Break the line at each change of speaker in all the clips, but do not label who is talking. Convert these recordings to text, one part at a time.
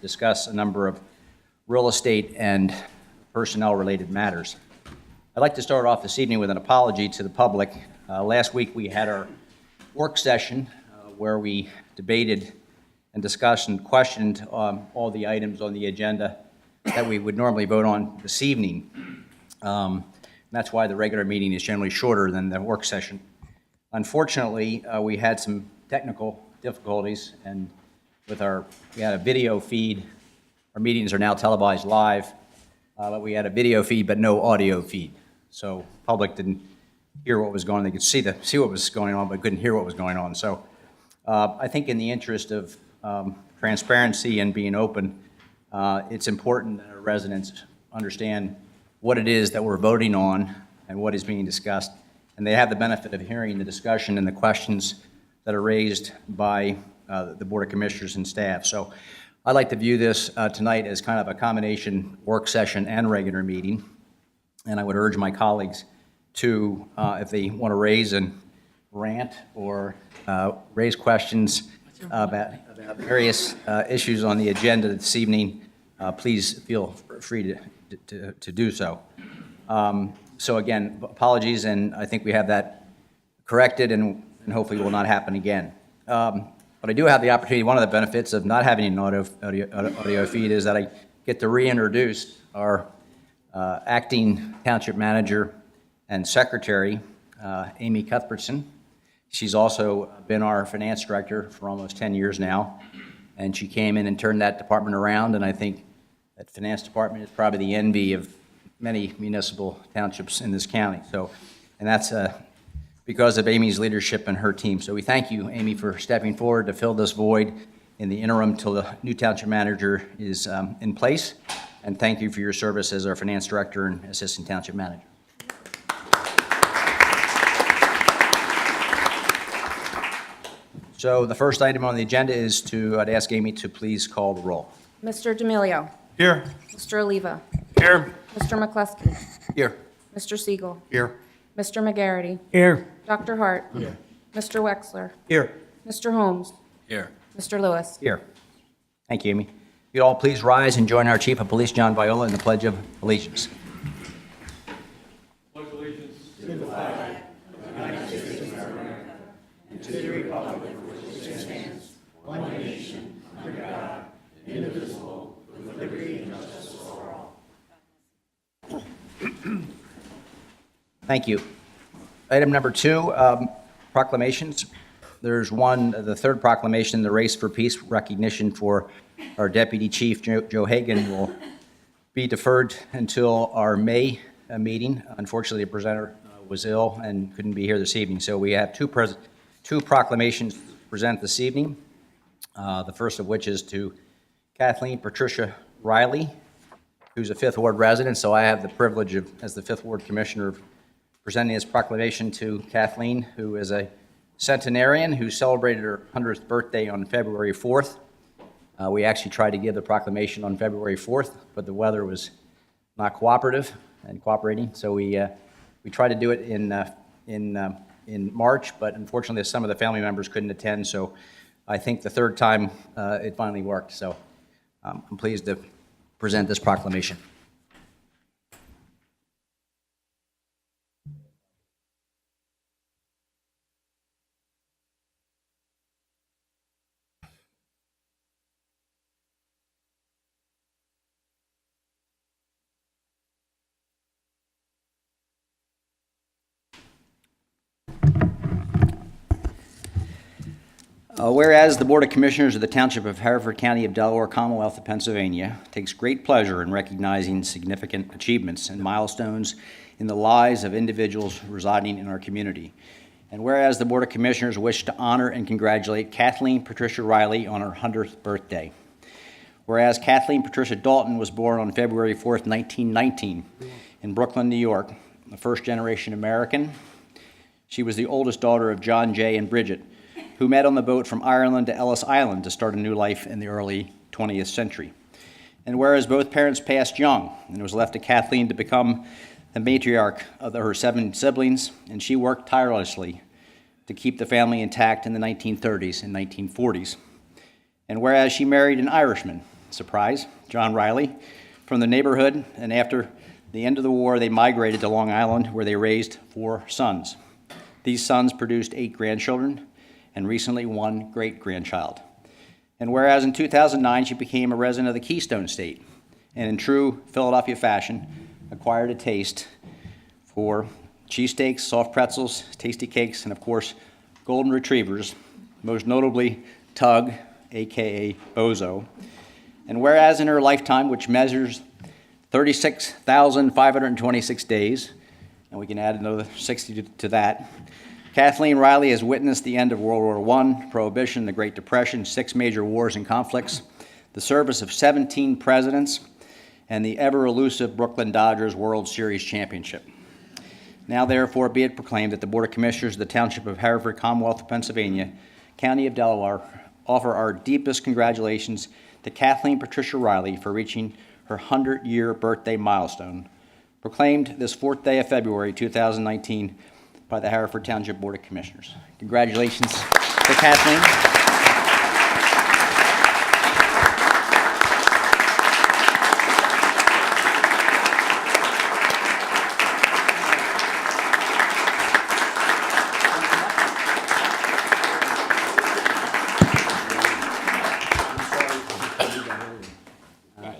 discuss a number of real estate and personnel-related matters. I'd like to start off this evening with an apology to the public. Last week we had our work session where we debated and discussed and questioned all the items on the agenda that we would normally vote on this evening. That's why the regular meeting is generally shorter than the work session. Unfortunately, we had some technical difficulties, and we had a video feed. Our meetings are now televised live, but we had a video feed but no audio feed. So public didn't hear what was going on. They could see what was going on, but couldn't hear what was going on. So I think in the interest of transparency and being open, it's important that our residents understand what it is that we're voting on and what is being discussed, and they have the benefit of hearing the discussion and the questions that are raised by the Board of Commissioners and staff. So I'd like to view this tonight as kind of a combination work session and regular meeting, and I would urge my colleagues to, if they want to raise and rant or raise questions about various issues on the agenda this evening, please feel free to do so. So again, apologies, and I think we have that corrected, and hopefully will not happen again. But I do have the opportunity. One of the benefits of not having an audio feed is that I get to reintroduce our acting township manager and secretary, Amy Cuthbertson. She's also been our finance director for almost 10 years now, and she came in and turned that department around, and I think that finance department is probably the envy of many municipal townships in this county. So, and that's because of Amy's leadership and her team. So we thank you, Amy, for stepping forward to fill this void in the interim till the new township manager is in place, and thank you for your service as our finance director and assistant township manager. So the first item on the agenda is I'd ask Amy to please call the roll.
Mr. D'Amelio.
Here.
Mr. Oliva.
Here.
Mr. McCluskey.
Here.
Mr. Siegel.
Here.
Mr. McGarity.
Here.
Dr. Hart. Here. Mr. Wexler.
Here.
Mr. Holmes.
Here.
Mr. Lewis.
Here. Thank you, Amy. You'd all please rise and join our Chief of Police, John Viola, in the Pledge of Allegiance.
Pledge allegiance to the flag of the United States of America and to the republic for which it stands, one nation, under God, indivisible, with liberty and justice for all.
Thank you. Item number 2, proclamations. There's the third proclamation, the Race for Peace recognition for our Deputy Chief, Joe Hagan, will be deferred until our May meeting. Unfortunately, the presenter was ill and couldn't be here this evening. So we have two proclamations to present this evening. The first of which is to Kathleen Patricia Riley, who's a Fifth Ward resident. So I have the privilege of, as the Fifth Ward Commissioner, of presenting this proclamation to Kathleen, who is a centenarian who celebrated her 100th birthday on February 4th. We actually tried to give the proclamation on February 4th, but the weather was not cooperating. So we tried to do it in March, but unfortunately some of the family members couldn't attend. So I think the third time it finally worked. So I'm pleased to present this proclamation. Whereas the Board of Commissioners of the Township of Haverford, County of Delaware, Commonwealth of Pennsylvania, takes great pleasure in recognizing significant achievements and milestones in the lives of individuals residing in our community. And whereas the Board of Commissioners wish to honor and congratulate Kathleen Patricia Riley on her 100th birthday. Whereas Kathleen Patricia Dalton was born on February 4th, 1919 in Brooklyn, New York, a first-generation American. She was the oldest daughter of John Jay and Bridget, who met on the boat from Ireland to Ellis Island to start a new life in the early 20th century. And whereas both parents passed young, and it was left to Kathleen to become the matriarch of her 7 siblings, and she worked tirelessly to keep the family intact in the 1930s and 1940s. And whereas she married an Irishman surprise, John Riley, from the neighborhood, and after the end of the war, they migrated to Long Island, where they raised 4 sons. These sons produced 8 grandchildren, and recently 1 great-grandchild. And whereas in 2009, she became a resident of the Keystone State, and in true Philadelphia fashion, acquired a taste for cheesesteaks, soft pretzels, tasty cakes, and of course, golden retrievers, most notably Tug, AKA Bozo. And whereas in her lifetime, which measures 36,526 days, and we can add another 60 to that, Kathleen Riley has witnessed the end of World War I, Prohibition, the Great Depression, 6 major wars and conflicts, the service of 17 presidents, and the ever-elusive Brooklyn Dodgers World Series championship. Now, therefore, be it proclaimed that the Board of Commissioners of the Township of Haverford, Commonwealth of Pennsylvania, County of Delaware, offer our deepest congratulations to Kathleen Patricia Riley for reaching her 100-year birthday milestone, proclaimed this 4th day of February 2019 by the Haverford Township Board of Commissioners. Congratulations to Kathleen.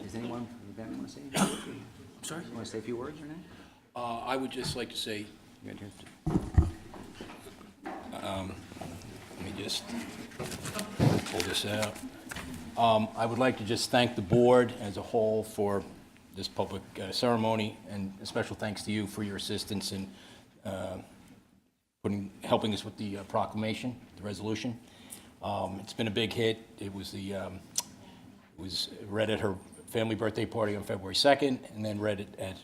Does anyone from the event want to say anything?
Sorry?
Want to say a few words or not?
I would just like to say,
You got yours?
let me just pull this out. I would like to just thank the board as a whole for this public ceremony, and a special thanks to you for your assistance in helping us with the proclamation, the resolution. It's been a big hit. It was read at her family birthday party on February 2nd, and then read it at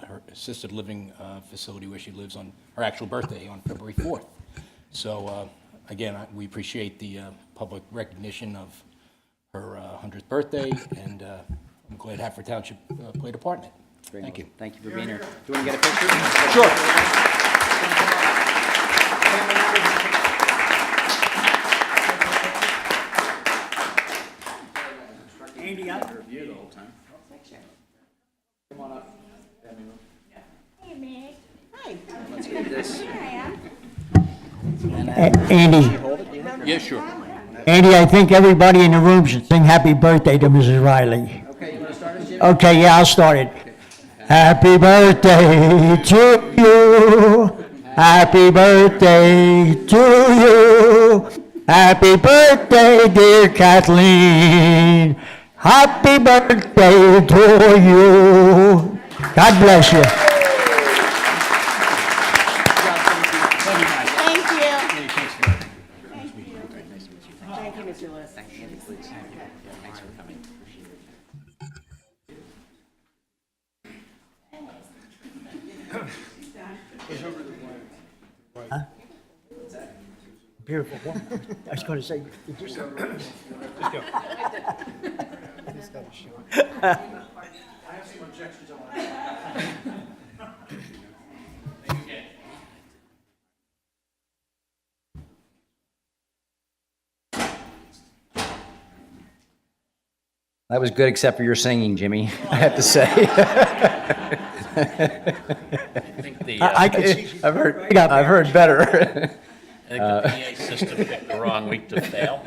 her assisted living facility where she lives on her actual birthday on February 4th. So again, we appreciate the public recognition of her 100th birthday, and I'm glad Haverford Township played a part in it. Thank you.
Thank you for being here. Do you want to get a picture?
Sure.
Andy, out.
Review the whole time. Come on up.
Hey, Meg. Hi.
Let's get this.
Here I am.
Andy,
Yeah, sure.
Andy, I think everybody in the room should sing happy birthday to Mrs. Riley.
Okay, you want to start us, Jim?
Okay, yeah, I'll start it. Happy birthday to you. Happy birthday to you. Happy birthday, dear Kathleen. Happy birthday to you. God bless you.
Thank you. Thank you, Mr. Lewis.
Thanks for coming.
Beautiful woman. I was going to say, did you say?
That was good, except for your singing, Jimmy, I have to say.
I can see.
I've heard better.
I think the PA system picked the wrong week to fail.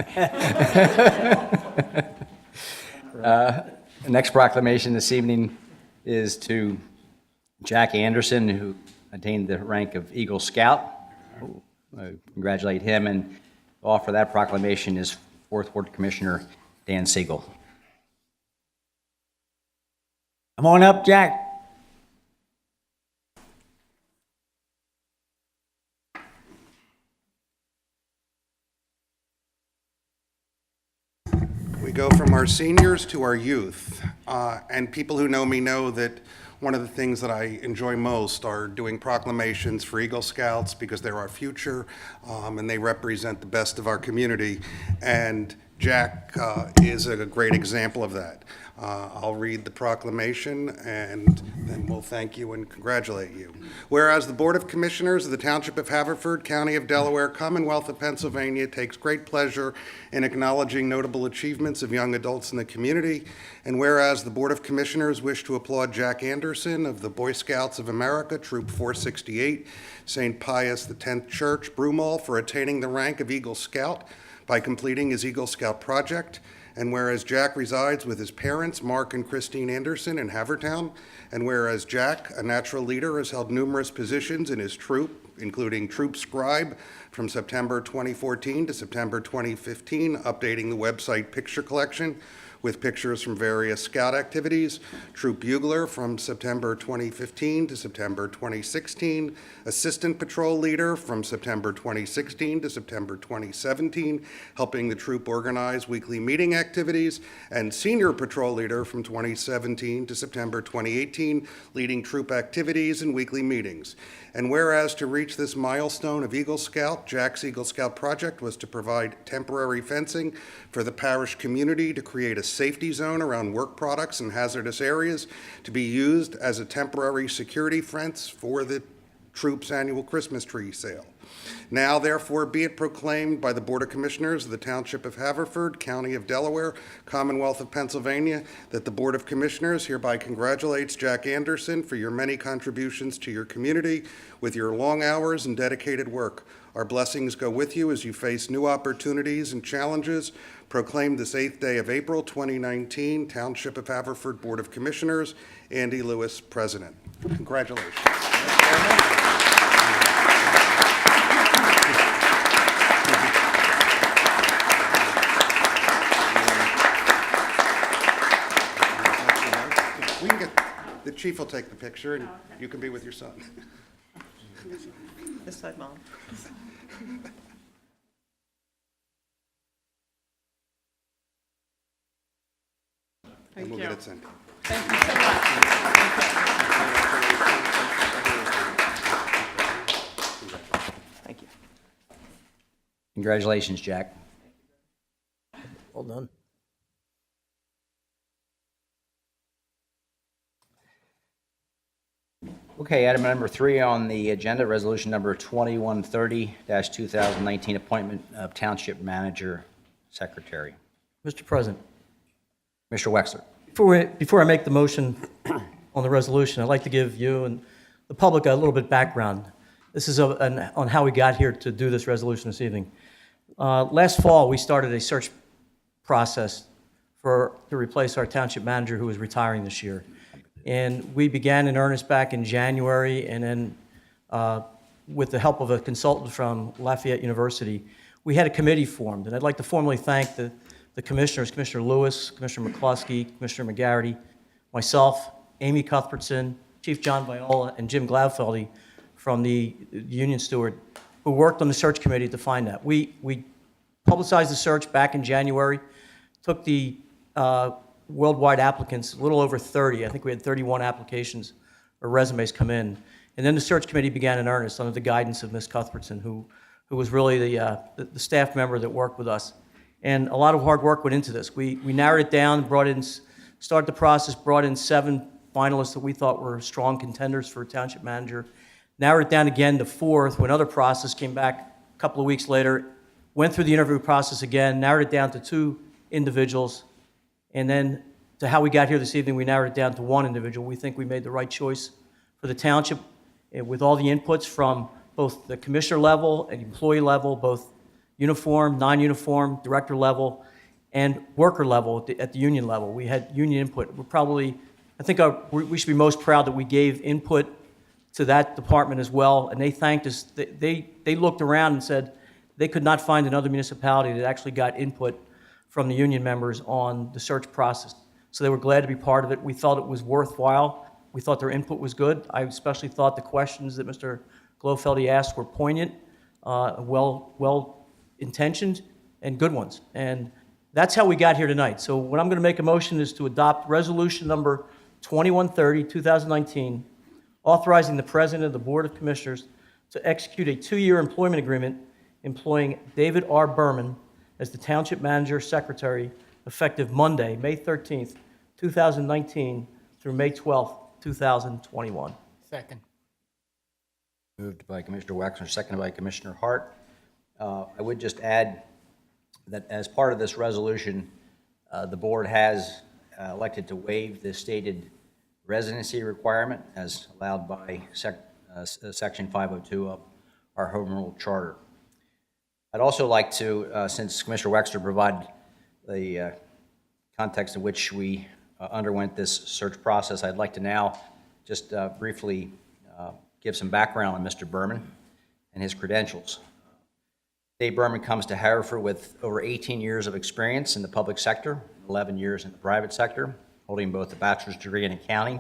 The next proclamation this evening is to Jack Anderson, who attained the rank of Eagle Scout. I congratulate him, and offer that proclamation is 4th Ward Commissioner Dan Siegel.
Come on up, Jack.
We go from our seniors to our youth. And people who know me know that one of the things that I enjoy most are doing proclamations for Eagle Scouts because they're our future, and they represent the best of our community. And Jack is a great example of that. I'll read the proclamation, and then we'll thank you and congratulate you. Whereas the Board of Commissioners of the Township of Haverford, County of Delaware, Commonwealth of Pennsylvania takes great pleasure in acknowledging notable achievements of young adults in the community, and whereas the Board of Commissioners wish to applaud Jack Anderson of the Boy Scouts of America, Troop 468, St. Pius X Church, Broomall, for attaining the rank of Eagle Scout by completing his Eagle Scout project. And whereas Jack resides with his parents, Mark and Christine Anderson, in Havertown, and whereas Jack, a natural leader, has held numerous positions in his troop, including troop scribe from September 2014 to September 2015, updating the website picture collection with pictures from various scout activities, troop bugler from September 2015 to September 2016, assistant patrol leader from September 2016 to September 2017, helping the troop organize weekly meeting activities, and senior patrol leader from 2017 to September 2018, leading troop activities and weekly meetings. And whereas to reach this milestone of Eagle Scout, Jack's Eagle Scout project was to provide temporary fencing for the parish community to create a safety zone around work products and hazardous areas to be used as a temporary security fence for the troop's annual Christmas tree sale. Now, therefore, be it proclaimed by the Board of Commissioners of the Township of Haverford, County of Delaware, Commonwealth of Pennsylvania, that the Board of Commissioners hereby congratulates Jack Anderson for your many contributions to your community with your long hours and dedicated work. Our blessings go with you as you face new opportunities and challenges. Proclaimed this 8th day of April 2019, Township of Haverford Board of Commissioners, Andy Lewis, President. Congratulations. We can get, the chief will take the picture and you can be with your son.
This side, Mom.
And we'll get it sent.
Thank you so much. Thank you.
Congratulations, Jack.
Well done.
Okay, item number 3 on the agenda, resolution number 2130-2019, appointment of Township Manager Secretary.
Mr. President,
Mr. Wexler.
before I make the motion on the resolution, I'd like to give you and the public a little bit background. This is on how we got here to do this resolution this evening. Last fall, we started a search process to replace our township manager who is retiring this year. And we began in earnest back in January, and then with the help of a consultant from Lafayette University, we had a committee formed. And I'd like to formally thank the commissioners, Commissioner Lewis, Commissioner McCluskey, Commissioner McGarity, myself, Amy Cuthbertson, Chief John Viola, and Jim Gladfeldy from the Union Steward, who worked on the search committee to find that. We publicized the search back in January, took the worldwide applicants, a little over 30. I think we had 31 applications or resumes come in. And then the search committee began in earnest under the guidance of Ms. Cuthbertson, who was really the staff member that worked with us. And a lot of hard work went into this. We narrowed it down, started the process, brought in 7 finalists that we thought were strong contenders for township manager. Narrowed it down again to 4 when another process came back a couple of weeks later, went through the interview process again, narrowed it down to 2 individuals. And then to how we got here this evening, we narrowed it down to 1 individual. We think we made the right choice for the township with all the inputs from both the commissioner level and employee level, both uniform, non-uniform, director level, and worker level at the union level. We had union input. I think we should be most proud that we gave input to that department as well, and they thanked us. They looked around and said they could not find another municipality that actually got input from the union members on the search process. So they were glad to be part of it. We felt it was worthwhile. We thought their input was good. I especially thought the questions that Mr. Glofeld asked were poignant, well-intentioned, and good ones. And that's how we got here tonight. So what I'm going to make a motion is to adopt resolution number 2130, 2019, authorizing the President of the Board of Commissioners to execute a 2-year employment agreement employing David R. Berman as the Township Manager Secretary effective Monday, May 13th, 2019 through May 12th, 2021.
Second.
Moved by Commissioner Wexler, seconded by Commissioner Hart. I would just add that as part of this resolution, the board has elected to waive the stated residency requirement as allowed by Section 502 of our Home Rule Charter. I'd also like to, since Commissioner Wexler provided the context in which we underwent this search process, I'd like to now just briefly give some background on Mr. Berman and his credentials. Dave Berman comes to Haverford with over 18 years of experience in the public sector, 11 years in the private sector, holding both a bachelor's degree in accounting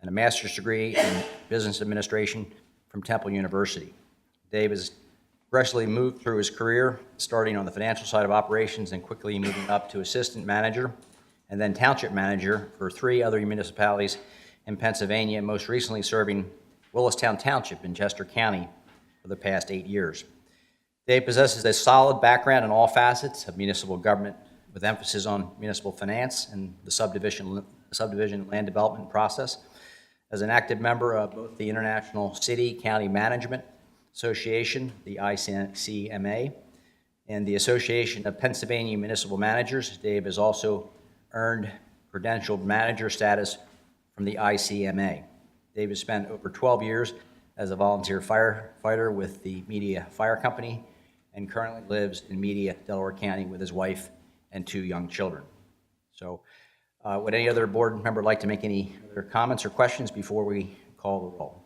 and a master's degree in business administration from Temple University. Dave has progressively moved through his career, starting on the financial side of operations and quickly moving up to assistant manager and then township manager for 3 other municipalities in Pennsylvania, most recently serving Willistown Township in Chester County for the past 8 years. Dave possesses a solid background in all facets of municipal government with emphasis on municipal finance and the subdivision land development process. As an active member of both the International City County Management Association, the ICMA, and the Association of Pennsylvania Municipal Managers, Dave has also earned credentialed manager status from the ICMA. Dave has spent over 12 years as a volunteer firefighter with the Media Fire Company and currently lives in Media, Delaware County with his wife and 2 young children. So would any other board member like to make any other comments or questions before we call the roll?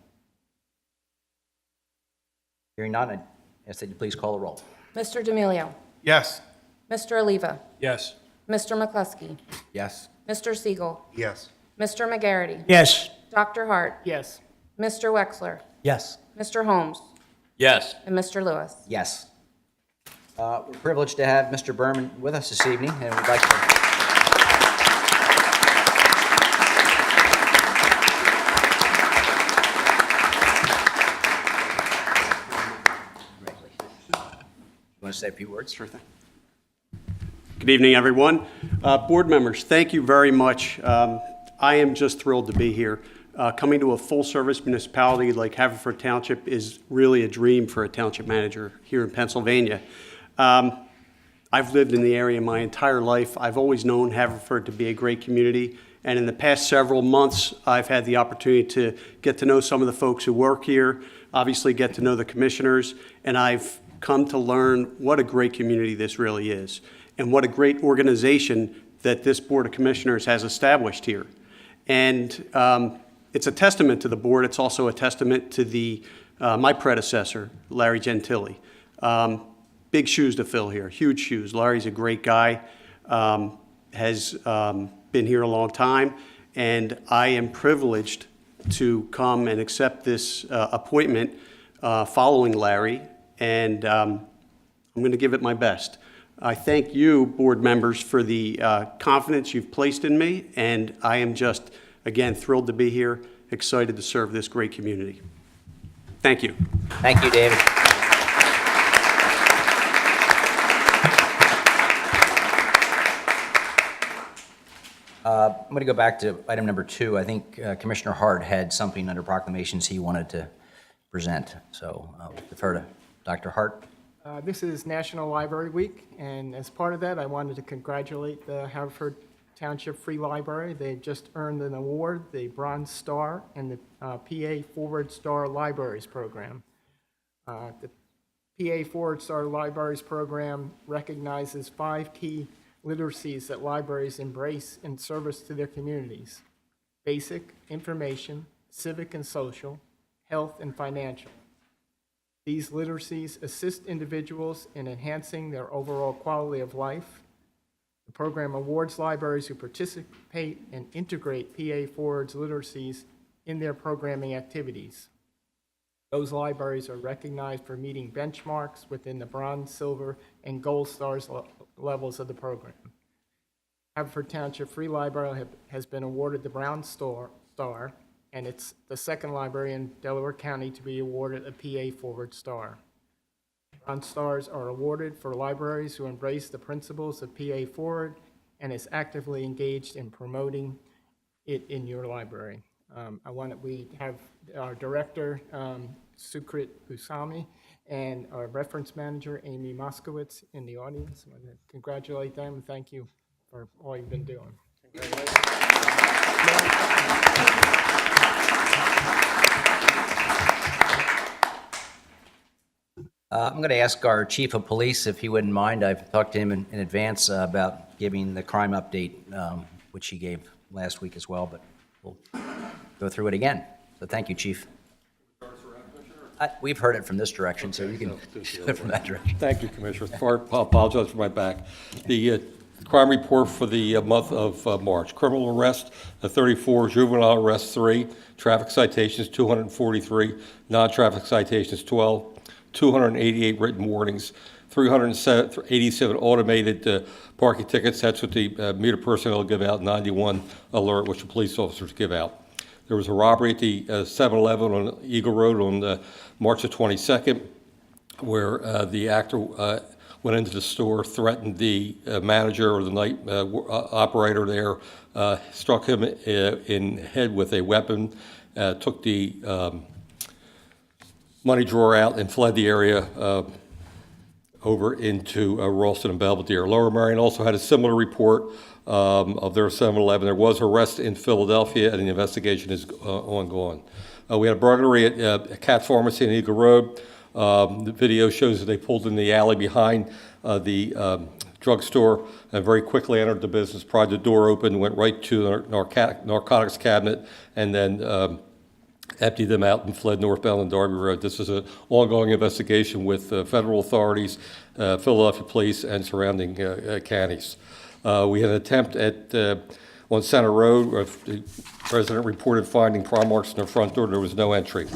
Hearing none, I ask that you please call the roll.
Mr. D'Amelio.
Yes.
Mr. Oliva.
Yes.
Mr. McCluskey.
Yes.
Mr. Siegel.
Yes.
Mr. McGarity.
Yes.
Dr. Hart.
Yes.
Mr. Wexler.
Yes.
Mr. Holmes.
Yes.
And Mr. Lewis.
Yes. We're privileged to have Mr. Berman with us this evening, and we'd like to want to say a few words?
Sure thing. Good evening, everyone. Board members, thank you very much. I am just thrilled to be here. Coming to a full-service municipality like Haverford Township is really a dream for a township manager here in Pennsylvania. I've lived in the area my entire life. I've always known Haverford to be a great community, and in the past several months, I've had the opportunity to get to know some of the folks who work here, obviously get to know the commissioners, and I've come to learn what a great community this really is and what a great organization that this Board of Commissioners has established here. And it's a testament to the board. It's also a testament to my predecessor, Larry Gentili. Big shoes to fill here, huge shoes. Larry's a great guy, has been here a long time, and I am privileged to come and accept this appointment following Larry, and I'm going to give it my best. I thank you, board members, for the confidence you've placed in me, and I am just, again, thrilled to be here, excited to serve this great community. Thank you.
Thank you, David. I'm going to go back to item number 2. I think Commissioner Hart had something under proclamations he wanted to present, so I'll defer to Dr. Hart.
This is National Library Week, and as part of that, I wanted to congratulate the Haverford Township Free Library. They've just earned an award, the Bronze Star, and the PA Forward Star Libraries Program. The PA Forward Star Libraries Program recognizes 5 key literacies that libraries embrace in service to their communities: basic, information, civic and social, health, and financial. These literacies assist individuals in enhancing their overall quality of life. The program awards libraries who participate and integrate PA Forward's literacies in their programming activities. Those libraries are recognized for meeting benchmarks within the bronze, silver, and gold stars levels of the program. Haverford Township Free Library has been awarded the Bronze Star, and it's the second library in Delaware County to be awarded a PA Forward Star. Bronze Stars are awarded for libraries who embrace the principles of PA Forward and is actively engaged in promoting it in your library. We have our director, Sukrit Busami, and our reference manager, Amy Moskowitz, in the audience. I want to congratulate them and thank you for all you've been doing.
I'm going to ask our chief of police if he wouldn't mind. I've talked to him in advance about giving the crime update, which he gave last week as well, but we'll go through it again. So thank you, chief. We've heard it from this direction, so you can do it from that direction.
Thank you, Commissioner. I apologize for my back. The crime report for the month of March: criminal arrest 34, juvenile arrest 3, traffic citations 243, non-traffic citations 12, 288 written warnings, 387 automated parking tickets. That's what the meter personnel give out, 91 alert, which the police officers give out. There was a robbery at the 7-Eleven on Eagle Road on March the 22nd, where the actor went into the store, threatened the manager or the night operator there, struck him in the head with a weapon, took the money drawer out and fled the area over into Ralston and Belvedere. Lower Merion also had a similar report of their 7-Eleven. There was arrest in Philadelphia, and the investigation is ongoing. We had a burglary at Cat Pharmacy in Eagle Road. The video shows that they pulled in the alley behind the drugstore and very quickly entered the business, pried the door open, went right to the narcotics cabinet, and then emptied them out and fled northbound on Darby Road. This is an ongoing investigation with federal authorities, Philadelphia police, and surrounding counties. We had an attempt on Center Road, where the resident reported finding prong marks in their front door. There was no entry.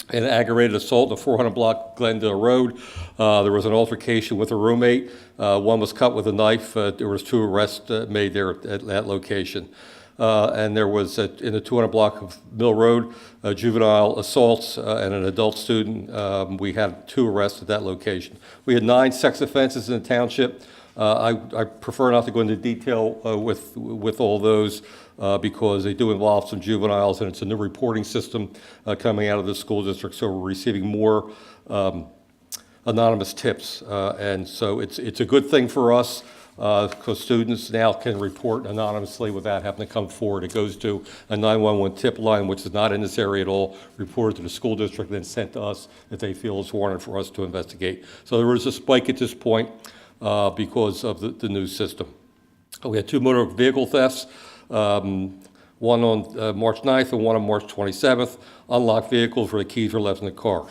An aggravated assault on 400 block Glendale Road. There was an altercation with a roommate. One was cut with a knife. There was 2 arrests made there at that location. And there was, in the 200 block of Mill Road, juvenile assaults and an adult student. We had 2 arrests at that location. We had 9 sex offenses in the township. I prefer not to go into detail with all those because they do involve some juveniles, and it's a new reporting system coming out of the school district, so we're receiving more anonymous tips. And so it's a good thing for us, because students now can report anonymously without having to come forward. It goes to a 911 tip line, which is not in this area at all, reported to the school district, then sent to us if they feel it's warranted for us to investigate. So there was a spike at this point because of the new system. We had 2 motor vehicle thefts, one on March 9th and one on March 27th. Unlocked vehicles where the keys were left in the car.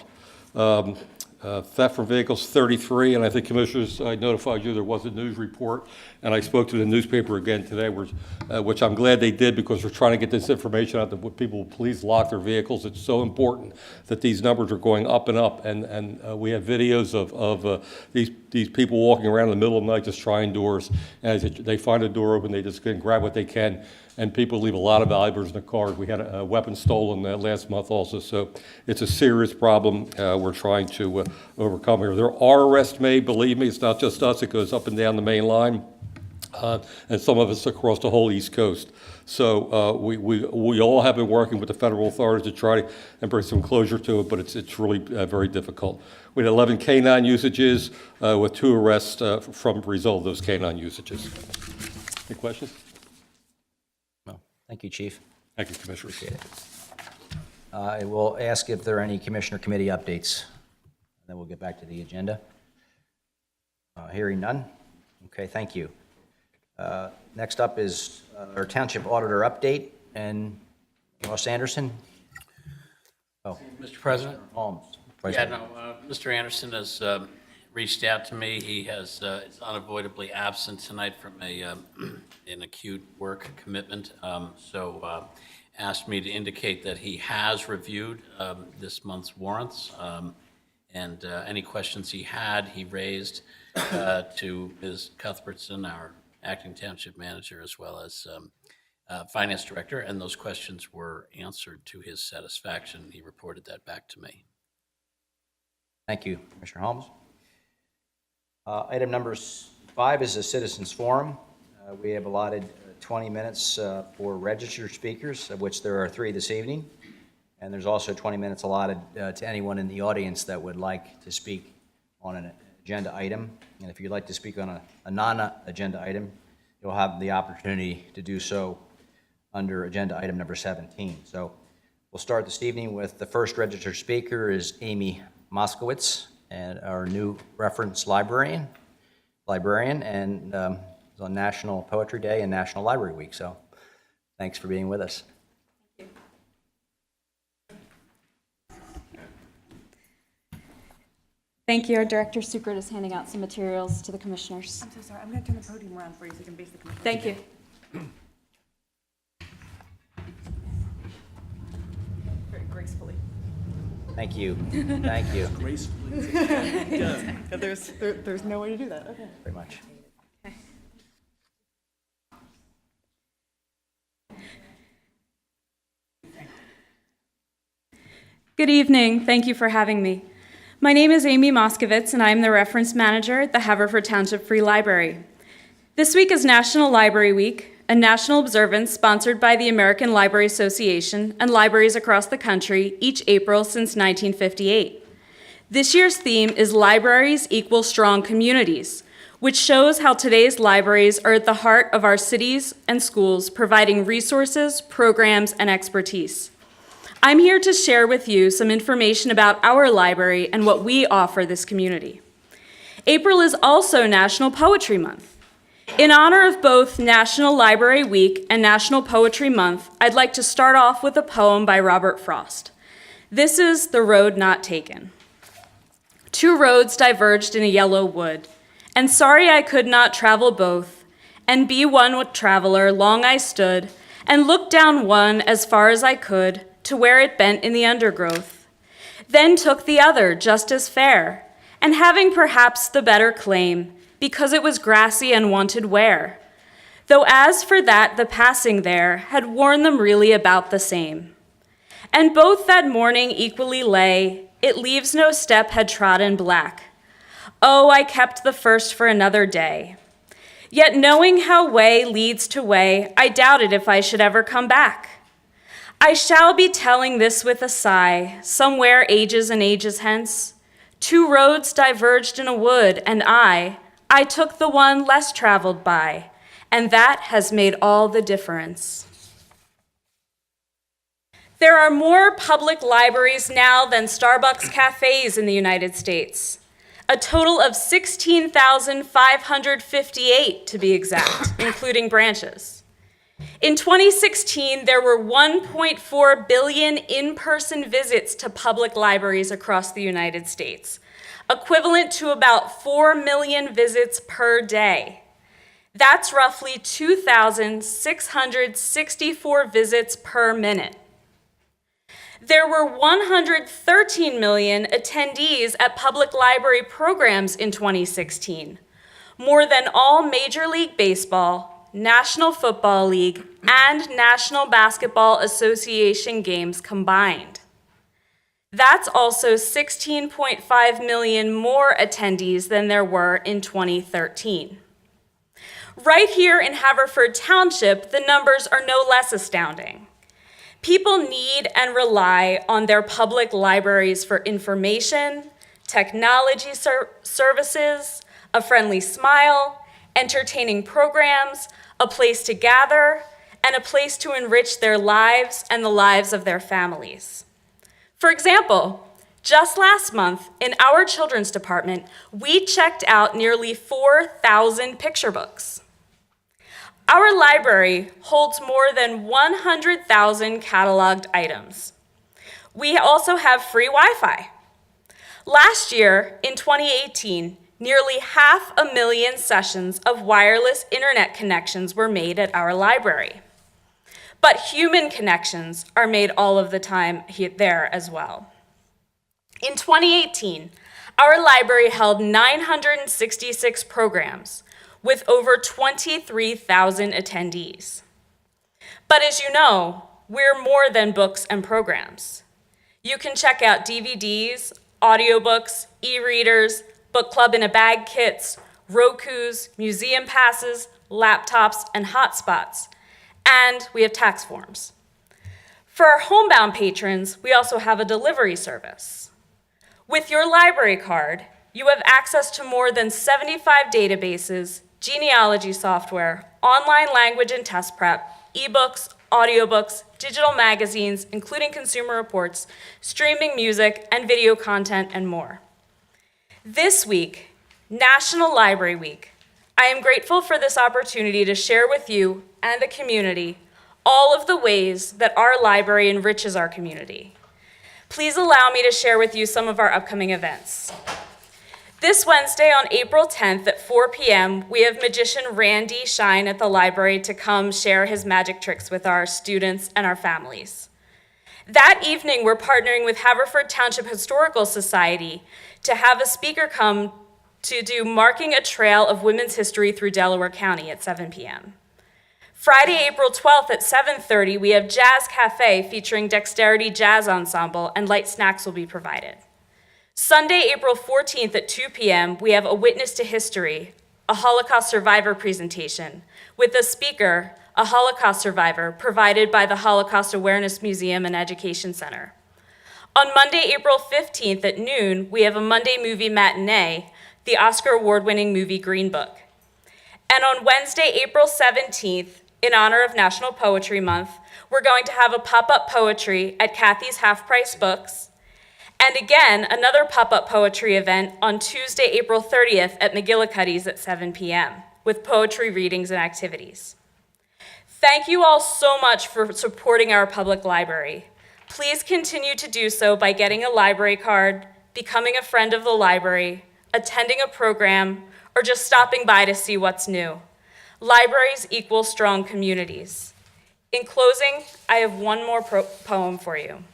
Theft from vehicles 33, and I think, Commissioners, I notified you there was a news report, and I spoke to the newspaper again today, which I'm glad they did, because we're trying to get this information out that people please lock their vehicles. It's so important that these numbers are going up and up, and we have videos of these people walking around in the middle of the night just trying doors, and as they find a door open, they just can grab what they can. And people leave a lot of valuables in the car. We had a weapon stolen last month also, so it's a serious problem we're trying to overcome here. There are arrests made, believe me, it's not just us, it goes up and down the main line, and some of us across the whole East Coast. So we all have been working with the federal authorities to try and bring some closure to it, but it's really very difficult. We had 11 canine usages with 2 arrests from the result of those canine usages. Any questions?
Thank you, chief.
Thank you, Commissioner.
Appreciate it. I will ask if there are any commissioner committee updates. Then we'll get back to the agenda. Hearing none. Okay, thank you. Next up is our township auditor update, and Ross Anderson. Oh,
Mr. President?
Holmes.
Yeah, no, Mr. Anderson has reached out to me. He is unavoidably absent tonight from an acute work commitment, so asked me to indicate that he has reviewed this month's warrants, and any questions he had, he raised to Ms. Cuthbertson, our acting township manager, as well as finance director, and those questions were answered to his satisfaction. He reported that back to me.
Thank you, Commissioner Holmes. Item number 5 is a citizens forum. We have allotted 20 minutes for registered speakers, of which there are 3 this evening. And there's also 20 minutes allotted to anyone in the audience that would like to speak on an agenda item. And if you'd like to speak on a non-agenda item, you'll have the opportunity to do so under agenda item number 17. So we'll start this evening with the first registered speaker is Amy Moskowitz, and our new reference librarian, and it's on National Poetry Day and National Library Week. So thanks for being with us.
Thank you. Our Director Sucrit is handing out some materials to the commissioners.
I'm so sorry. I'm going to turn the podium around for you so you can face the commissioner.
Thank you.
Very gracefully.
Thank you. Thank you
There's no way to do that. Okay.
very much.
Good evening. Thank you for having me. My name is Amy Moskowitz, and I am the reference manager at the Haverford Township Free Library. This week is National Library Week, a national observance sponsored by the American Library Association and libraries across the country each April since 1958. This year's theme is Libraries Equal Strong Communities, which shows how today's libraries are at the heart of our cities and schools, providing resources, programs, and expertise. I'm here to share with you some information about our library and what we offer this community. April is also National Poetry Month. In honor of both National Library Week and National Poetry Month, I'd like to start off with a poem by Robert Frost. This is The Road Not Taken. 2 roads diverged in a yellow wood, and sorry I could not travel both, and be one traveler long I stood, and looked down one as far as I could, to where it bent in the undergrowth. Then took the other just as fair, and having perhaps the better claim, because it was grassy and wanted wear. Though as for that the passing there had worn them really about the same. And both that morning equally lay, it leaves no step had trodden black. Oh, I kept the first for another day. Yet knowing how way leads to way, I doubted if I should ever come back. I shall be telling this with a sigh, somewhere ages and ages hence. 2 roads diverged in a wood, and I took the one less traveled by, and that has made all the difference. There are more public libraries now than Starbucks cafes in the United States. A total of 16,558 to be exact, including branches. In 2016, there were 1.4 billion in-person visits to public libraries across the United States, equivalent to about 4 million visits per day. That's roughly 2,664 visits per minute. There were 113 million attendees at public library programs in 2016, more than all Major League Baseball, National Football League, and National Basketball Association games combined. That's also 16.5 million more attendees than there were in 2013. Right here in Haverford Township, the numbers are no less astounding. People need and rely on their public libraries for information, technology services, a friendly smile, entertaining programs, a place to gather, and a place to enrich their lives and the lives of their families. For example, just last month in our children's department, we checked out nearly 4,000 picture books. Our library holds more than 100,000 cataloged items. We also have free Wi-Fi. Last year, in 2018, nearly 500,000 sessions of wireless internet connections were made at our library. But human connections are made all of the time there as well. In 2018, our library held 966 programs with over 23,000 attendees. But as you know, we're more than books and programs. You can check out DVDs, audiobooks, e-readers, book club in a bag kits, Rokus, museum passes, laptops, and hotspots. And we have tax forms. For our homebound patrons, we also have a delivery service. With your library card, you have access to more than 75 databases, genealogy software, online language and test prep, ebooks, audiobooks, digital magazines, including Consumer Reports, streaming music and video content, and more. This week, National Library Week, I am grateful for this opportunity to share with you and the community all of the ways that our library enriches our community. Please allow me to share with you some of our upcoming events. This Wednesday on April 10th at 4 p.m., we have magician Randy Shine at the library to come share his magic tricks with our students and our families. That evening, we're partnering with Haverford Township Historical Society to have a speaker come to do Marking a Trail of Women's History through Delaware County at 7 p.m. Friday, April 12th at 7:30, we have Jazz Cafe featuring Dexterity Jazz Ensemble, and light snacks will be provided. Sunday, April 14th at 2 p.m., we have A Witness to History, a Holocaust survivor presentation, with a speaker, a Holocaust survivor, provided by the Holocaust Awareness Museum and Education Center. On Monday, April 15th at noon, we have a Monday movie matinee, the Oscar award-winning movie Green Book. And on Wednesday, April 17th, in honor of National Poetry Month, we're going to have a pop-up poetry at Kathy's Half Price Books, and again, another pop-up poetry event on Tuesday, April 30th at McGillicuddy's at 7 p.m. with poetry readings and activities. Thank you all so much for supporting our public library. Please continue to do so by getting a library card, becoming a friend of the library, attending a program, or just stopping by to see what's new. Libraries equal strong communities. In closing, I have one more poem for you.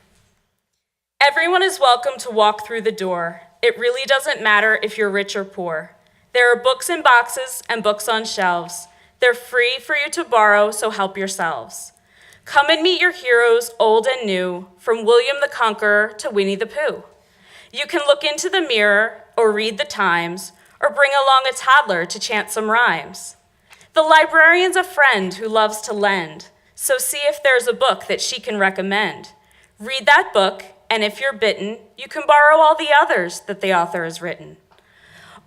Everyone is welcome to walk through the door. It really doesn't matter if you're rich or poor. There are books in boxes and books on shelves. They're free for you to borrow, so help yourselves. Come and meet your heroes, old and new, from William the Conqueror to Winnie the Pooh. You can look into the mirror or read the Times, or bring along a toddler to chant some rhymes. The librarian's a friend who loves to lend, so see if there's a book that she can recommend. Read that book, and if you're bitten, you can borrow all the others that the author has written.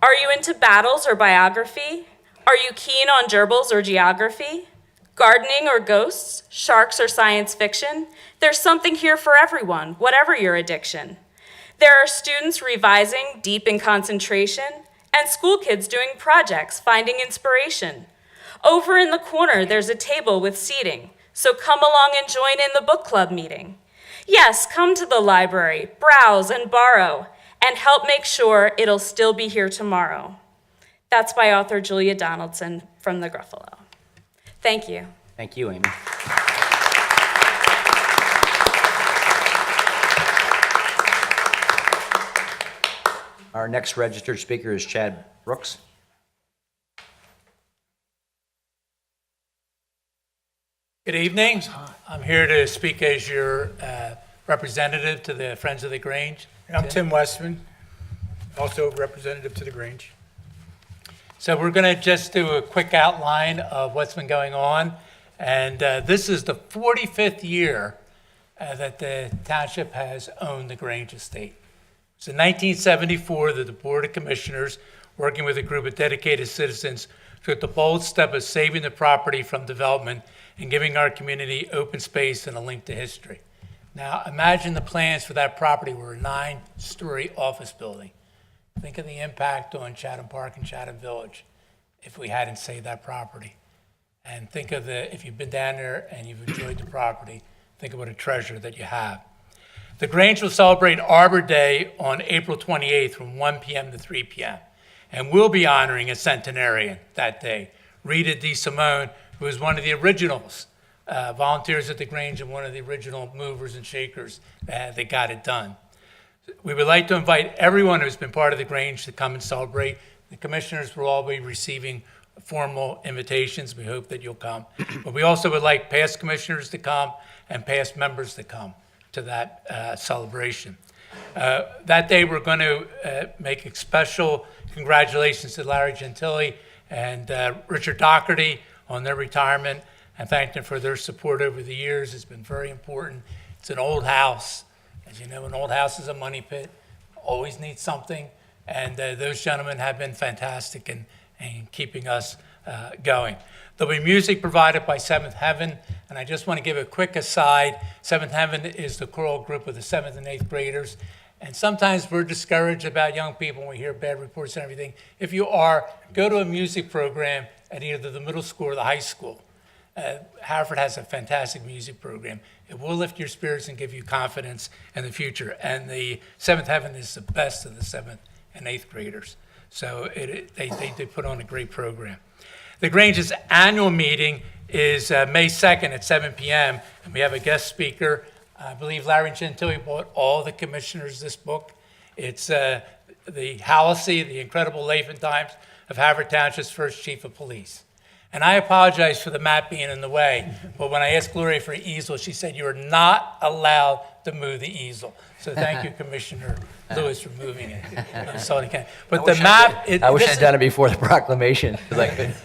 Are you into battles or biography? Are you keen on gerbils or geography? Gardening or ghosts, sharks or science fiction? There's something here for everyone, whatever your addiction. There are students revising, deep in concentration, and school kids doing projects, finding inspiration. Over in the corner, there's a table with seating, so come along and join in the book club meeting. Yes, come to the library, browse and borrow, and help make sure it'll still be here tomorrow. That's by author Julia Donaldson from the Gruffalo. Thank you.
Thank you, Amy. Our next registered speaker is Chad Brooks.
Good evening. I'm here to speak as your representative to the Friends of the Grange.
I'm Tim Westman, also representative to the Grange.
So we're going to just do a quick outline of what's been going on. And this is the 45th year that the township has owned the Grange estate. It's in 1974 that the Board of Commissioners, working with a group of dedicated citizens, took the bold step of saving the property from development and giving our community open space and a link to history. Now, imagine the plans for that property were a 9-story office building. Think of the impact on Chatham Park and Chatham Village if we hadn't saved that property. And think of if you've been down there and you've enjoyed the property, think of what a treasure that you have. The Grange will celebrate Arbor Day on April 28th from 1 p.m. to 3 p.m. And we'll be honoring a centenarian that day, Rita DeSimone, who was one of the originals, volunteers at the Grange and one of the original movers and shakers that got it done. We would like to invite everyone who's been part of the Grange to come and celebrate. The commissioners will all be receiving formal invitations. We hope that you'll come. But we also would like past commissioners to come and past members to come to that celebration. That day we're going to make a special congratulations to Larry Gentili and Richard Doherty on their retirement, and thanked them for their support over the years. It's been very important. It's an old house. As you know, an old house is a money pit, always needs something, and those gentlemen have been fantastic in keeping us going. There'll be music provided by Seventh Heaven, and I just want to give a quick aside. Seventh Heaven is the choral group of the 7th and 8th graders, and sometimes we're discouraged about young people when we hear bad reports and everything. If you are, go to a music program at either the middle school or the high school. Haverford has a fantastic music program. It will lift your spirits and give you confidence in the future, and the 7th Heaven is the best of the 7th and 8th graders. So they put on a great program. The Grange's annual meeting is May 2nd at 7 p.m., and we have a guest speaker. I believe Larry Gentili bought all the commissioners this book. It's the Halsey, the incredible life and times of Haverford Township's first chief of police. And I apologize for the map being in the way, but when I asked Gloria for an easel, she said you are not allowed to move the easel. So thank you, Commissioner Lewis, for moving it. But the map...
I wish I'd done it before the proclamation, because I couldn't.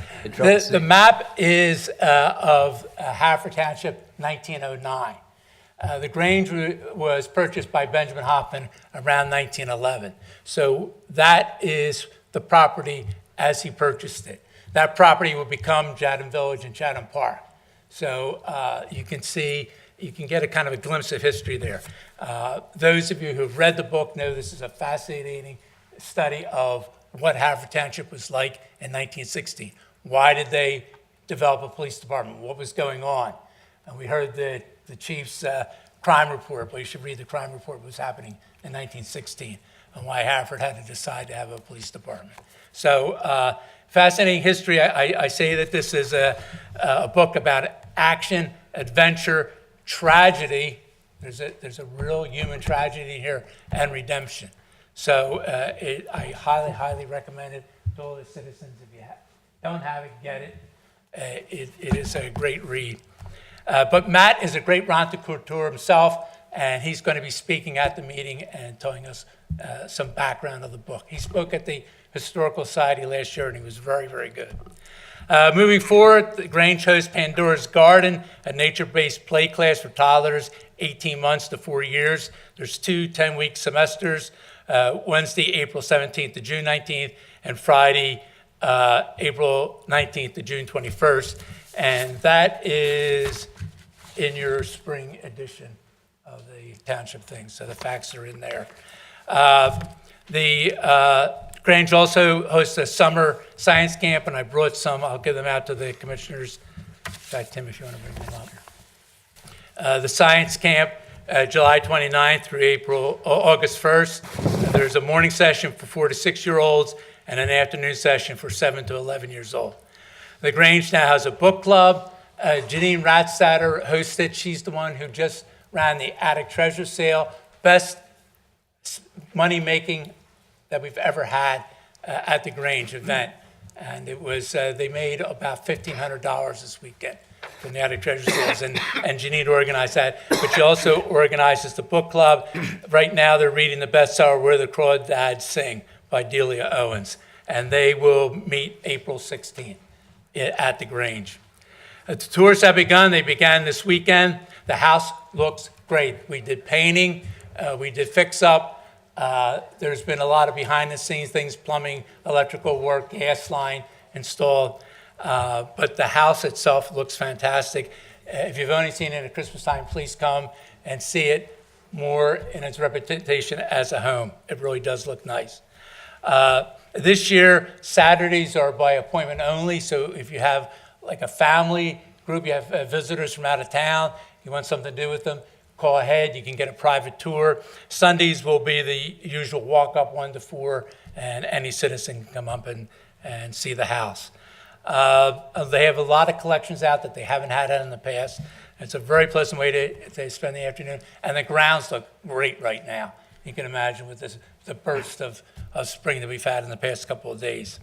The map is of Haverford Township, 1909. The Grange was purchased by Benjamin Hoffman around 1911. So that is the property as he purchased it. That property will become Chatham Village and Chatham Park. So you can see, you can get a kind of a glimpse of history there. Those of you who have read the book know this is a fascinating study of what Haverford Township was like in 1916. Why did they develop a police department? What was going on? And we heard the chief's crime report, but you should read the crime report, what was happening in 1916, and why Haverford had to decide to have a police department. So fascinating history. I say that this is a book about action, adventure, tragedy. There's a real human tragedy here, and redemption. So I highly, highly recommend it to all the citizens. If you don't have it, get it. It is a great read. But Matt is a great raconteur himself, and he's going to be speaking at the meeting and telling us some background of the book. He spoke at the Historical Society last year, and he was very, very good. Moving forward, the Grange hosts Pandora's Garden, a nature-based play class for toddlers 18 months to 4 years. There's 2 10-week semesters, Wednesday, April 17th to June 19th, and Friday, April 19th to June 21st. And that is in your spring edition of the township thing, so the facts are in there. The Grange also hosts a summer science camp, and I brought some. I'll give them out to the commissioners. In fact, Tim, if you want to bring them up. The science camp, July 29th through August 1st. There's a morning session for 4 to 6-year-olds and an afternoon session for 7 to 11 years old. The Grange now has a book club. Janine Ratstatter hosts it. She's the one who just ran the attic treasure sale. Best money-making that we've ever had at the Grange event. And it was, they made about $1,500 this weekend from the attic treasure sales, and Janine organized that. But she also organizes the book club. Right now they're reading the bestseller, Where the Crawdads Sing by Delia Owens. And they will meet April 16th at the Grange. The tours have begun. They began this weekend. The house looks great. We did painting. We did fix-up. There's been a lot of behind-the-scenes things, plumbing, electrical work, gas line installed. But the house itself looks fantastic. If you've only seen it at Christmas time, please come and see it more in its reputation as a home. It really does look nice. This year, Saturdays are by appointment only, so if you have like a family group, you have visitors from out of town, you want something to do with them, call ahead, you can get a private tour. Sundays will be the usual walk-up 1 to 4, and any citizen can come up and see the house. They have a lot of collections out that they haven't had in the past. It's a very pleasant way to spend the afternoon, and the grounds look great right now. You can imagine with the burst of spring that we've had in the past couple of days.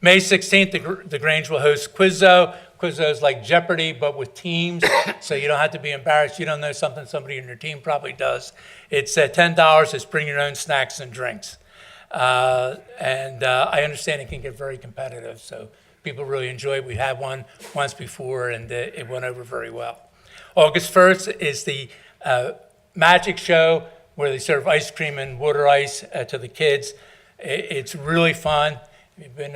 May 16th, the Grange will host Quizzo. Quizzo is like Jeopardy, but with teams, so you don't have to be embarrassed. You don't know something somebody in your team probably does. It's $10. It's bring your own snacks and drinks. And I understand it can get very competitive, so people really enjoy it. We had one once before, and it went over very well. August 1st is the magic show where they serve ice cream and water ice to the kids. It's really fun. We've been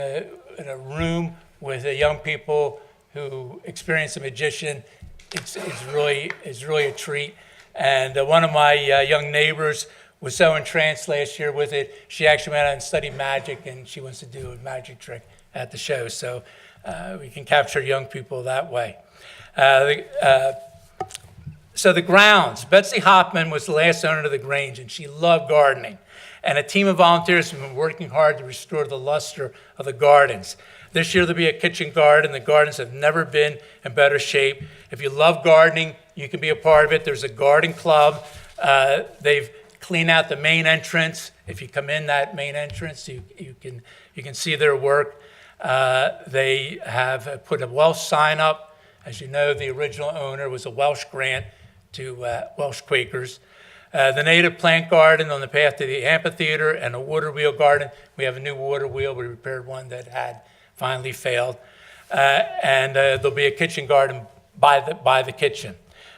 in a room with young people who experience a magician. It's really a treat. And one of my young neighbors was so entranced last year with it, she actually went out and studied magic, and she wants to do a magic trick at the show. So we can capture young people that way. So the grounds, Betsy Hoffman was the last owner of the Grange, and she loved gardening. And a team of volunteers have been working hard to restore the luster of the gardens. This year there'll be a kitchen garden. The gardens have never been in better shape. If you love gardening, you can be a part of it. There's a garden club. They've cleaned out the main entrance. If you come in that main entrance, you can see their work. They have put a Welsh sign up. As you know, the original owner was a Welsh grant to Welsh Quakers. The native plant garden on the path to the amphitheater, and a water wheel garden. We have a new water wheel. We repaired one that had finally failed. And there'll be a kitchen garden by the kitchen.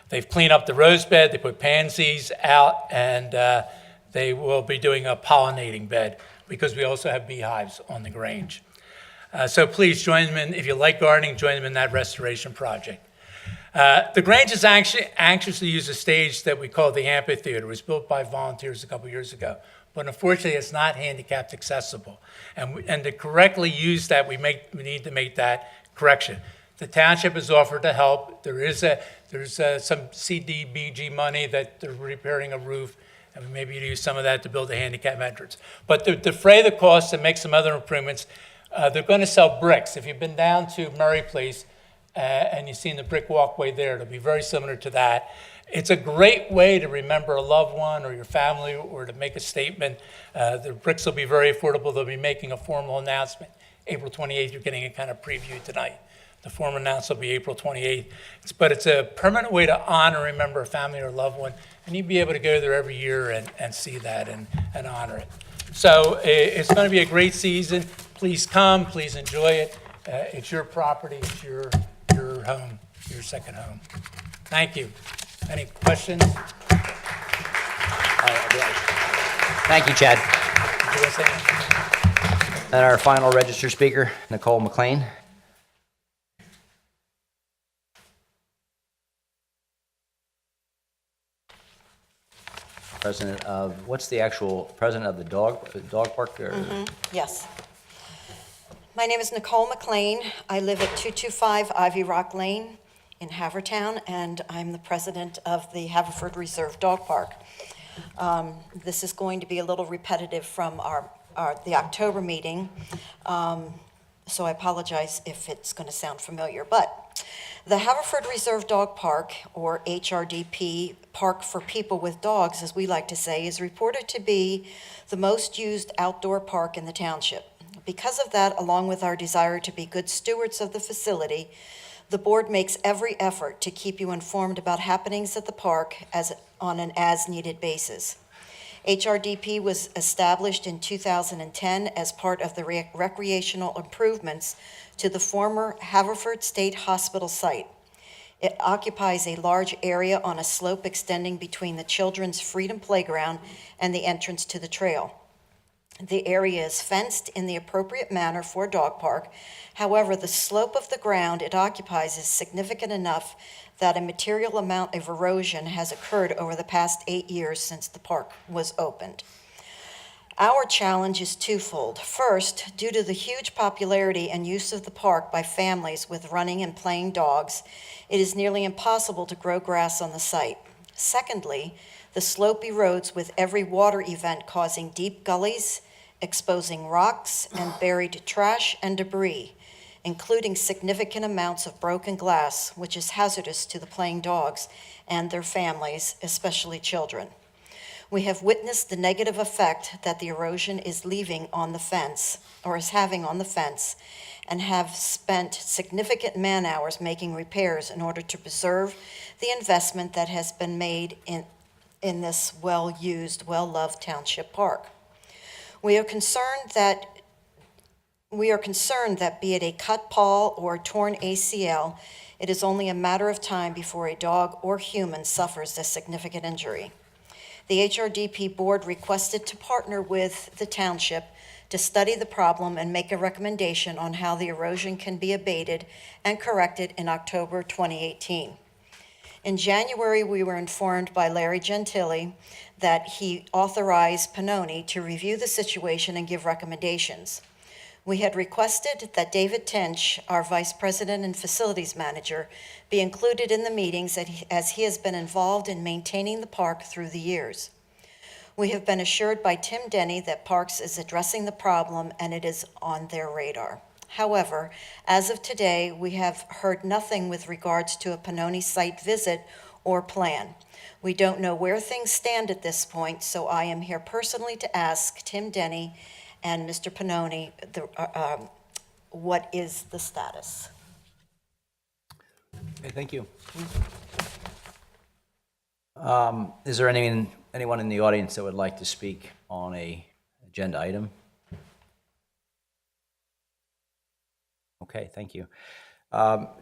They've cleaned up the rose bed. They put pansies out, and they will be doing a pollinating bed because we also have beehives on the Grange. So please join them in, if you like gardening, join them in that restoration project. The Grange is actually anxious to use a stage that we call the amphitheater. It was built by volunteers a couple years ago, but unfortunately it's not handicapped accessible. And to correctly use that, we need to make that correction. The township has offered to help. There's some CDBG money that they're repairing a roof, and maybe use some of that to build a handicap entrance. But to defray the costs and make some other improvements, they're going to sell bricks. If you've been down to Murray Place and you've seen the brick walkway there, it'll be very similar to that. It's a great way to remember a loved one or your family, or to make a statement. The bricks will be very affordable. They'll be making a formal announcement. April 28th, you're getting a kind of preview tonight. The formal announcement will be April 28th. But it's a permanent way to honor, remember a family or loved one, and you'll be able to go there every year and see that and honor it. So it's going to be a great season. Please come, please enjoy it. It's your property, it's your home, your second home. Thank you. Any questions?
Thank you, Chad.
Did you want to say anything?
And our final registered speaker, Nicole McLean. President of, what's the actual, president of the dog park? Or?
Yes. My name is Nicole McLean. I live at 225 Ivy Rock Lane in Havertown, and I'm the president of the Haverford Reserve Dog Park. This is going to be a little repetitive from the October meeting, so I apologize if it's going to sound familiar. But the Haverford Reserve Dog Park, or HRDP, Park for People with Dogs, as we like to say, is reported to be the most used outdoor park in the township. Because of that, along with our desire to be good stewards of the facility, the board makes every effort to keep you informed about happenings at the park on an as-needed basis. HRDP was established in 2010 as part of the recreational improvements to the former Haverford State Hospital site. It occupies a large area on a slope extending between the Children's Freedom Playground and the entrance to the trail. The area is fenced in the appropriate manner for a dog park. However, the slope of the ground it occupies is significant enough that a material amount of erosion has occurred over the past 8 years since the park was opened. Our challenge is twofold. First, due to the huge popularity and use of the park by families with running and playing dogs, it is nearly impossible to grow grass on the site. Secondly, the slope erodes with every water event, causing deep gullies, exposing rocks and buried trash and debris, including significant amounts of broken glass, which is hazardous to the playing dogs and their families, especially children. We have witnessed the negative effect that the erosion is leaving on the fence, or is having on the fence, and have spent significant man-hours making repairs in order to preserve the investment that has been made in this well-used, well-loved township park. We are concerned that be it a cut paw or torn ACL, it is only a matter of time before a dog or human suffers a significant injury. The HRDP board requested to partner with the township to study the problem and make a recommendation on how the erosion can be abated and corrected in October 2018. In January, we were informed by Larry Gentili that he authorized Pannoni to review the situation and give recommendations. We had requested that David Tench, our Vice President and Facilities Manager, be included in the meetings as he has been involved in maintaining the park through the years. We have been assured by Tim Denny that Parks is addressing the problem and it is on their radar. However, as of today, we have heard nothing with regards to a Pannoni site visit or plan. We don't know where things stand at this point, so I am here personally to ask Tim Denny and Mr. Pannoni what is the status?
Okay, thank you. Is there anyone in the audience that would like to speak on a agenda item? Okay, thank you.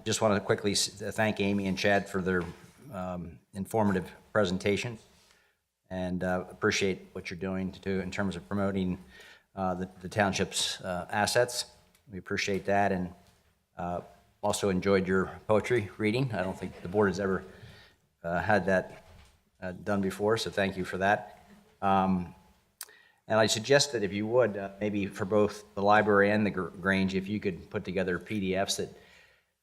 Just want to quickly thank Amy and Chad for their informative presentation, and appreciate what you're doing in terms of promoting the township's assets. We appreciate that, and also enjoyed your poetry reading. I don't think the board has ever had that done before, so thank you for that. And I suggest that if you would, maybe for both the library and the Grange, if you could put together PDFs that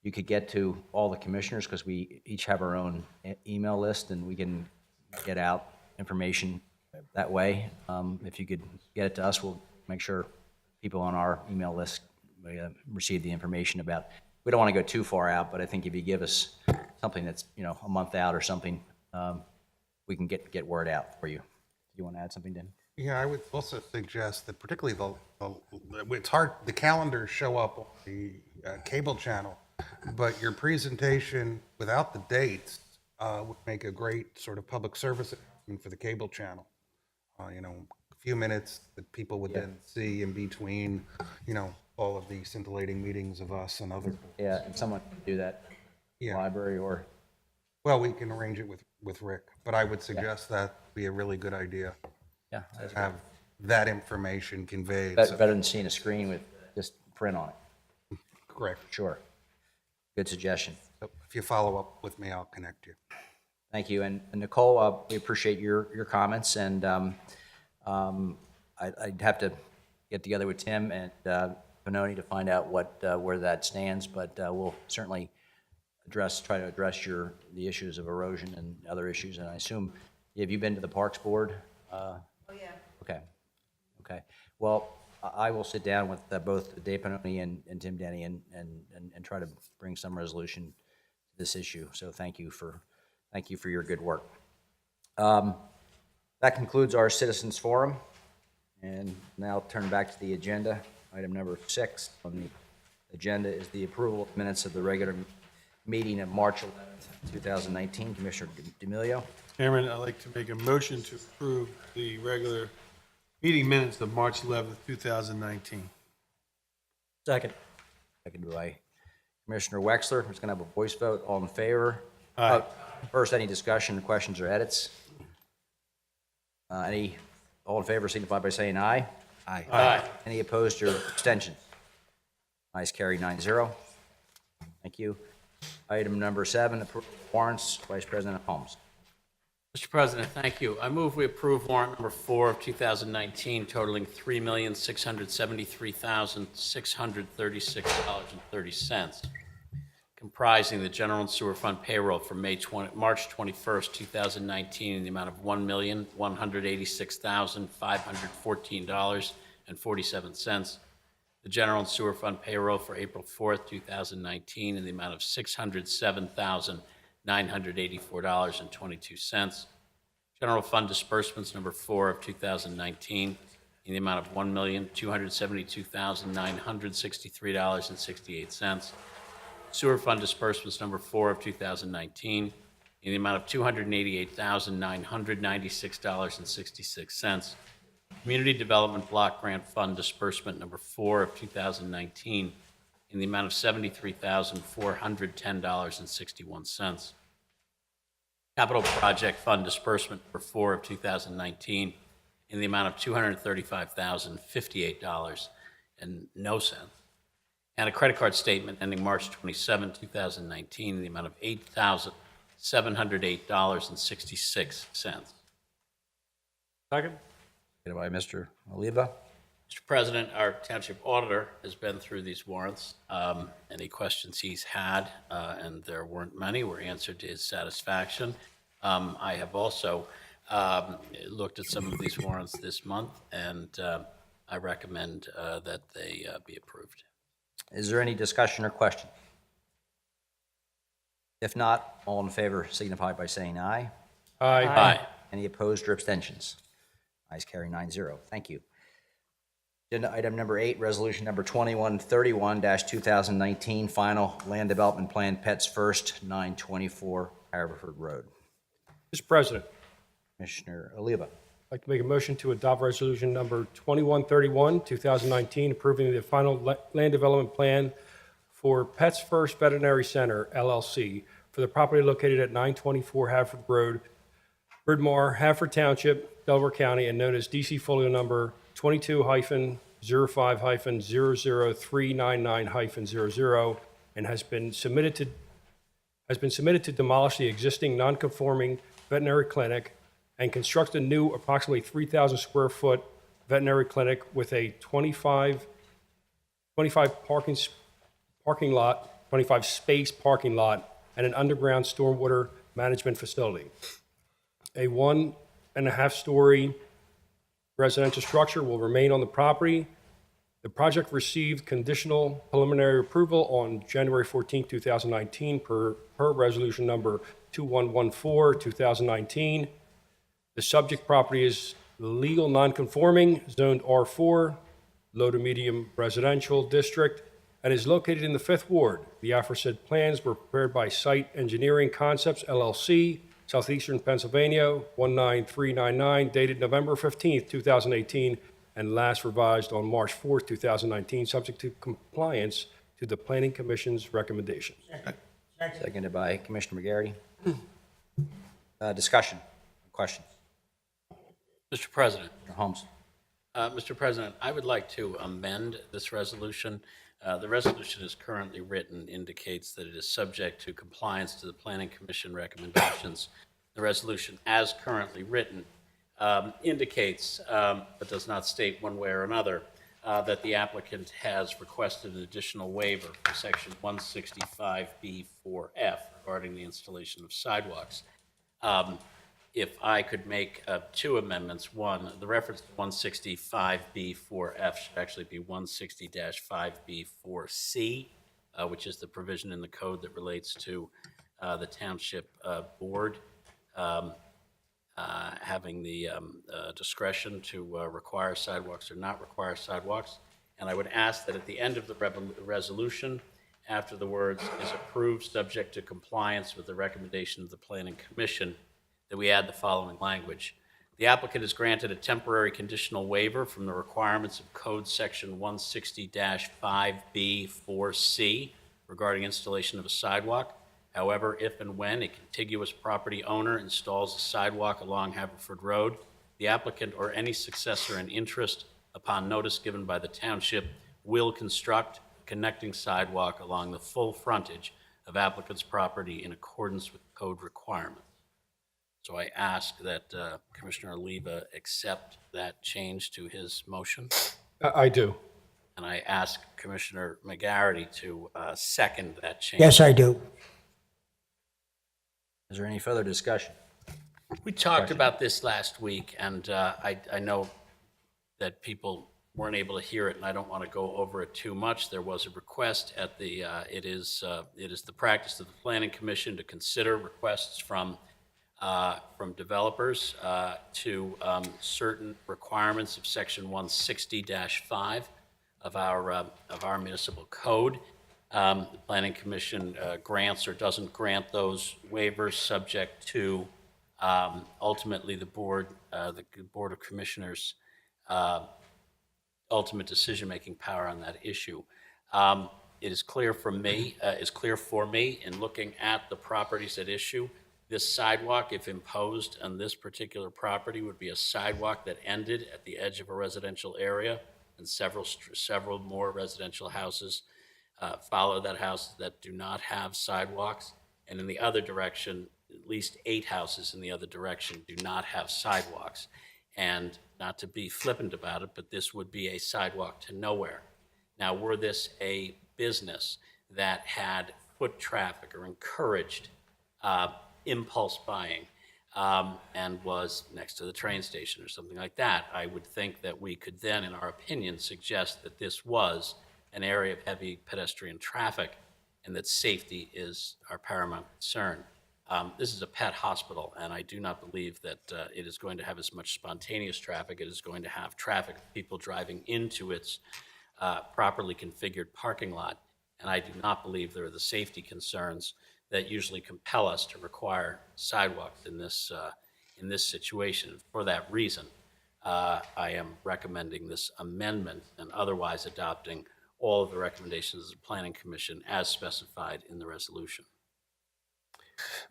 you could get to all the commissioners, because we each have our own email list, and we can get out information that way. If you could get it to us, we'll make sure people on our email list receive the information about. We don't want to go too far out, but I think if you give us something that's, a month out or something, we can get word out for you. Do you want to add something, Dan?
Yeah, I would also suggest that particularly it's hard, the calendars show up on the cable channel, but your presentation without the dates would make a great sort of public service announcement for the cable channel. A few minutes that people would then see in between, all of the scintillating meetings of us and other.
Yeah, and someone can do that, library or.
Well, we can arrange it with Rick, but I would suggest that be a really good idea.
Yeah,
To have that information conveyed.
better than seeing a screen with just print on it.
Correct.
Sure. Good suggestion.
So if you follow up with me, I'll connect you.
Thank you. And Nicole, we appreciate your comments, and I'd have to get together with Tim and Pannoni to find out where that stands, but we'll certainly try to address the issues of erosion and other issues. And I assume, have you been to the Parks Board?
Oh, yeah.
Okay. Well, I will sit down with both Dave Pannoni and Tim Denny and try to bring some resolution to this issue. So thank you for your good work. That concludes our citizens forum, and now I'll turn back to the agenda. Item number 6 on the agenda is the approval of minutes of the regular meeting of March 11th, 2019. Commissioner D'Amelio.
Chairman, I'd like to make a motion to approve the regular meeting minutes of March 11th, 2019.
Second.
Seconded by Commissioner Wexler. Who's going to have a voice vote. All in favor?
Aye.
First, any discussion, questions, or edits? All in favor signify by saying aye.
Aye.
Any opposed or abstentions? Ayes carry 9-0. Thank you. Item number 7, approval of warrants. Vice President Holmes.
Mr. President, thank you. I move we approve warrant number 4 of 2019 totaling $3,673,636.30, comprising the general and sewer fund payroll for March 21st, 2019 in the amount of $1,186,514.47. The general and sewer fund payroll for April 4th, 2019 in the amount of $607,984.22. General fund disbursements number 4 of 2019 in the amount of $1,272,963.68. Sewer fund disbursements number 4 of 2019 in the amount of $288,996.66. Community Development Block Grant Fund Disbursement Number 4 of 2019 in the amount of $73,410.61. Capital Project Fund Disbursement Number 4 of 2019 in the amount of $235,058 and no cents. And a credit card statement ending March 27, 2019 in the amount of $8,708.66.
Second?
Seconded by Mr. Oliva.
Mr. President, our township auditor has been through these warrants. Any questions he's had, and there weren't many, were answered to his satisfaction. I have also looked at some of these warrants this month, and I recommend that they be approved.
Is there any discussion or question? If not, all in favor signify by saying aye.
Aye.
Any opposed or abstentions? Ayes carry 9-0. Thank you. Agenda item number 8, resolution number 2131-2019, final land development plan, Pets First, 924 Haverford Road.
Mr. President,
Commissioner Oliva.
I'd like to make a motion to adopt resolution number 2131, 2019, approving the final land development plan for Pets First Veterinary Center, LLC, for the property located at 924 Haverford Road, Bryn Mawr, Haverford Township, Delaware County, and known as DC folio number 22-05-00399-00, and has been submitted to demolish the existing non-conforming veterinary clinic and construct a new approximately 3,000 square foot veterinary clinic with a 25 space parking lot and an underground stormwater management facility. A 1.5-story residential structure will remain on the property. The project received conditional preliminary approval on January 14, 2019 per resolution number 2114, 2019. The subject property is legal nonconforming, zoned R4, low to medium residential district, and is located in the 5th Ward. The aforesaid plans were prepared by Site Engineering Concepts, LLC, Southeastern Pennsylvania, 19399, dated November 15, 2018, and last revised on March 4, 2019, subject to compliance to the Planning Commission's recommendations.
Seconded by Commissioner McGarity. Discussion, questions?
Mr. President.
Mr. Holmes.
Mr. President, I would like to amend this resolution. The resolution as currently written indicates that it is subject to compliance to the Planning Commission recommendations. The resolution as currently written indicates, but does not state one way or another, that the applicant has requested an additional waiver for Section 165B4F regarding the installation of sidewalks. If I could make 2 amendments. One, the reference to 165B4F should actually be 160-5B4C, which is the provision in the code that relates to the township board having the discretion to require sidewalks or not require sidewalks. And I would ask that at the end of the resolution, after the words "is approved subject to compliance with the recommendation of the Planning Commission," that we add the following language. The applicant is granted a temporary conditional waiver from the requirements of Code Section 160-5B4C regarding installation of a sidewalk. However, if and when a contiguous property owner installs a sidewalk along Haverford Road, the applicant or any successor in interest, upon notice given by the township, will construct a connecting sidewalk along the full frontage of applicant's property in accordance with code requirements. So I ask that Commissioner Oliva accept that change to his motion.
I do.
And I ask Commissioner McGarity to second that change.
Yes, I do.
Is there any further discussion?
We talked about this last week, and I know that people weren't able to hear it, and I don't want to go over it too much. There was a request at the, it is the practice of the Planning Commission to consider requests from developers to certain requirements of Section 160-5 of our municipal code. The Planning Commission grants or doesn't grant those waivers, subject to ultimately the Board of Commissioners ultimate decision-making power on that issue. It is clear from me, it's clear for me in looking at the properties at issue, this sidewalk, if imposed on this particular property, would be a sidewalk that ended at the edge of a residential area, and several more residential houses follow that house that do not have sidewalks. And in the other direction, at least 8 houses in the other direction do not have sidewalks. And not to be flippant about it, but this would be a sidewalk to nowhere. Now, were this a business that had foot traffic or encouraged impulse buying and was next to the train station or something like that, I would think that we could then, in our opinion, suggest that this was an area of heavy pedestrian traffic and that safety is our paramount concern. This is a pet hospital, and I do not believe that it is going to have as much spontaneous traffic. It is going to have traffic, people driving into its properly configured parking lot, and I do not believe there are the safety concerns that usually compel us to require sidewalks in this situation. For that reason, I am recommending this amendment and otherwise adopting all of the recommendations of the Planning Commission as specified in the resolution.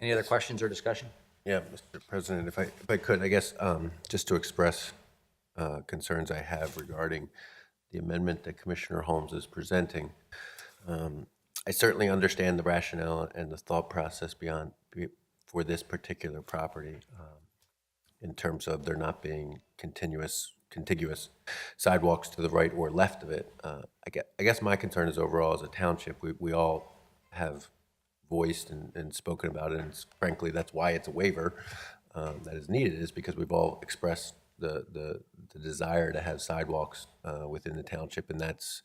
Any other questions or discussion?
Yeah, Mr. President, if I could, I guess, just to express concerns I have regarding the amendment that Commissioner Holmes is presenting. I certainly understand the rationale and the thought process for this particular property in terms of there not being contiguous sidewalks to the right or left of it. I guess my concern is overall as a township, we all have voiced and spoken about it, and frankly, that's why it's a waiver that is needed, is because we've all expressed the desire to have sidewalks within the township, and that's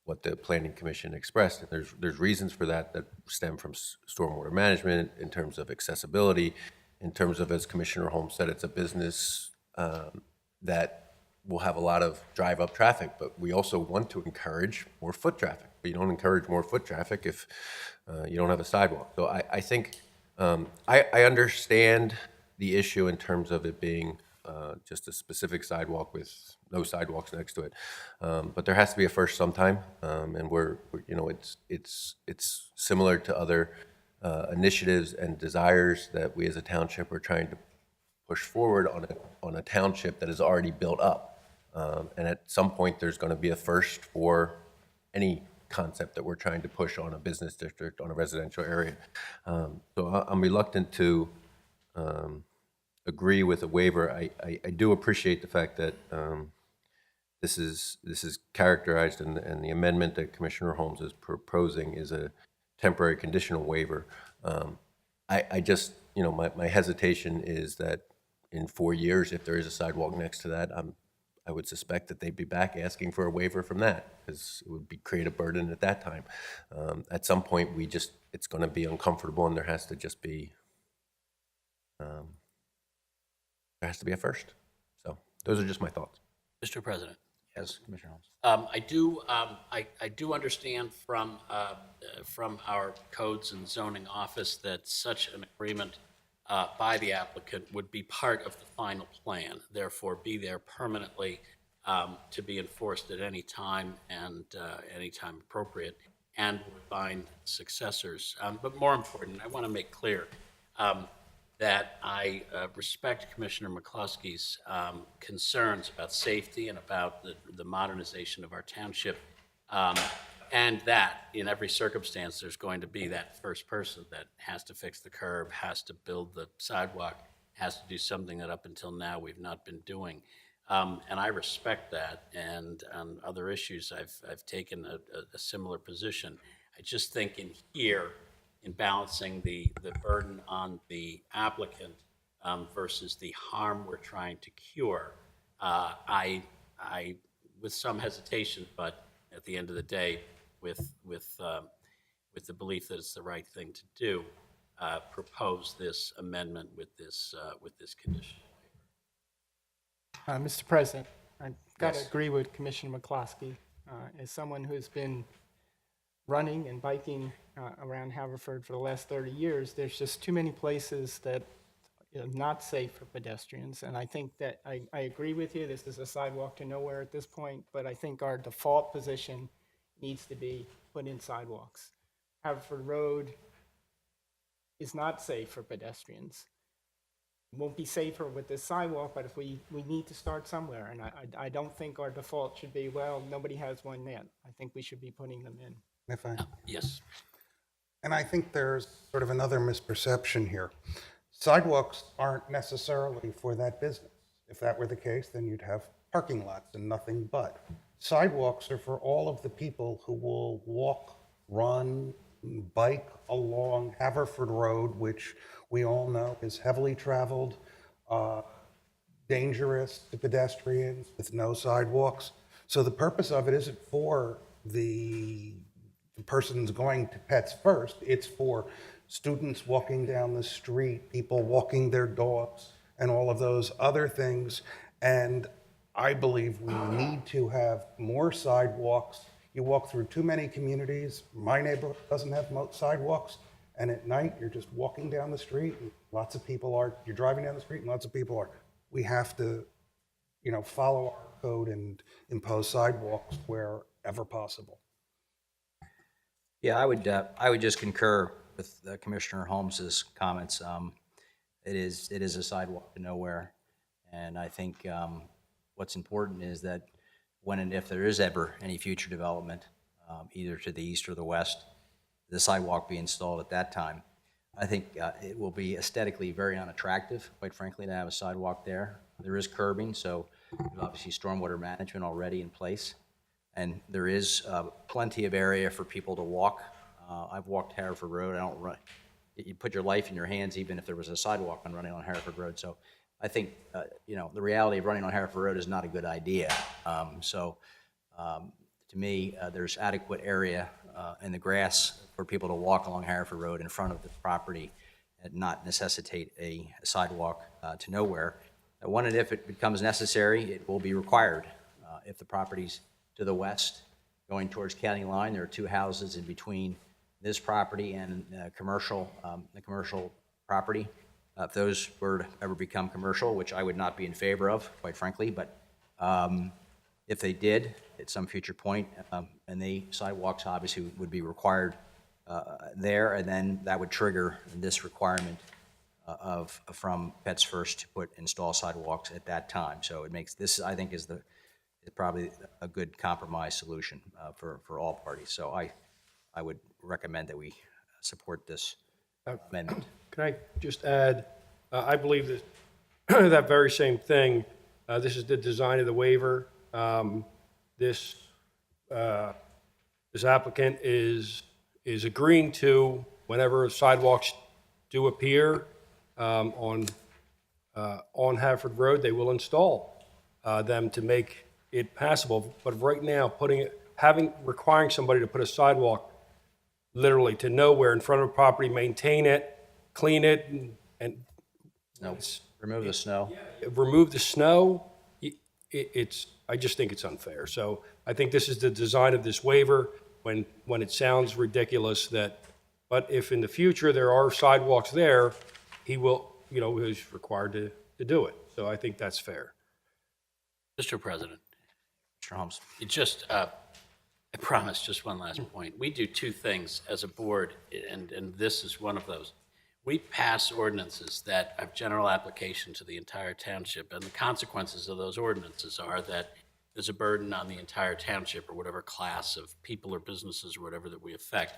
what the Planning Commission expressed. And there's reasons for that stem from stormwater management, in terms of accessibility, in terms of, as Commissioner Holmes said, it's a business that will have a lot of drive-up traffic, but we also want to encourage more foot traffic. But you don't encourage more foot traffic if you don't have a sidewalk. So I think I understand the issue in terms of it being just a specific sidewalk with no sidewalks next to it, but there has to be a first sometime, and it's similar to other initiatives and desires that we as a township are trying to push forward on a township that is already built up, and at some point there's going to be a first for any concept that we're trying to push on a business district, on a residential area. So I'm reluctant to agree with a waiver. I do appreciate the fact that this is characterized, and the amendment that Commissioner Holmes is proposing is a temporary conditional waiver. I just, my hesitation is that in 4 years, if there is a sidewalk next to that, I would suspect that they'd be back asking for a waiver from that, because it would create a burden at that time. At some point, it's going to be uncomfortable, and there has to just be a first. So those are just my thoughts.
Mr. President.
Yes, Commissioner Holmes.
I do understand from our codes and zoning office that such an agreement by the applicant would be part of the final plan, therefore be there permanently to be enforced at any time and any time appropriate, and would bind successors. But more important, I want to make clear that I respect Commissioner McCluskey's concerns about safety and about the modernization of our township, and that in every circumstance there's going to be that first person that has to fix the curb, has to build the sidewalk, has to do something that up until now we've not been doing. And I respect that, and on other issues I've taken a similar position. I just think in here, in balancing the burden on the applicant versus the harm we're trying to cure, I with some hesitation, but at the end of the day, with the belief that it's the right thing to do, propose this amendment with this condition.
Mr. President, I've got to
Yes.
agree with Commissioner McCloskey. As someone who's been running and biking around Haverford for the last 30 years, there's just too many places that not safe for pedestrians. And I think that, I agree with you, this is a sidewalk to nowhere at this point, but I think our default position needs to be put in sidewalks. Haverford Road is not safe for pedestrians. It won't be safer with this sidewalk, but if we need to start somewhere. And I don't think our default should be, well, nobody has one yet. I think we should be putting them in.
If I,
Yes.
and I think there's sort of another misperception here. Sidewalks aren't necessarily for that business. If that were the case, then you'd have parking lots and nothing but. Sidewalks are for all of the people who will walk, run, bike along Haverford Road, which we all know is heavily traveled, dangerous to pedestrians with no sidewalks. So the purpose of it isn't for the person's going to Pets First, it's for students walking down the street, people walking their dogs, and all of those other things. And I believe we need to have more sidewalks. You walk through too many communities. My neighborhood doesn't have sidewalks, and at night you're just walking down the street, and lots of people are. You're driving down the street, and lots of people are. We have to, follow our code and impose sidewalks wherever possible.
Yeah, I would just concur with Commissioner Holmes's comments. It is a sidewalk to nowhere, and I think what's important is that when and if there is ever any future development, either to the east or the west, the sidewalk be installed at that time. I think it will be aesthetically very unattractive, quite frankly, to have a sidewalk there. There is curbing, so there's obviously stormwater management already in place. And there is plenty of area for people to walk. I've walked Haverford Road. I don't run. You put your life in your hands even if there was a sidewalk on running on Haverford Road. So I think, the reality of running on Haverford Road is not a good idea. To me, there's adequate area in the grass for people to walk along Haverford Road in front of the property and not necessitate a sidewalk to nowhere. When and if it becomes necessary, it will be required. If the property's to the west, going towards county line, there are two houses in between this property and the commercial property. If those were to ever become commercial, which I would not be in favor of, quite frankly, but if they did at some future point, and the sidewalks obviously would be required there, and then that would trigger this requirement from Pets First to install sidewalks at that time. So it makes this, I think, is probably a good compromise solution for all parties. So I would recommend that we support this amendment.
Can I just add, I believe that that very same thing, this is the design of the waiver. This applicant is agreeing to, whenever sidewalks do appear on Haverford Road, they will install them to make it passable. But right now, requiring somebody to put a sidewalk literally to nowhere in front of a property, maintain it, clean it, and
No, remove the snow.
remove the snow, I just think it's unfair. So I think this is the design of this waiver, when it sounds ridiculous but if in the future there are sidewalks there, he will, he's required to do it. So I think that's fair.
Mr. President,
Mr. Holmes.
I promise just one last point. We do two things as a board, and this is one of those. We pass ordinances that have general application to the entire township, and the consequences of those ordinances are that there's a burden on the entire township or whatever class of people or businesses or whatever that we affect.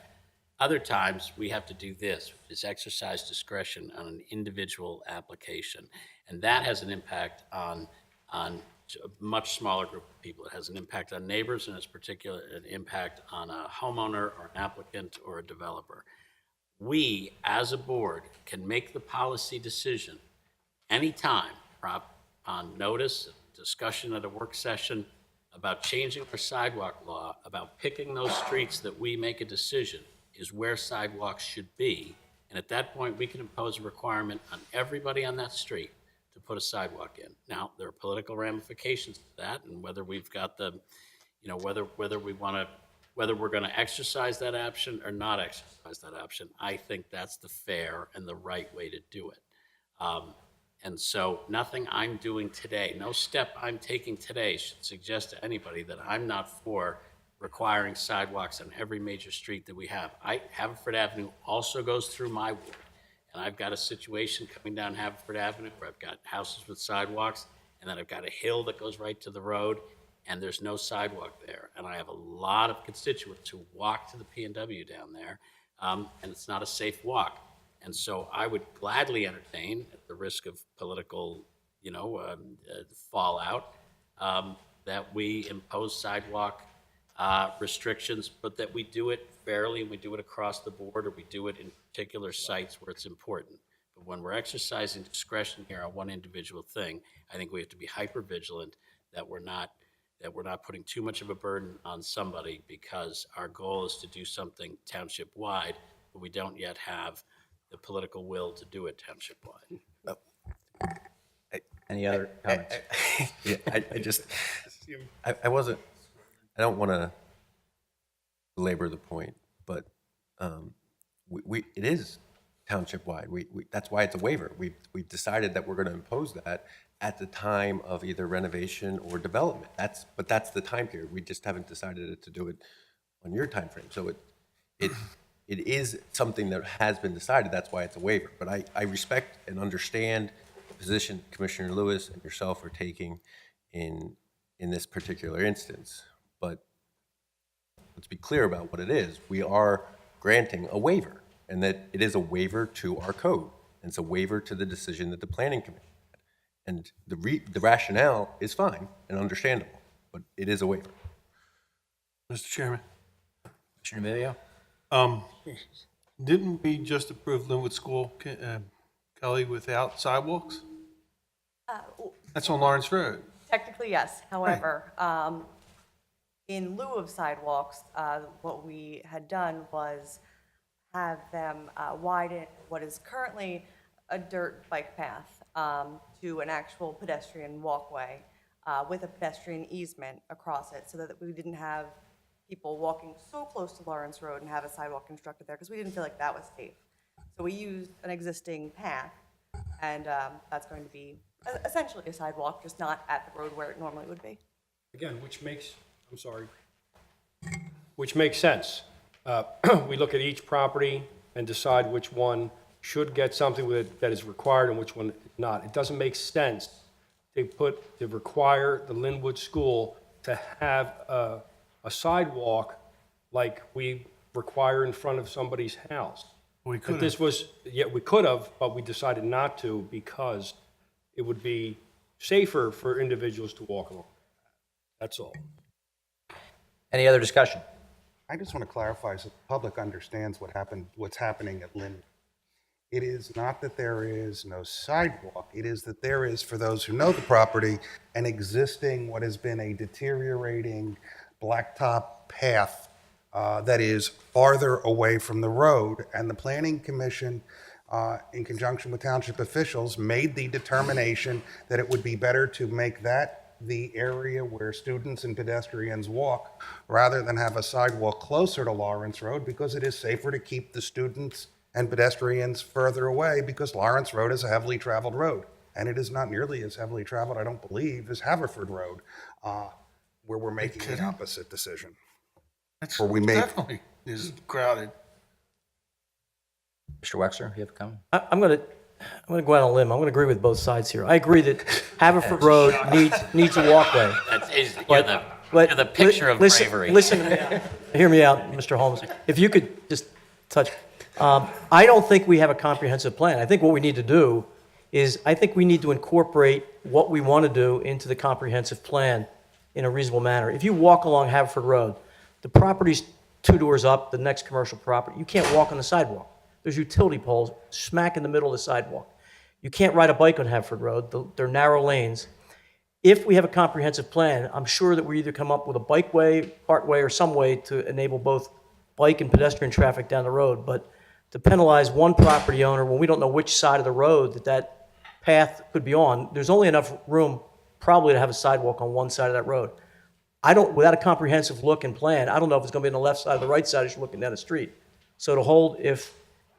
Other times, we have to do this, which is exercise discretion on an individual application, and that has an impact on a much smaller group of people. It has an impact on neighbors, and it's particular an impact on a homeowner or an applicant or a developer. We, as a board, can make the policy decision anytime on notice, discussion at a work session about changing our sidewalk law, about picking those streets that we make a decision is where sidewalks should be. And at that point, we can impose a requirement on everybody on that street to put a sidewalk in. Now, there are political ramifications to that, and whether we've got whether we're going to exercise that option or not exercise that option, I think that's the fair and the right way to do it. And so nothing I'm doing today, no step I'm taking today should suggest to anybody that I'm not for requiring sidewalks on every major street that we have. Haverford Avenue also goes through my ward. And I've got a situation coming down Haverford Avenue where I've got houses with sidewalks, and then I've got a hill that goes right to the road, and there's no sidewalk there. And I have a lot of constituents who walk to the P&W down there, and it's not a safe walk. And so I would gladly entertain, at the risk of political, fallout, that we impose sidewalk restrictions, but that we do it fairly and we do it across the board, or we do it in particular sites where it's important. But when we're exercising discretion here on one individual thing, I think we have to be hyper vigilant that we're not putting too much of a burden on somebody, because our goal is to do something township-wide, but we don't yet have the political will to do it township-wide.
Any other comments?
Yeah, I don't want to belabor the point, but it is township-wide. That's why it's a waiver. We've decided that we're going to impose that at the time of either renovation or development. But that's the time period. We just haven't decided to do it on your time frame. So it is something that has been decided. That's why it's a waiver. But I respect and understand the position Commissioner Lewis and yourself are taking in this particular instance. But let's be clear about what it is. We are granting a waiver, and that it is a waiver to our code. And it's a waiver to the decision that the Planning Commission had. And the rationale is fine and understandable, but it is a waiver.
Mr. Chairman,
Commissioner Emilio?
didn't we just approve Linwood School, Kelly, without sidewalks? That's on Lawrence Road.
Technically, yes. However, in lieu of sidewalks, what we had done was have them widen what is currently a dirt bike path to an actual pedestrian walkway with a pedestrian easement across it, so that we didn't have people walking so close to Lawrence Road and have a sidewalk constructed there, because we didn't feel like that was safe. So we used an existing path, and that's going to be essentially a sidewalk, just not at the road where it normally would be.
Again, which makes sense. We look at each property and decide which one should get something with it that is required and which one not. It doesn't make sense to require the Linwood School to have a sidewalk like we require in front of somebody's house.
We could have.
This was, we could have, but we decided not to because it would be safer for individuals to walk along. That's all.
Any other discussion?
I just want to clarify so the public understands what's happening at Linwood. It is not that there is no sidewalk. It is that there is, for those who know the property, an existing, what has been a deteriorating blacktop path that is farther away from the road. And the Planning Commission, in conjunction with township officials, made the determination that it would be better to make that the area where students and pedestrians walk, rather than have a sidewalk closer to Lawrence Road, because it is safer to keep the students and pedestrians further away, because Lawrence Road is a heavily traveled road. And it is not nearly as heavily traveled, I don't believe, as Haverford Road, where we're making the opposite decision.
That's definitely is crowded.
Mr. Wexler, you have a comment?
I'm going to go out on a limb. I'm going to agree with both sides here. I agree that Haverford Road needs a walkway.
You're the picture of bravery.
Listen, hear me out, Mr. Holmes. If you could just touch. I don't think we have a comprehensive plan. I think what we need to do is, I think we need to incorporate what we want to do into the comprehensive plan in a reasonable manner. If you walk along Haverford Road, the property's 2 doors up, the next commercial property, you can't walk on the sidewalk. There's utility poles smack in the middle of the sidewalk. You can't ride a bike on Haverford Road. They're narrow lanes. If we have a comprehensive plan, I'm sure that we either come up with a bikeway, partway, or some way to enable both bike and pedestrian traffic down the road. But to penalize one property owner when we don't know which side of the road that path could be on, there's only enough room probably to have a sidewalk on one side of that road. Without a comprehensive look and plan, I don't know if it's going to be on the left side or the right side as you're looking down the street. So to hold, if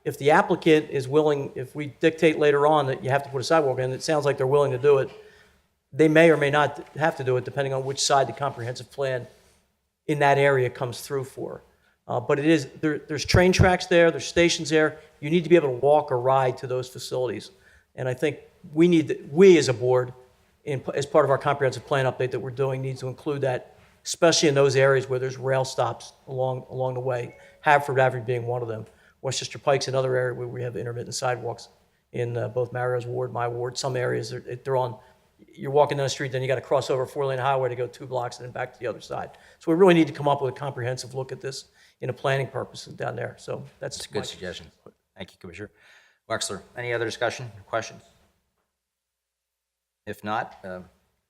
If the applicant is willing, if we dictate later on that you have to put a sidewalk in, it sounds like they're willing to do it. They may or may not have to do it, depending on which side the comprehensive plan in that area comes through for. But it is, there's train tracks there, there's stations there. You need to be able to walk or ride to those facilities. And I think we as a board, as part of our comprehensive plan update that we're doing, need to include that, especially in those areas where there's rail stops along the way. Haverford Avenue being one of them. Westchester Pike's another area where we have intermittent sidewalks in both Mario's ward, my ward. Some areas, they're on, you're walking down the street, then you got to cross over a 4-lane highway to go 2 blocks and then back to the other side. So we really need to come up with a comprehensive look at this in a planning purpose down there. So that's
a good suggestion. Thank you, Commissioner. Wexler, any other discussion or questions? If not,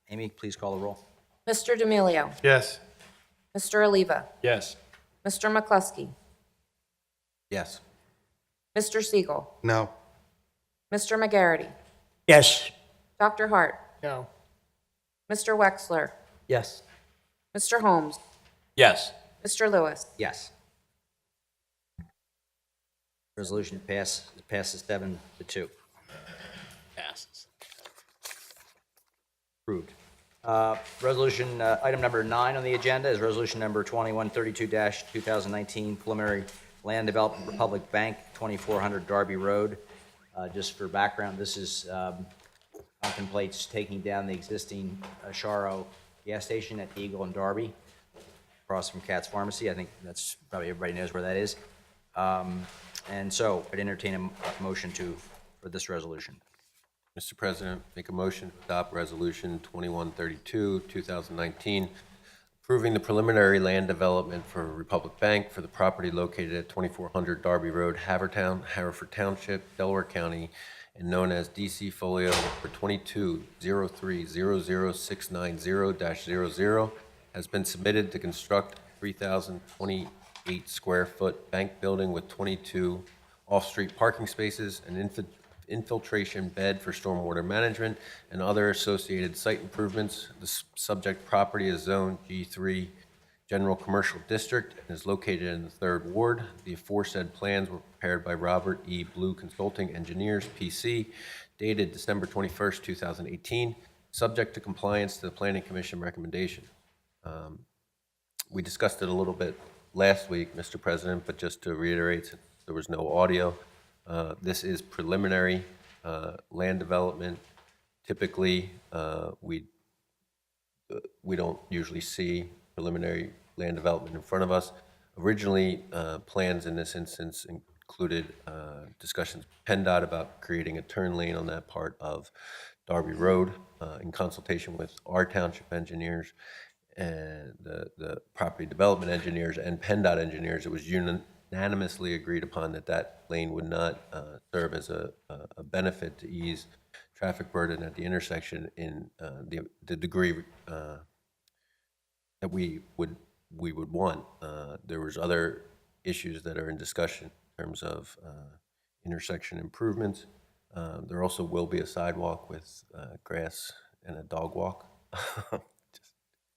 Amy, please call the roll.
Mr. D'Amelio.
Yes.
Mr. Oliva.
Yes.
Mr. McCluskey.
Yes.
Mr. Siegel.
No.
Mr. McGarity.
Yes.
Dr. Hart.
No.
Mr. Wexler.
Yes.
Mr. Holmes.
Yes.
Mr. Lewis.
Yes. Resolution passes 7-2.
Passes.
Approved. Resolution, item number 9 on the agenda is resolution number 2132-2019, preliminary land development Republic Bank, 2400 Darby Road. Just for background, this is contemplates taking down the existing Sharo gas station at Eagle and Darby, across from Cat's Pharmacy. I think that's probably everybody knows where that is. And so I'd entertain a motion for this resolution.
Mr. President, make a motion to adopt Resolution 2132, 2019, approving the preliminary land development for Republic Bank for the property located at 2400 Darby Road, Haverford Township, Delaware County, and known as DC Folio number 22-03-00690-00, has been submitted to construct 3,028 square foot bank building with 22 off-street parking spaces, an infiltration bed for stormwater management, and other associated site improvements. The subject property is zoned G3 General Commercial District and is located in the 3rd Ward. The aforesaid plans were prepared by Robert E. Blue Consulting Engineers, PC, dated December 21st, 2018, subject to compliance to the Planning Commission recommendation. We discussed it a little bit last week, Mr. President, but just to reiterate, since there was no audio, this is preliminary land development. Typically, we don't usually see preliminary land development in front of us. Originally, plans in this instance included discussions with PennDOT about creating a turn lane on that part of Darby Road in consultation with our township engineers and the property development engineers and PennDOT engineers. It was unanimously agreed upon that that lane would not serve as a benefit to ease traffic burden at the intersection in the degree that we would want. There was other issues that are in discussion in terms of intersection improvements. There also will be a sidewalk with grass and a dog walk. Just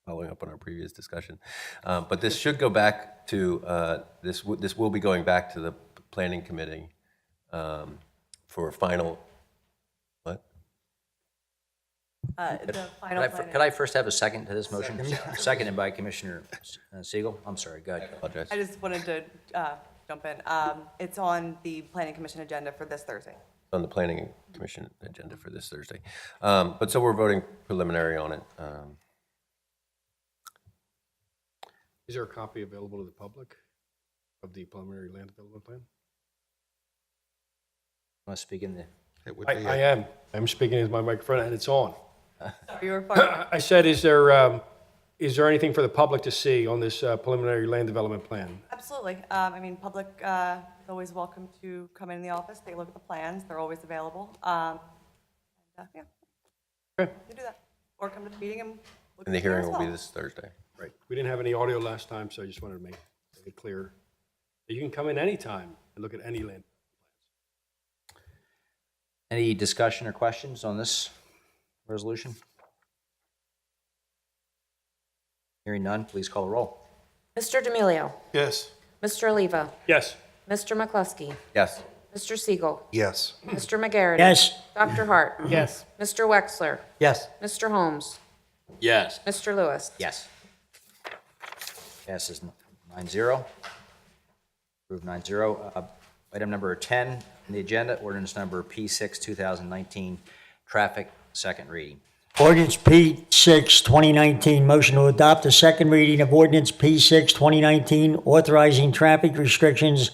following up on our previous discussion. But this should go back to, this will be going back to the Planning Committee for a final, what?
The final plan.
Could I first have a second to this motion? Seconded by Commissioner Siegel. I'm sorry, go ahead.
Apologize.
I just wanted to jump in. It's on the Planning Commission agenda for this Thursday.
On the Planning Commission agenda for this Thursday. But so we're voting preliminary on it.
Is there a copy available to the public of the preliminary land development plan?
Want to speak in the...
It would be
I am. I'm speaking into my microphone and it's on.
You were fine.
I said, is there anything for the public to see on this preliminary land development plan?
Absolutely. I mean, public is always welcome to come in the office, take a look at the plans. They're always available. Yeah,
Okay.
you do that. Or come to the meeting and look at
And the
plan
hearing
as
will be
well.
this Thursday.
Right. We didn't have any audio last time, so I just wanted to make it clear. You can come in anytime and look at any land.
Any discussion or questions on this resolution? Hearing none, please call the roll.
Mr. D'Amelio.
Yes.
Mr. Oliva.
Yes.
Mr. McCluskey.
Yes.
Mr. Siegel.
Yes.
Mr. McGarity.
Yes.
Dr. Hart.
Yes.
Mr. Wexler.
Yes.
Mr. Holmes.
Yes.
Mr. Lewis.
Yes. Passes 9-0. Approved 9-0. Item number 10 on the agenda, ordinance number P6, 2019, traffic, second reading.
Ordinance P6, 2019, motion to adopt the second reading of ordinance P6, 2019, authorizing traffic restrictions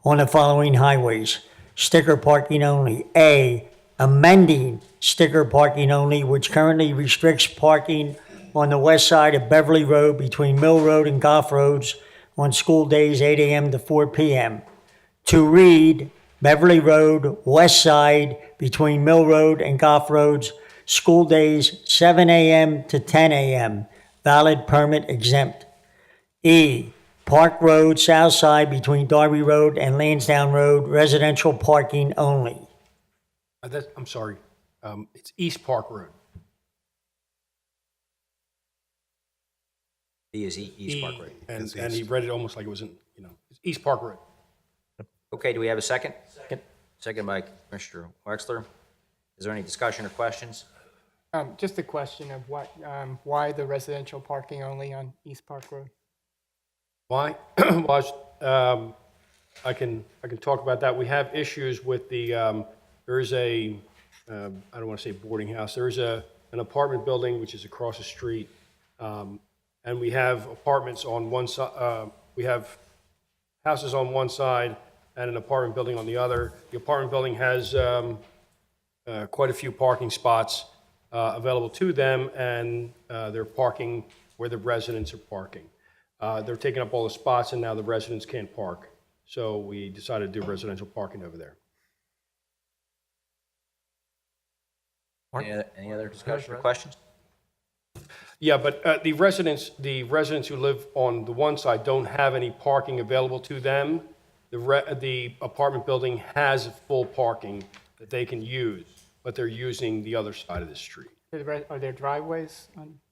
on the following highways. Sticker parking only. A, amending sticker parking only, which currently restricts parking on the west side of Beverly Road between Mill Road and Goff Roads on school days 8 a.m. to 4 p.m. To read Beverly Road, west side between Mill Road and Goff Roads, school days 7 a.m. to 10 a.m., valid permit exempt. E, Park Road, south side between Darby Road and Lansdowne Road, residential parking only.
I'm sorry, it's East Park Road.
B is East Park Road.
And he read it almost like it was it's East Park Road.
Okay, do we have a second? Second. Second by Commissioner Wexler. Is there any discussion or questions?
Just a question of why the residential parking only on East Park Road?
Why? Well, I can talk about that. We have issues with the, there is a, I don't want to say boarding house, there is an apartment building which is across the street, and we have apartments on one side, we have houses on one side and an apartment building on the other. The apartment building has quite a few parking spots available to them, and they're parking where the residents are parking. They're taking up all the spots, and now the residents can't park. So we decided to do residential parking over there.
Any other discussion or questions?
Yeah, but the residents who live on the one side don't have any parking available to them. The apartment building has full parking that they can use, but they're using the other side of the street.
Are there driveways?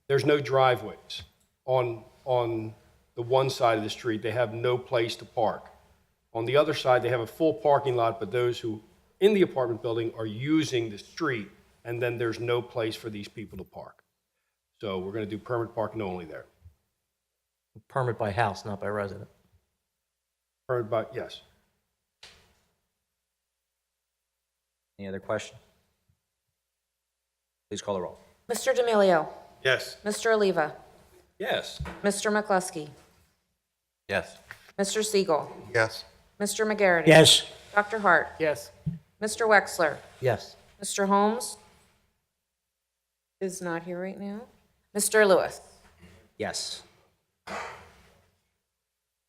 There's no driveways on the one side of the street. They have no place to park. On the other side, they have a full parking lot, but those who in the apartment building are using the street, and then there's no place for these people to park. So we're going to do permit parking only there.
Permit by house, not by resident.
Permit by, yes.
Any other question? Please call the roll.
Mr. D'Amelio.
Yes.
Mr. Oliva.
Yes.
Mr. McCluskey.
Yes.
Mr. Siegel.
Yes.
Mr. McGarity.
Yes.
Dr. Hart.
Yes.
Mr. Wexler.
Yes.
Mr. Holmes is not here right now. Mr. Lewis.
Yes.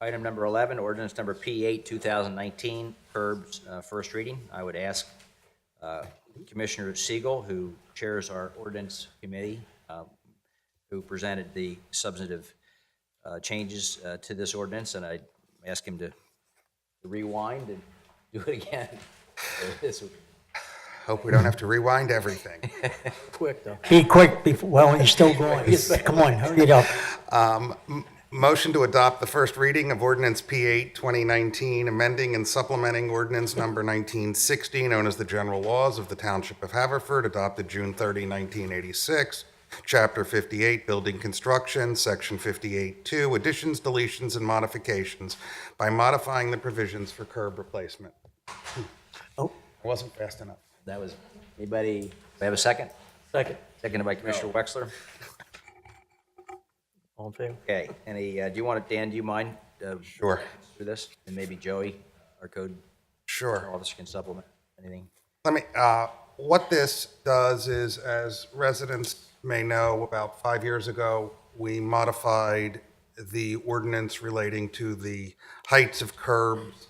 Item number 11, ordinance number P8, 2019, curbs, first reading. I would ask Commissioner Siegel, who chairs our ordinance committee, who presented the substantive changes to this ordinance, and I'd ask him to rewind and do it again.
Hope we don't have to rewind everything.
Quick, though.
Be quick before, well, he's still going. Come on, hurry it up.
Motion to adopt the first reading of ordinance P8, 2019, amending and supplementing ordinance number 1960, known as the General Laws of the Township of Haverford, adopted June 30, 1986. Chapter 58, Building Construction, Section 58.2, additions, deletions, and modifications by modifying the provisions for curb replacement.
Oh.
I wasn't fast enough.
That was, anybody, do I have a second?
Second.
Seconded by Commissioner Wexler.
All in favor?
Okay, any, do you want to, Dan, do you mind?
Sure.
Through this, and maybe Joey, our code
Sure.
officer, can supplement anything.
Let me, what this does is, as residents may know, about 5 years ago, we modified the ordinance relating to the heights of curbs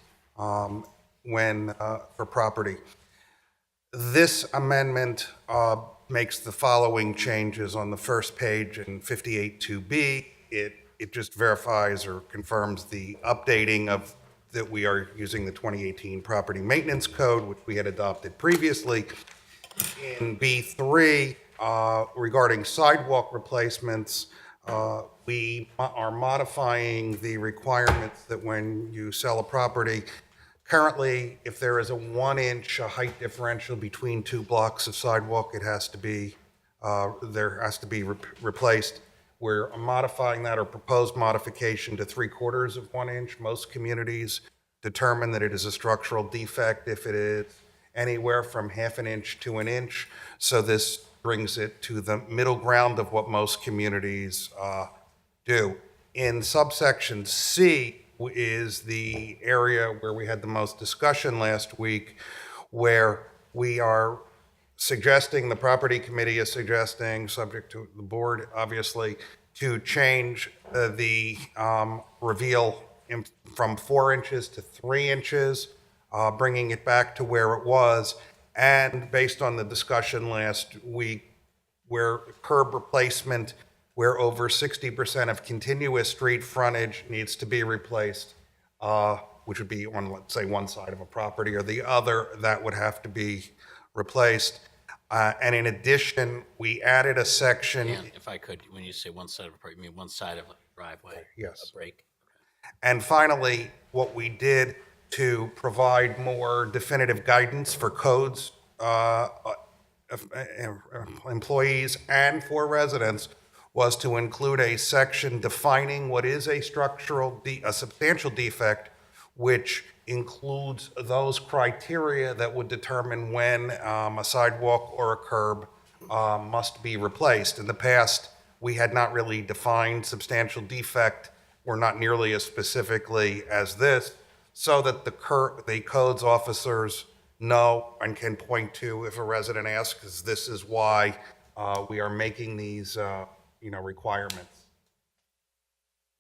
when, for property. This amendment makes the following changes on the first page in 58.2B. It just verifies or confirms the updating of that we are using the 2018 Property Maintenance Code, which we had adopted previously. In B3, regarding sidewalk replacements, we are modifying the requirements that when you sell a property, Currently, if there is a 1-inch height differential between two blocks of sidewalk, it has to be, there has to be replaced. We're modifying that or proposed modification to 3/4 of 1 inch. Most communities determine that it is a structural defect if it is anywhere from 1/2 inch to 1 inch. So this brings it to the middle ground of what most communities do. In subsection C is the area where we had the most discussion last week, where we are suggesting, the property committee is suggesting, subject to the board, obviously, to change the reveal from 4 inches to 3 inches, bringing it back to where it was. And based on the discussion last week, where curb replacement, where over 60% of continuous street frontage needs to be replaced, which would be on, let's say, one side of a property, or the other, that would have to be replaced. And in addition, we added a section.
And if I could, when you say one side of a, you mean one side of a driveway?
Yes.
A break?
And finally, what we did to provide more definitive guidance for codes, employees, and for residents, was to include a section defining what is a a substantial defect, which includes those criteria that would determine when a sidewalk or a curb must be replaced. In the past, we had not really defined substantial defect, or not nearly as specifically as this, so that the codes officers know and can point to if a resident asks, this is why we are making these requirements.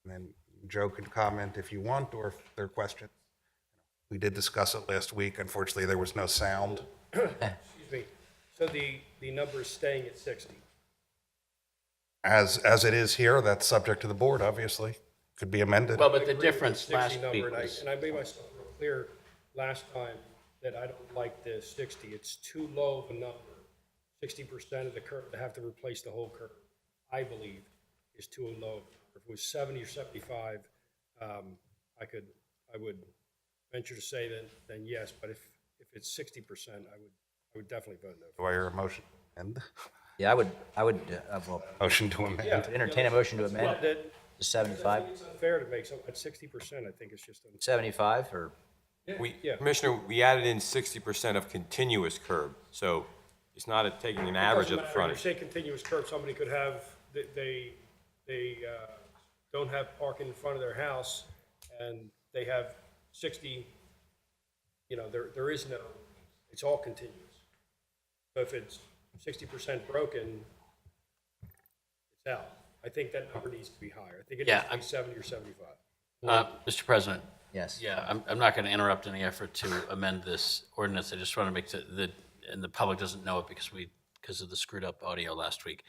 And then Joe can comment if you want, or if there are questions. We did discuss it last week. Unfortunately, there was no sound.
Excuse me. So the number is staying at 60?
As it is here, that's subject to the board, obviously. Could be amended.
Well, but the difference last
number,
week
and
was,
I made myself real clear last time that I don't like the 60. It's too low of a number. 60% of the curb, to have to replace the whole curb, I believe, is too low. If it was 70 or 75, I would venture to say then yes, but if it's 60%, I would definitely vote no.
Do I hear a motion?
Yeah, I would, well,
Motion to amend.
entertain a motion to amend
Well,
to 75,
It's unfair to make some, at 60%, I think it's just unfair.
75, or,
Commissioner, we added in 60% of continuous curb, so it's not taking an average of the
When you
frontage.
say continuous curb, somebody could have, they don't have parking in front of their house, and they have 60, there is no, it's all continuous. So if it's 60% broken, it's out. I think that number needs to be higher. I think it needs to be 70 or 75.
Mr. President?
yes.
Yeah, I'm not going to interrupt any effort to amend this ordinance. I just want to make and the public doesn't know it because of the screwed up audio last week.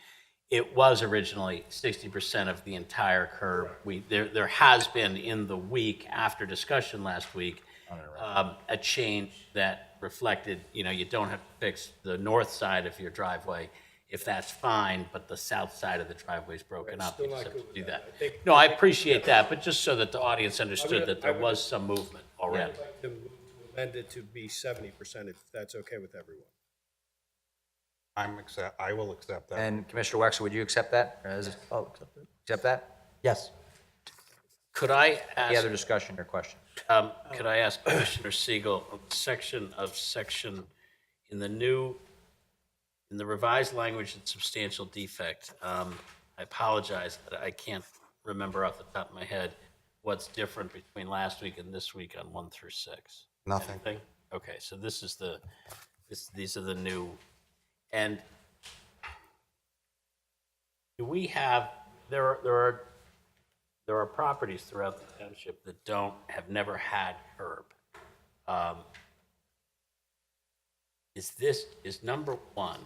It was originally 60% of the entire curb. There has been in the week after discussion last week, a change that reflected, you don't have to fix the north side of your driveway if that's fine, but the south side of the driveway is broken up. You just have to do that. No, I appreciate that, but just so that the audience understood that there was some movement already.
I'd like to amend it to be 70%, if that's okay with everyone.
I will accept that.
And Commissioner Wexler, would you accept that? Accept that?
Yes.
Could I
Any other
ask,
discussion or question?
could I ask Commissioner Siegel, section in the revised language and substantial defect, I apologize that I can't remember off the top of my head what's different between last week and this week on 1 through 6.
Nothing.
Anything? Okay, so these are the new, and do we have, there are properties throughout the township that have never had curb. Is number 1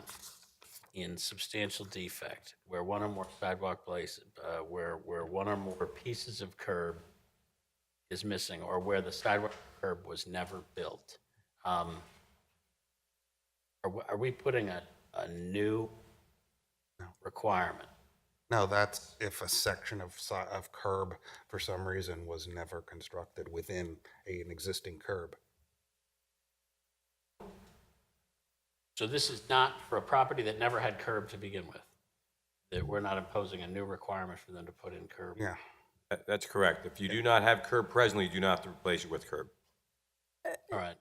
in substantial defect, where one or more sidewalk places, where one or more pieces of curb is missing, or where the sidewalk curb was never built? Are we putting a new requirement?
No, that's if a section of curb for some reason was never constructed within an existing curb.
So this is not for a property that never had curb to begin with? That we're not imposing a new requirement for them to put in curb?
Yeah.
That's correct. If you do not have curb presently, you do not have to replace it with curb.
All right.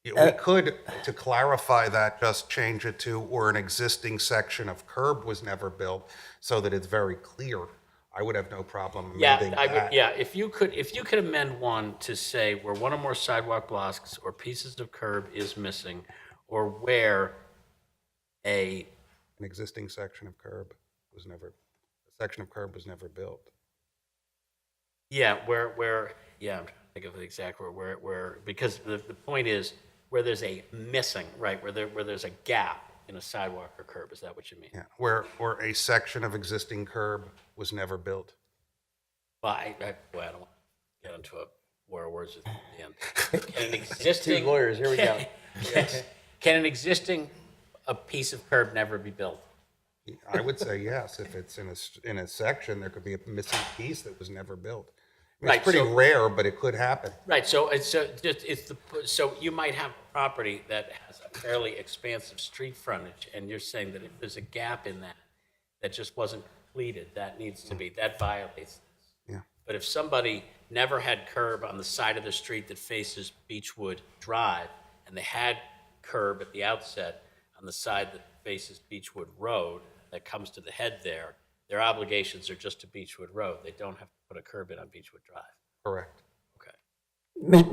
Yeah, we could, to clarify that, just change it to, or an existing section of curb was never built, so that it's very clear. I would have no problem amending
Yeah, I would,
that.
yeah, if you could amend one to say where one or more sidewalk blocks or pieces of curb is missing, or where
An existing section of curb was never, a section of curb was never built.
yeah, yeah, I'm trying to think of the exact word, where, because the point is, where there's a missing, right, where there's a gap in a sidewalk or curb, is that what you mean?
Yeah, where a section of existing curb was never built.
Well, boy, I don't want to get into a war of words at the end. Can an existing.
Two lawyers, here we go.
Yes. Can an existing, a piece of curb never be built?
I would say yes, if it's in a section, there could be a missing piece that was never built. I mean,
Right,
it's pretty
so-
rare, but it could happen.
Right, so so you might have a property that has a fairly expansive street frontage, and you're saying that if there's a gap in that just wasn't completed, that violates this.
Yeah.
But if somebody never had curb on the side of the street that faces Beechwood Drive, and they had curb at the outset on the side that faces Beechwood Road, that comes to the head there, their obligations are just to Beechwood Road. They don't have to put a curb in on Beechwood Drive.
Correct.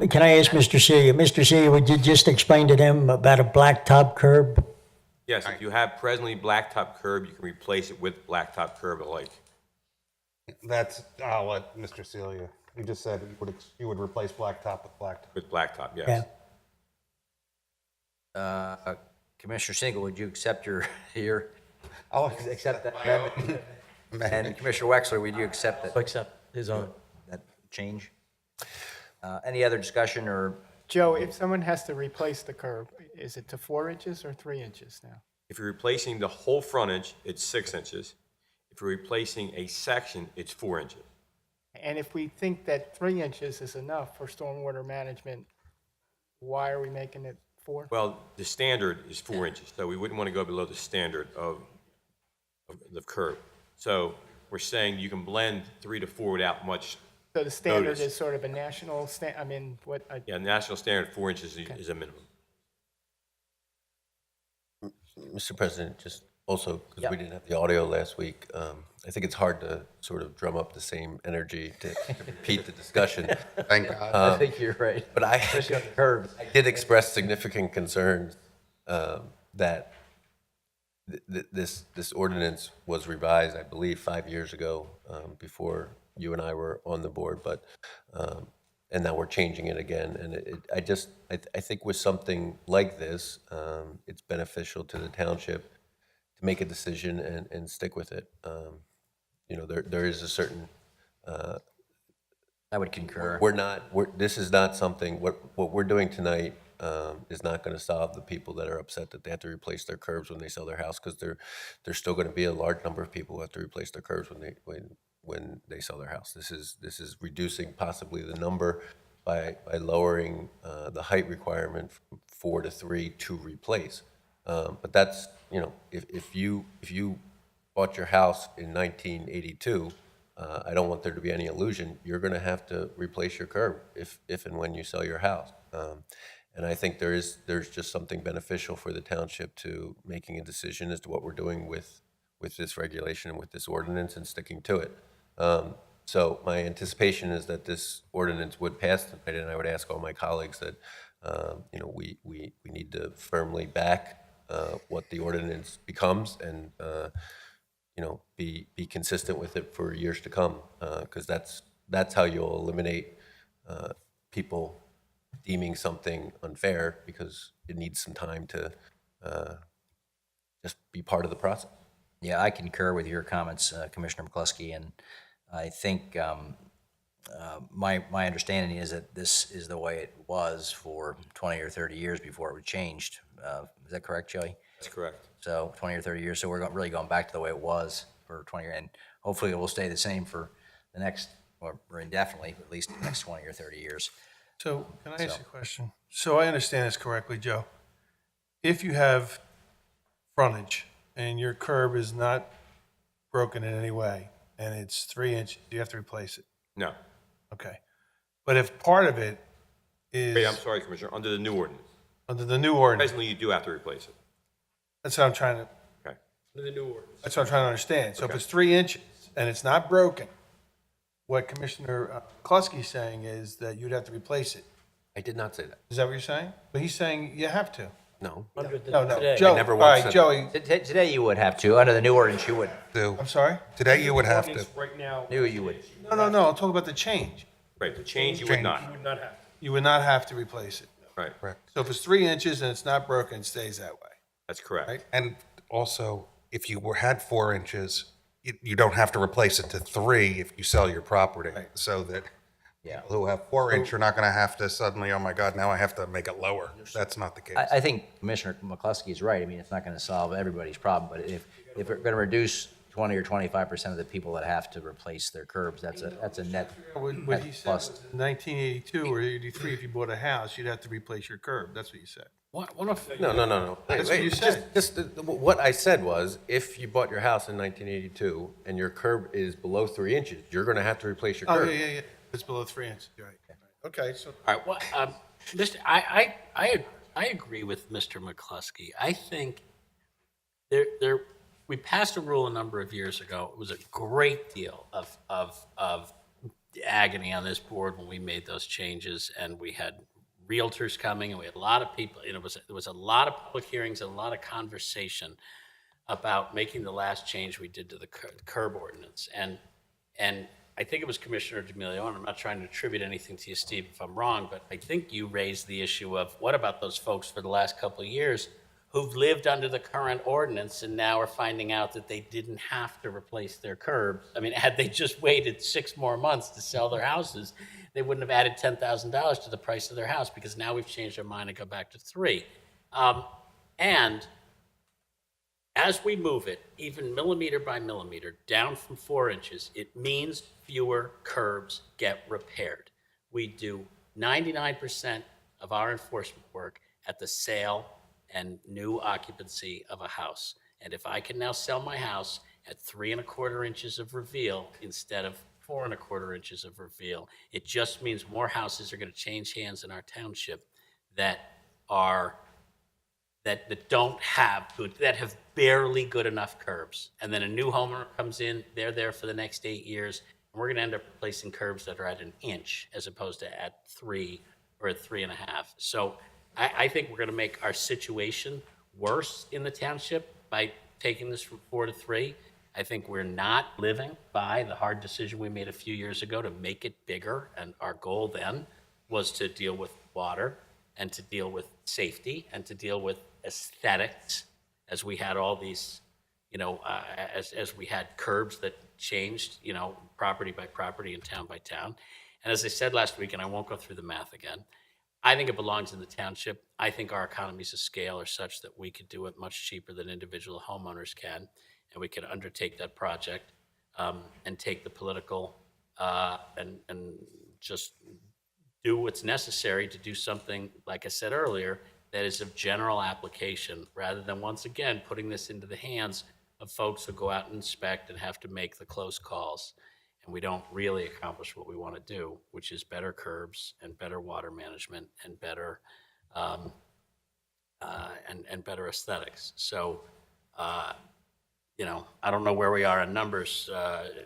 Can I ask Mr. Celia? Mr. Celia, would you just explain to them about a blacktop curb?
Yes, if you have presently blacktop curb, you can replace it with blacktop curb alike.
That's, I'll let Mr. Celia, you just said you would replace blacktop with blacktop.
With blacktop,
Yeah.
yes.
Commissioner Single, would you accept your
I'll
accept that amendment? And Commissioner Wexler, would you accept that?
Accept his own.
That change? Any other discussion or?
Joe, if someone has to replace the curb, is it to 4 inches or 3 inches now?
If you're replacing the whole frontage, it's 6 inches. If you're replacing a section, it's 4 inches.
And if we think that 3 inches is enough for stormwater management, why are we making it 4?
Well, the standard is 4 inches, so we wouldn't want to go below the standard of the curb. So we're saying you can blend 3 to 4 without much.
So the standard
notice.
is sort of a national
Yeah, national standard 4 inches is a minimum.
Mr. President, just also, because
Yeah.
we didn't have the audio last week, I think it's hard to sort of drum up the same energy to repeat the discussion.
Thank God.
I think you're right.
But I
Especially on the curbs.
I did express significant concerns that this ordinance was revised, I believe, 5 years ago, before you and I were on the board, but and now we're changing it again. And I think with something like this, it's beneficial to the township to make a decision and stick with it. You know, there is a certain.
I would concur.
This is not something, what we're doing tonight is not going to solve the people that are upset that they have to replace their curbs when they sell their house, because there's still going to be a large number of people who have to replace their curbs when they sell their house. This is reducing possibly the number by lowering the height requirement from 4 to 3 to replace. But that's, you know, if you bought your house in 1982, I don't want there to be any illusion, you're going to have to replace your curb if and when you sell your house. And I think there's just something beneficial for the township to making a decision as to what we're doing with this regulation and with this ordinance and sticking to it. So my anticipation is that this ordinance would pass tonight, and I would ask all my colleagues that you know, we need to firmly back what the ordinance becomes and you know, be consistent with it for years to come, because that's how you'll eliminate people deeming something unfair, because it needs some time to just be part of the process.
Yeah, I concur with your comments, Commissioner McCluskey, and I think my understanding is that this is the way it was for 20 or 30 years before it was changed. Is that correct, Joey?
That's correct.
So 20 or 30 years, so we're really going back to the way it was for 20 years, and hopefully it will stay the same for the next, or indefinitely, at least the next 20 or 30 years.
So can I ask you a question? So I understand this correctly, Joe. If you have frontage and your curb is not broken in any way and it's 3 inches, you have to replace it.
No.
Okay. But if part of it is
Wait, I'm sorry, Commissioner, under the new ordinance.
under the new ordinance,
Presently, you do have to replace it.
that's what I'm trying to,
Okay.
Under the new ordinance.
that's what I'm trying to understand. So if
Okay.
it's 3 inches and it's not broken, what Commissioner McCluskey's saying is that you'd have to replace it.
I did not say that.
Is that what you're saying? But he's saying you have to.
No.
No, Joe,
never
all
once
right,
said
Joey,
Today you would have to, under the new ordinance you would.
I'm sorry?
Today you would have to.
Ordinance right now,
Knew you would.
No, I'm talking about the change.
Right, the change you would not.
you would not have.
You would not have to replace it.
Right,
So if it's 3 inches and it's not broken, it stays that way.
that's correct.
Right.
And also, if you had 4 inches, you don't have to replace it to 3 if you sell your property. So that people who have 4 inch are not going to have to suddenly, oh my God, now I have to make it lower. That's not the case.
I think Commissioner McCluskey's right. I mean, it's not going to solve everybody's problem, but if we're going to reduce 20 or 25% of the people that have to replace their curbs, that's a net
What he said
plus.
was in 1982 or 83, if you bought a house, you'd have to replace your curb. That's what you said.
No.
That's what you said.
What I said was, if you bought your house in 1982 and your curb is below 3 inches, you're going to have to replace your
Oh,
curb.
yeah. It's below 3 inches, you're right. Okay, so
All right, well, I agree with Mr. McCluskey. I think we passed a rule a number of years ago. It was a great deal of agony on this board when we made those changes, and we had realtors coming, and we had a lot of people, and there was a lot of public hearings and a lot of conversation about making the last change we did to the curb ordinance. And I think it was Commissioner D'Amelio, and I'm not trying to attribute anything to you, Steve, if I'm wrong, but I think you raised the issue of what about those folks for the last couple of years who've lived under the current ordinance and now are finding out that they didn't have to replace their curbs. I mean, had they just waited 6 more months to sell their houses, they wouldn't have added $10,000 to the price of their house, because now we've changed our mind and go back to 3. And as we move it, even millimeter by millimeter, down from 4 inches, it means fewer curbs get repaired. We do 99% of our enforcement work at the sale and new occupancy of a house. And if I can now sell my house at 3 1/4 inches of reveal instead of 4 1/4 inches of reveal, it just means more houses are going to change hands in our township that don't have good, that have barely good enough curbs. And then a new homeowner comes in, they're there for the next 8 years, and we're going to end up replacing curbs that are at 1 inch as opposed to at 3 or at 3 1/2. So I think we're going to make our situation worse in the township by taking this from 4 to 3. I think we're not living by the hard decision we made a few years ago to make it bigger. And our goal then was to deal with water and to deal with safety and to deal with aesthetics, as we had all these, as we had curbs that changed, property by property and town by town. And as I said last week, and I won't go through the math again, I think it belongs in the township. I think our economies of scale are such that we could do it much cheaper than individual homeowners can, and we could undertake that project and take the political and just do what's necessary to do something, like I said earlier, that is of general application, rather than once again putting this into the hands of folks who go out and inspect and have to make the close calls. And we don't really accomplish what we want to do, which is better curbs and better water management and better and better aesthetics. So, I don't know where we are in numbers,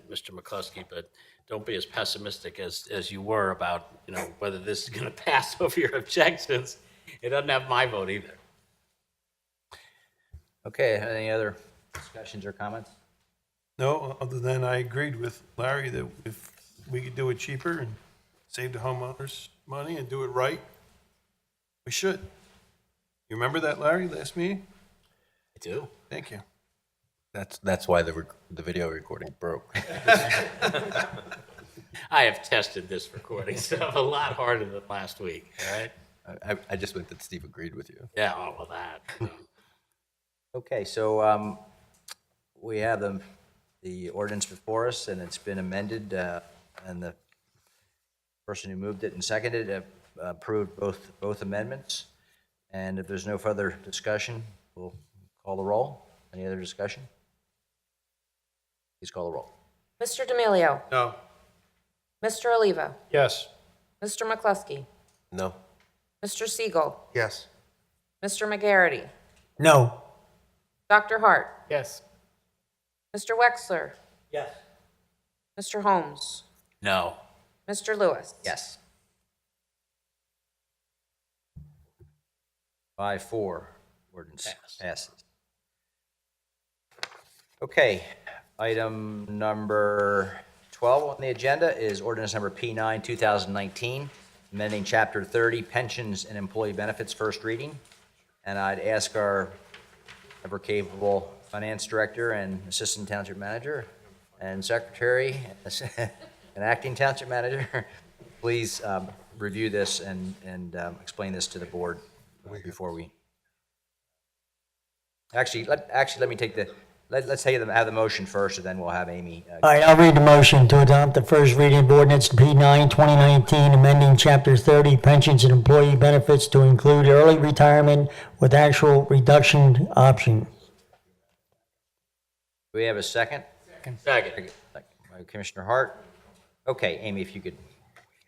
Mr. McCluskey, but don't be as pessimistic as you were about, whether this is going to pass over your objections. It doesn't have my vote either.
Okay, any other discussions or comments?
No, other than I agreed with Larry that if we could do it cheaper and save the homeowners money and do it right, we should. You remember that, Larry, last meeting?
I do.
Thank you.
That's why the video recording broke.
I have tested this recording stuff a lot harder than last week, all right?
I just meant that Steve agreed with you.
Yeah, all of that.
Okay, so we have the ordinance before us, and it's been amended, and the person who moved it and seconded it approved both amendments. And if there's no further discussion, we'll Call the roll. Any other discussion? Please call the roll.
Mr. D'Amelio.
No.
Mr. Oliva.
Yes.
Mr. McCluskey.
No.
Mr. Siegel.
Yes.
Mr. McGarity.
No.
Dr. Hart.
Yes.
Mr. Wexler.
Yes.
Mr. Holmes.
No.
Mr. Lewis.
Yes. 5-4, ordinance passes. Okay, item number 12 on the agenda is ordinance number P9, 2019, amending Chapter 30, Pensions and Employee Benefits, first reading. And I'd ask our ever-capable Finance Director and Assistant Township Manager and Secretary and Acting Township Manager, please review this and explain this to the board before we... Actually, let me take the... Let's have the motion first, and then we'll have Amy...
All right, I'll read the motion to adopt the first reading of ordinance P9, 2019, amending Chapter 30, Pensions and Employee Benefits to include early retirement with actual reduction option.
Do we have a second?
Second.
Commissioner Hart? Okay, Amy, if you could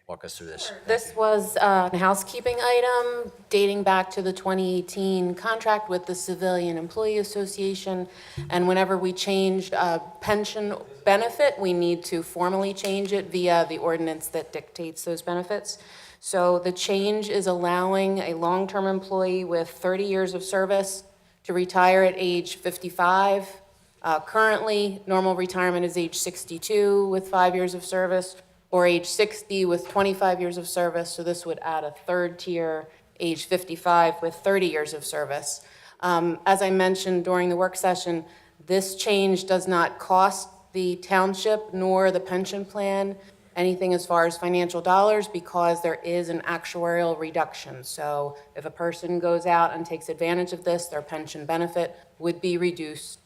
walk us through this.
This was a housekeeping item dating back to the 2018 contract with the Civilian Employee Association. And whenever we change a pension benefit, we need to formally change it via the ordinance that dictates those benefits. So the change is allowing a long-term employee with 30 years of service to retire at age 55. Currently, normal retirement is age 62 with 5 years of service, or age 60 with 25 years of service, so this would add a third tier, age 55 with 30 years of service. As I mentioned during the work session, this change does not cost the township nor the pension plan anything as far as financial dollars because there is an actuarial reduction. So if a person goes out and takes advantage of this, their pension benefit would be reduced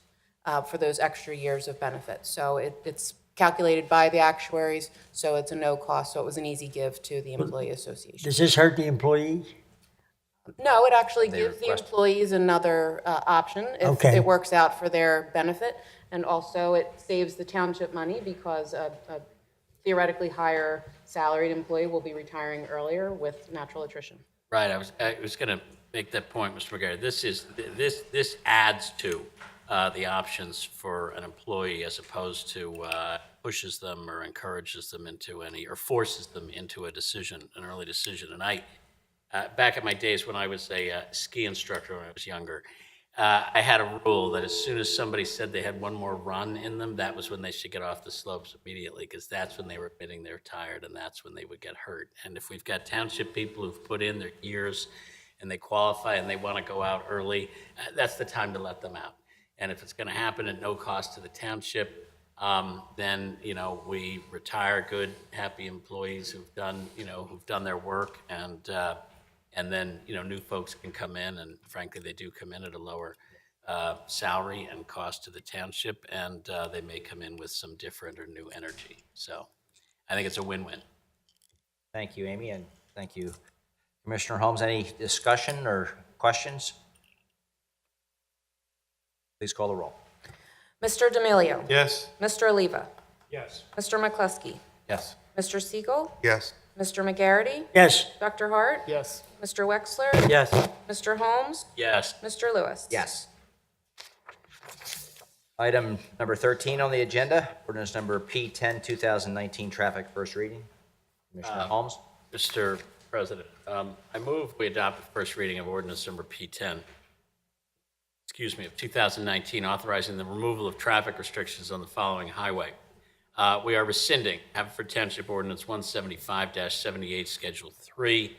for those extra years of benefit. So it's calculated by the actuaries, so it's a no cost, so it was an easy give to the employee association.
Does this hurt the employee?
No, it actually gives the employees another option if
Okay.
it works out for their benefit. And also it saves the township money because a theoretically higher salaried employee will be retiring earlier with natural attrition.
Right, I was going to make that point, Mr. McGarry. This adds to the options for an employee as opposed to pushes them or encourages them into any, or forces them into a decision, an early decision. And I, back in my days when I was a ski instructor when I was younger, I had a rule that as soon as somebody said they had one more run in them, that was when they should get off the slopes immediately, because that's when they were admitting they're tired and that's when they would get hurt. And if we've got township people who've put in their years and they qualify and they want to go out early, that's the time to let them out. And if it's going to happen at no cost to the township, then, we retire good, happy employees who've done their work, and then, new folks can come in, and frankly, they do come in at a lower salary and cost to the township, and they may come in with some different or new energy. So I think it's a win-win.
Thank you, Amy, and thank you, Commissioner Holmes. Any discussion or questions? Please call the roll.
Mr. D'Amelio.
Yes.
Mr. Oliva.
Yes.
Mr. McCluskey.
Yes.
Mr. Siegel.
Yes.
Mr. McGarity.
Yes.
Dr. Hart.
Yes.
Mr. Wexler.
Yes.
Mr. Holmes.
Yes.
Mr. Lewis.
Yes. Item number 13 on the agenda, ordinance number P10, 2019, traffic, first reading. Commissioner Holmes?
Mr. President, I move we adopt the first reading of ordinance number P10, of 2019, authorizing the removal of traffic restrictions on the following highway. We are rescinding Haverford Township Ordinance 175-78, Schedule 3,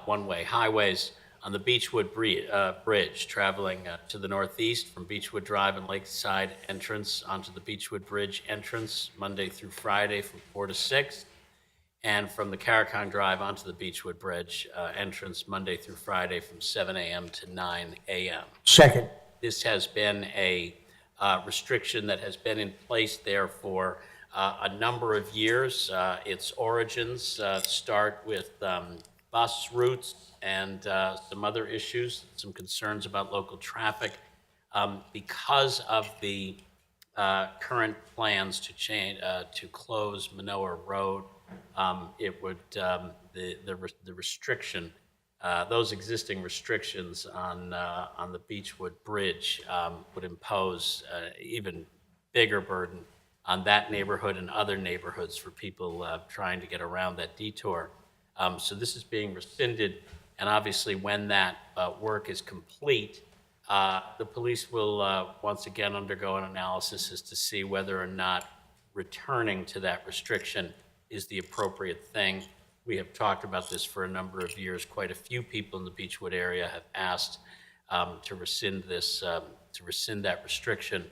one-way highways on the Beechwood Bridge, traveling to the northeast from Beechwood Drive and Lakeside entrance onto the Beechwood Bridge entrance Monday through Friday from 4 to 6, and from the Caricon Drive onto the Beechwood Bridge entrance Monday through Friday from 7 a.m. to 9 a.m.
Second.
This has been a restriction that has been in place there for a number of years. Its origins start with bus routes and some other issues, some concerns about local traffic. Because of the current plans to change, to close Manoa Road, it would, the restriction, those existing restrictions on the Beechwood Bridge would impose even bigger burden on that neighborhood and other neighborhoods for people trying to get around that detour. So this is being rescinded, and obviously when that work is complete, the police will once again undergo an analysis as to see whether or not returning to that restriction is the appropriate thing. We have talked about this for a number of years. Quite a few people in the Beechwood area have asked to rescind this, to rescind that restriction.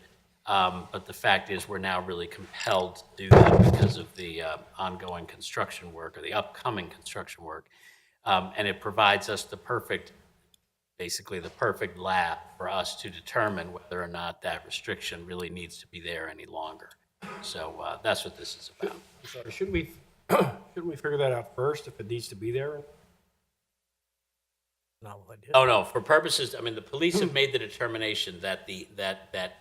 But the fact is, we're now really compelled to do that because of the ongoing construction work, or the upcoming construction work. And it provides us the perfect, basically the perfect lab for us to determine whether or not that restriction really needs to be there any longer. So that's what this is about.
Sorry, shouldn't we figure that out first, if it needs to be there?
Oh, no, for purposes, I mean, the police have made the determination that that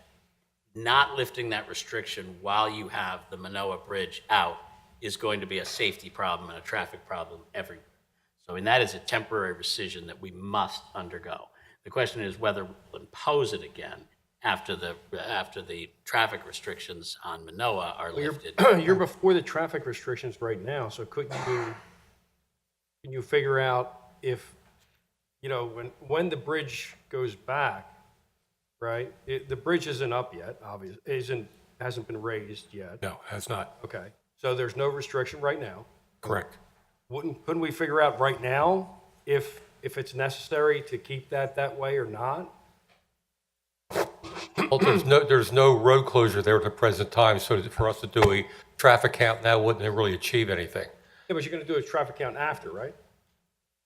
not lifting that restriction while you have the Manoa Bridge out is going to be a safety problem and a traffic problem everywhere. So, and that is a temporary rescission that we must undergo. The question is whether we'll impose it again after the traffic restrictions on Manoa are lifted.
You're before the traffic restrictions right now, so can you figure out if, you know, when the bridge goes back, right? The bridge isn't up yet, obviously, hasn't been raised yet.
No, has not.
Okay, so there's no restriction right now.
Correct.
Couldn't we figure out right now if it's necessary to keep that way or not?
Well, there's no road closure there at the present time, so for us to do a traffic count now wouldn't really achieve anything.
Yeah, but you're gonna do a traffic count after, right?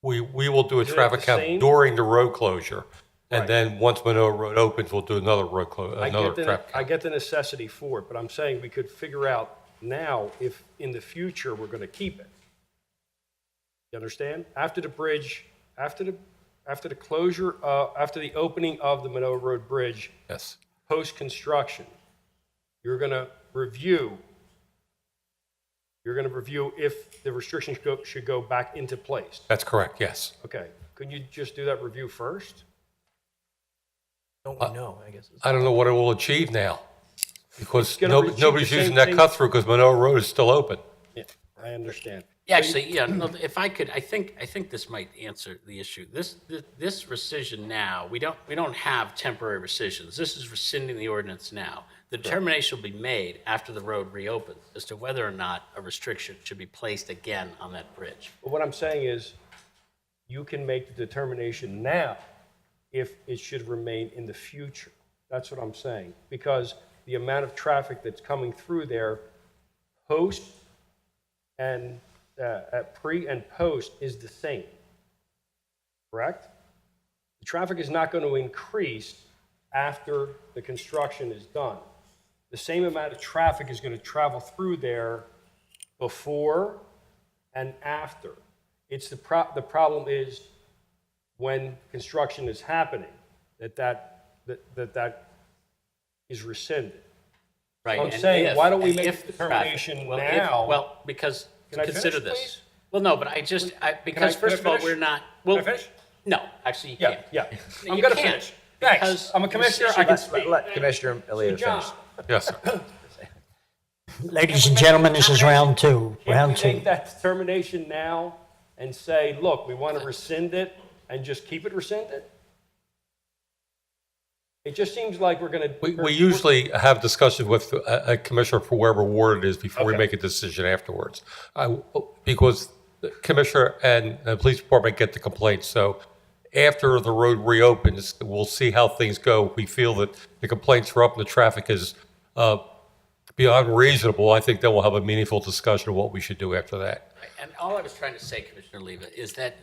We will do a
Isn't it
traffic
the
count
same?
during the road closure, and
Right.
then once Manoa Road opens, we'll do another road another traffic
I
count.
get the necessity for it, but I'm saying we could figure out now if in the future we're gonna keep it. You understand? After the bridge, after the closure, after the opening of the Manoa Road Bridge,
Yes.
post-construction, you're gonna review if the restrictions should go back into place.
That's correct, yes.
Okay, couldn't you just do that review first?
Don't we know, I guess.
I don't know what it will achieve now, because
It's gonna achieve
nobody's
the
using
same
that
thing.
cut-through because Manoa Road is still open.
Yeah, I understand.
Yeah, actually, yeah, no, if I could, I think this might answer the issue. This rescission now, we don't have temporary rescissions. This is rescinding the ordinance now. The determination will be made after the road reopens as to whether or not a restriction should be placed again on that bridge.
But what I'm saying is, you can make the determination now if it should remain in the future. That's what I'm saying. Because the amount of traffic that's coming through there, post and at pre and post is the same. Correct? The traffic is not going to increase after the construction is done. The same amount of traffic is going to travel through there before and after. It's the problem is when construction is happening, that is rescinded.
Right.
I'm
and
saying,
if-
why don't we
and
make
if
the
the traffic-
determination
well,
now?
Well, because,
Can I
consider
finish,
this.
please?
Well, no, but because first of all,
finish?
we're not,
Can
well,
I finish?
no, actually, you
Yeah,
can't.
yeah.
You
I'm going to
can't,
finish. Thanks.
because
I'm a commissioner, I can speak.
Let Commissioner Elliott
John,
finish.
Yes, sir.
Ladies and gentlemen, this is round two.
Can't
Round
we
two.
make that determination now and say, look, we want to rescind it and just keep it rescinded? It just seems like we're going to.
We usually have discussions with a commissioner for wherever ward it is before we
Okay.
make a decision afterwards. Because the commissioner and the police department get the complaints, so after the road reopens, we'll see how things go. If we feel that the complaints are up and the traffic is beyond reasonable, I think then we'll have a meaningful discussion of what we should do after that.
And all I was trying to say, Commissioner Leva, is that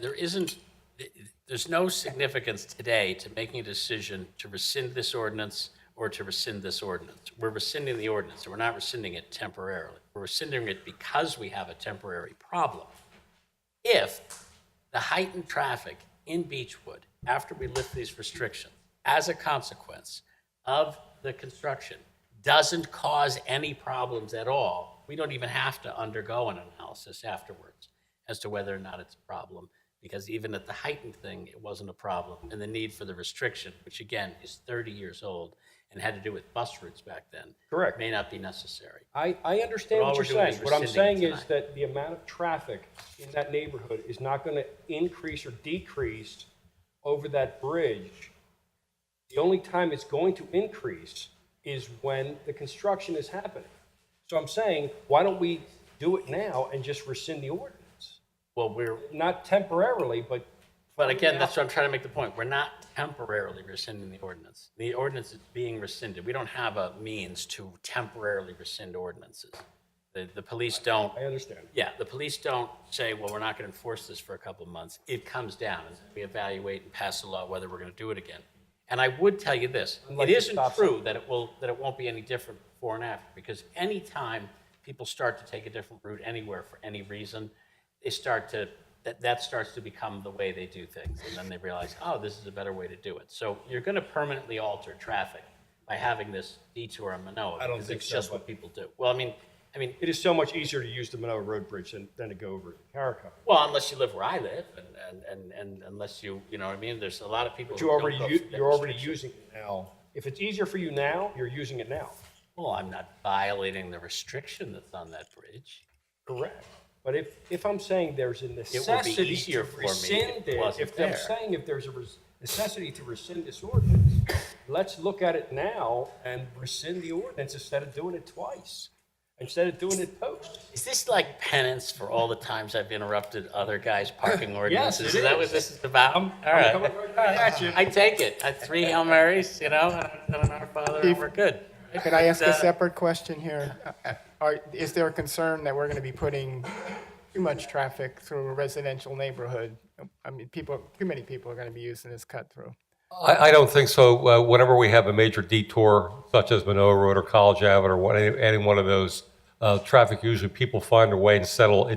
there's no significance today to making a decision to rescind this ordinance or to rescind this ordinance. We're rescinding the ordinance, and we're not rescinding it temporarily. We're rescinding it because we have a temporary problem. If the heightened traffic in Beechwood, after we lift these restrictions, as a consequence, of the construction doesn't cause any problems at all, we don't even have to undergo an analysis afterwards as to whether or not it's a problem, because even at the heightened thing, it wasn't a problem. And the need for the restriction, which again is 30 years old and had to do with bus routes back then,
Correct.
may not be necessary.
I understand
But all
what you're
we're doing
saying.
is
What I'm
rescinding
saying is
tonight.
that the amount of traffic in that neighborhood is not going to increase or decrease over that bridge. The only time it's going to increase is when the construction is happening. So I'm saying, why don't we do it now and just rescind the ordinance?
Well, we're,
Not temporarily, but
again, that's what I'm trying to make the point. We're not temporarily rescinding the ordinance. The ordinance is being rescinded. We don't have a means to temporarily rescind ordinances. The police don't.
I understand.
Yeah, the police don't say, well, we're not going to enforce this for a couple of months. It comes down and we evaluate and pass a law whether we're going to do it again. And I would tell you this,
Unlike
it
the
isn't
stop
true that it won't be any different before and after, because anytime people start to take a different route anywhere for any reason, they start to, that starts to become the way they do things. And then they realize, oh, this is a better way to do it. So you're going to permanently alter traffic by having this detour on Manoa.
I don't
because
think
it's
so,
just
but-
what people do. Well, I mean,
it is so much easier to use the Manoa Road Bridge than to go over Carico.
well, unless you live where I live, and unless you know what I mean. There's a lot of people.
But
who
you're
don't
already,
go
u-
through that
you're already
restriction.
using it now. If it's easier for you now, you're using it now.
Well, I'm not violating the restriction that's on that bridge.
Correct. But if I'm saying there's a
be
necessity
easier
to
for me if
rescind
it
it,
wasn't
if I'm
there.
saying if there's a necessity to rescind this ordinance, let's look at it now and rescind the ordinance instead of doing it twice, instead of doing it post.
Is this like penance for all the times I've interrupted other guys' parking ordinances?
it
Is that
is.
what this is about? All right.
coming right back at you.
I take it. 3 Hail Marys, and an Our Father, and we're good.
Could I ask
And,
a separate question here? Is there a concern that we're going to be putting too much traffic through a residential neighborhood? I mean, too many people are going to be using this cut through.
I don't think so. Whenever we have a major detour, such as Manoa Road or College Avenue or any one of those, traffic, usually people find their way and it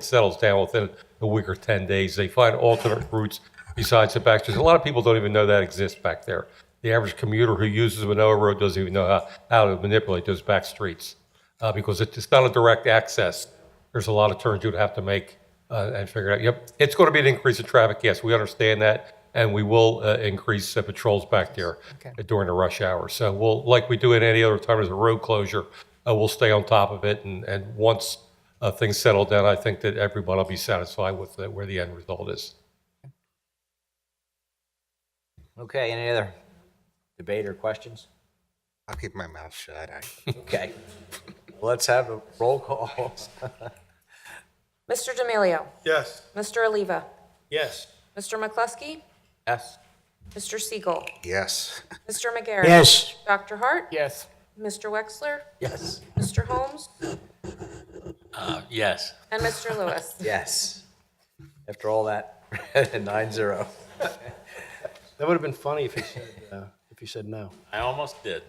settles down within a week or 10 days. They find alternate routes besides the back streets. A lot of people don't even know that exists back there. The average commuter who uses Manoa Road doesn't even know how to manipulate those back streets because it's not a direct access. There's a lot of turns you'd have to make and figure out. Yep, it's going to be an increase in traffic. Yes, we understand that, and we will increase patrols back there during the rush hour. So we'll, like we do at any other time, there's a road closure. We'll stay on top of it, and once things settle down, I think that everyone will be satisfied with where the end result is.
Okay, any other debate or questions?
I'll keep my mouth shut.
Okay. Let's have a roll call.
Mr. D'Amelio.
Yes.
Mr. Oliva.
Yes.
Mr. McCluskey.
Yes.
Mr. Siegel.
Yes.
Mr. McGarry.
Yes.
Dr. Hart.
Yes.
Mr. Wexler.
Yes.
Mr. Holmes.
Yes.
And Mr. Lewis.
Yes. After all that, 9-0.
That would have been funny if you said no.
I almost did.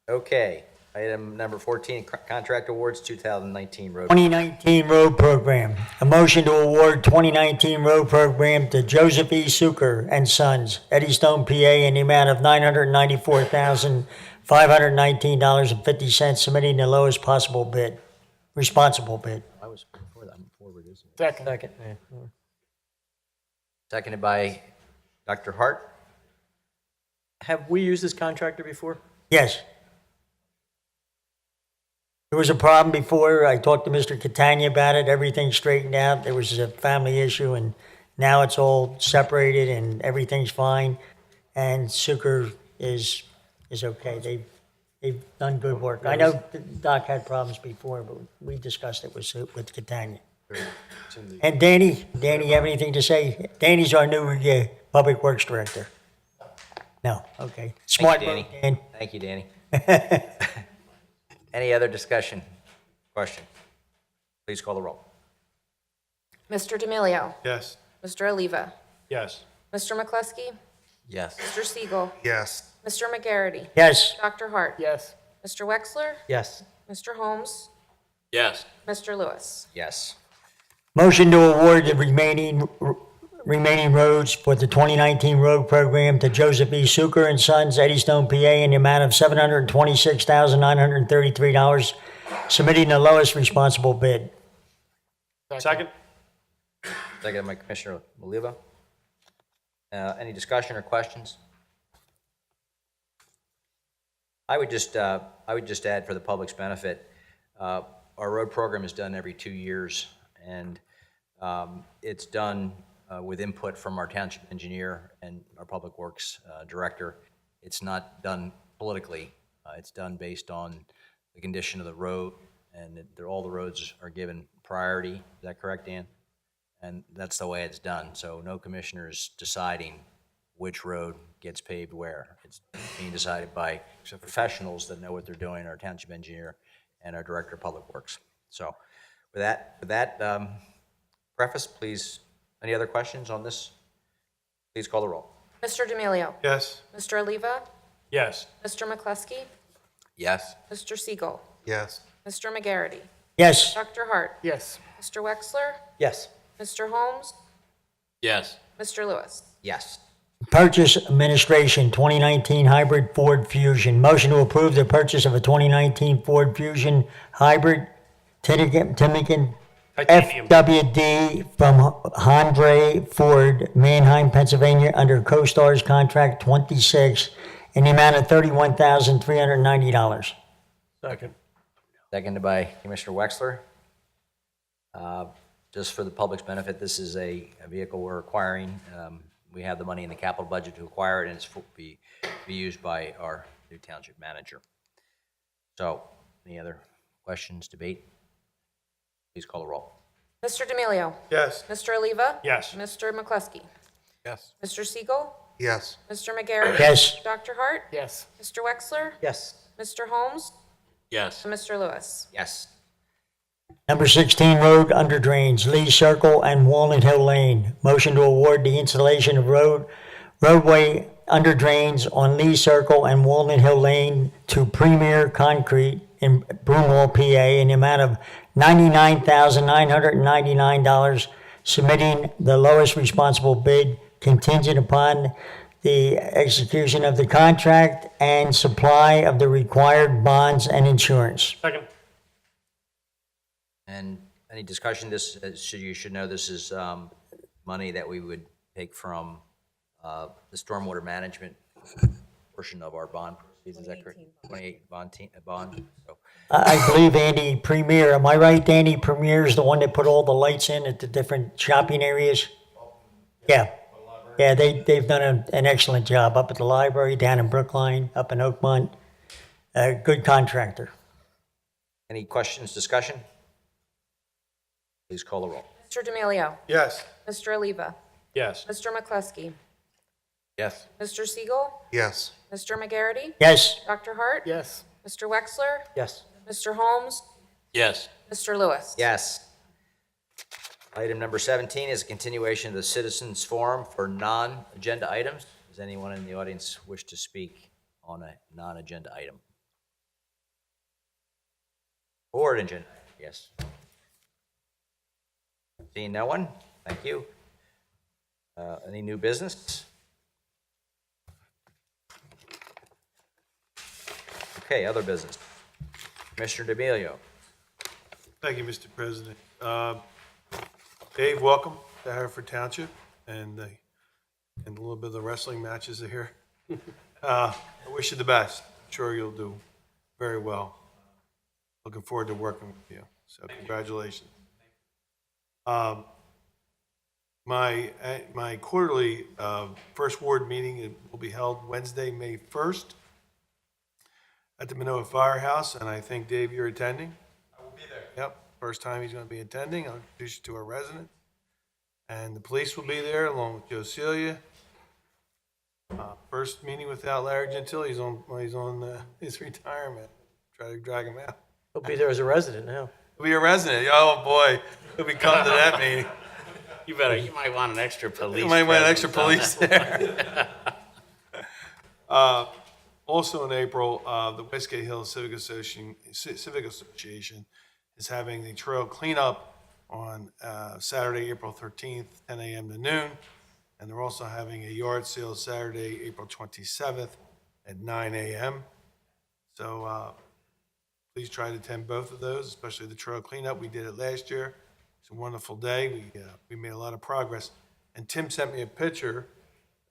Okay, item number 14, contract awards 2019 road.
2019 road program. A motion to award 2019 road program to Joseph E. Suker and Sons, Eddystone, PA, in the amount of $994,519.50, submitting the lowest possible bid, responsible bid.
I was before that, I'm forward, isn't it?
Second.
Seconded by Dr. Hart.
Have we used this contractor before?
Yes. There was a problem before. I talked to Mr. Catania about it. Everything straightened out. There was a family issue, and now it's all separated and everything's fine. And Suker is okay. They've done good work. I know Doc had problems before, but we discussed it with Catania. And Danny, you have anything to say? Danny's our new Public Works Director. No, okay. Smart
Thank you,
work,
Danny.
Dan.
Thank you, Danny. Any other discussion? Question? Please call the roll.
Mr. D'Amelio.
Yes.
Mr. Oliva.
Yes.
Mr. McCluskey.
Yes.
Mr. Siegel.
Yes.
Mr. McGarity.
Yes.
Dr. Hart.
Yes.
Mr. Wexler.
Yes.
Mr. Holmes.
Yes.
Mr. Lewis.
Yes.
Motion to award the remaining remaining roads for the 2019 road program to Joseph E. Suker and Sons, Eddystone, PA, in the amount of $726,933, submitting the lowest responsible bid.
Second?
Second by Commissioner Oliva. Any discussion or questions? I would just add for the public's benefit, our road program is done every 2 years, and it's done with input from our township engineer and our public works director. It's not done politically. It's done based on the condition of the road, and all the roads are given priority. Is that correct, Dan? And that's the way it's done. So no commissioners deciding which road gets paved where. It's being decided by professionals that know what they're doing, our township engineer and our director of public works. So with that preface, please, any other questions on this? Please call the roll.
Mr. D'Amelio.
Yes.
Mr. Oliva.
Yes.
Mr. McCluskey.
Yes.
Mr. Siegel.
Yes.
Mr. McGarity.
Yes.
Dr. Hart.
Yes.
Mr. Wexler.
Yes.
Mr. Holmes.
Yes.
Mr. Lewis.
Yes.
Purchase Administration 2019 Hybrid Ford Fusion. Motion to approve the purchase of a 2019 Ford Fusion Hybrid Timican
Titanium.
FWD from Andre Ford, Manheim, Pennsylvania, under CoStar's Contract 26 in the amount of $31,390.
Second.
Seconded by Commissioner Wexler. Just for the public's benefit, this is a vehicle we're acquiring. We have the money in the capital budget to acquire it, and it's be used by our new township manager. So, any other questions, debate? Please call the roll.
Mr. D'Amelio.
Yes.
Mr. Oliva.
Yes.
Mr. McCluskey.
Yes.
Mr. Siegel.
Yes.
Mr. McGarity.
Yes.
Dr. Hart.
Yes.
Mr. Wexler.
Yes.
Mr. Holmes.
Yes.
And Mr. Lewis.
Yes.
Number 16, road under drains, Lee Circle and Walnut Hill Lane. Motion to award the installation of roadway under drains on Lee Circle and Walnut Hill Lane to Premier Concrete in Broomall, PA, in the amount of $99,999, submitting the lowest responsible bid contingent upon the execution of the contract and supply of the required bonds and insurance.
Second.
And any discussion, you should know this is money that we would take from the stormwater management portion of our bond proceeds, is that correct? 28 bond. So,
I believe Andy Premier, am I right, Andy Premier is the one that put all the lights in at the different shopping areas? Yeah. Yeah, they've done an excellent job up at the library, down in Brookline, up in Oakmont. Good contractor.
any questions, discussion? Please call the roll.
Mr. D'Amelio.
Yes.
Mr. Oliva.
Yes.
Mr. McCluskey.
Yes.
Mr. Siegel.
Yes.
Mr. McGarity.
Yes.
Dr. Hart.
Yes.
Mr. Wexler.
Yes.
Mr. Holmes.
Yes.
Mr. Lewis.
Yes. Item number 17 is a continuation of the citizens forum for non-agenda items. Does anyone in the audience wish to speak on a non-agenda item? Board agenda, yes. Seeing no one, thank you. Any new business? Okay, other business. Commissioner D'Amelio.
Thank you, Mr. President. Dave, welcome to Haverford Township, and a little bit of the wrestling matches are here. I wish you the best. I'm sure you'll do very well. Looking forward to working with you, so congratulations. My quarterly first ward meeting will be held Wednesday, May 1st at the Minoa Firehouse, and I think, Dave, you're attending? I will be there. Yep, first time he's going to be attending. I'll introduce you to our resident. And the police will be there along with Josilia. First meeting without Larry Gentile. He's on his retirement. Try to drag him out.
He'll be there as a resident now.
He'll be a resident. Oh, boy. He'll be coming to that meeting.
You might want an extra police.
You might want an extra
presence on
police
that.
there. Also in April, the Westgate Hills Civic Association is having the trail cleanup on Saturday, April 13th, 10 a.m. to noon. And they're also having a yard sale Saturday, April 27th at 9 a.m. So please try to attend both of those, especially the trail cleanup. We did it last year. It's a wonderful day. We made a lot of progress. And Tim sent me a picture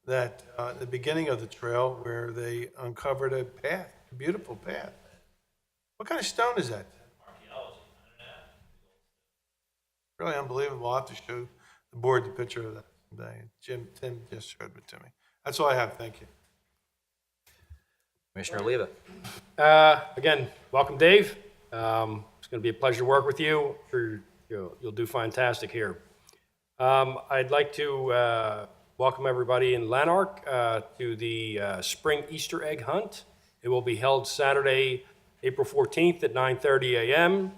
that at the beginning of the trail where they uncovered a path, a beautiful path. What kind of stone is that? Really unbelievable. I'll have to show the board the picture of that someday. Tim just showed it to me. That's all I have. Thank you.
Commissioner Oliva.
Again, welcome, Dave. It's going to be a pleasure to work with you. I'm sure you'll do fantastic here. I'd like to welcome everybody in Lanark to the Spring Easter Egg Hunt. It will be held Saturday, April 14th at 9:30 a.m.,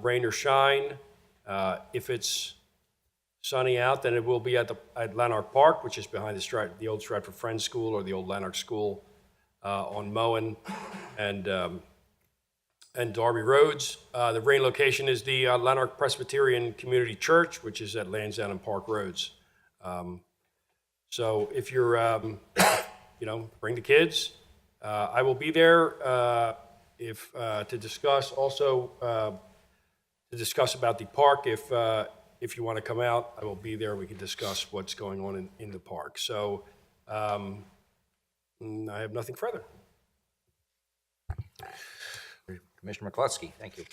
rain or shine. If it's sunny out, then it will be at Lanark Park, which is behind the old Stratford Friends School or the old Lanark School on Moen and Darby Roads. The rain location is the Lanark Presbyterian Community Church, which is at Lansdowne and Park Roads. So if you're, bring the kids. I will be there to discuss about the park. If you want to come out, I will be there. We can discuss what's going on in the park. So I have nothing further.
Commissioner McCluskey, thank you.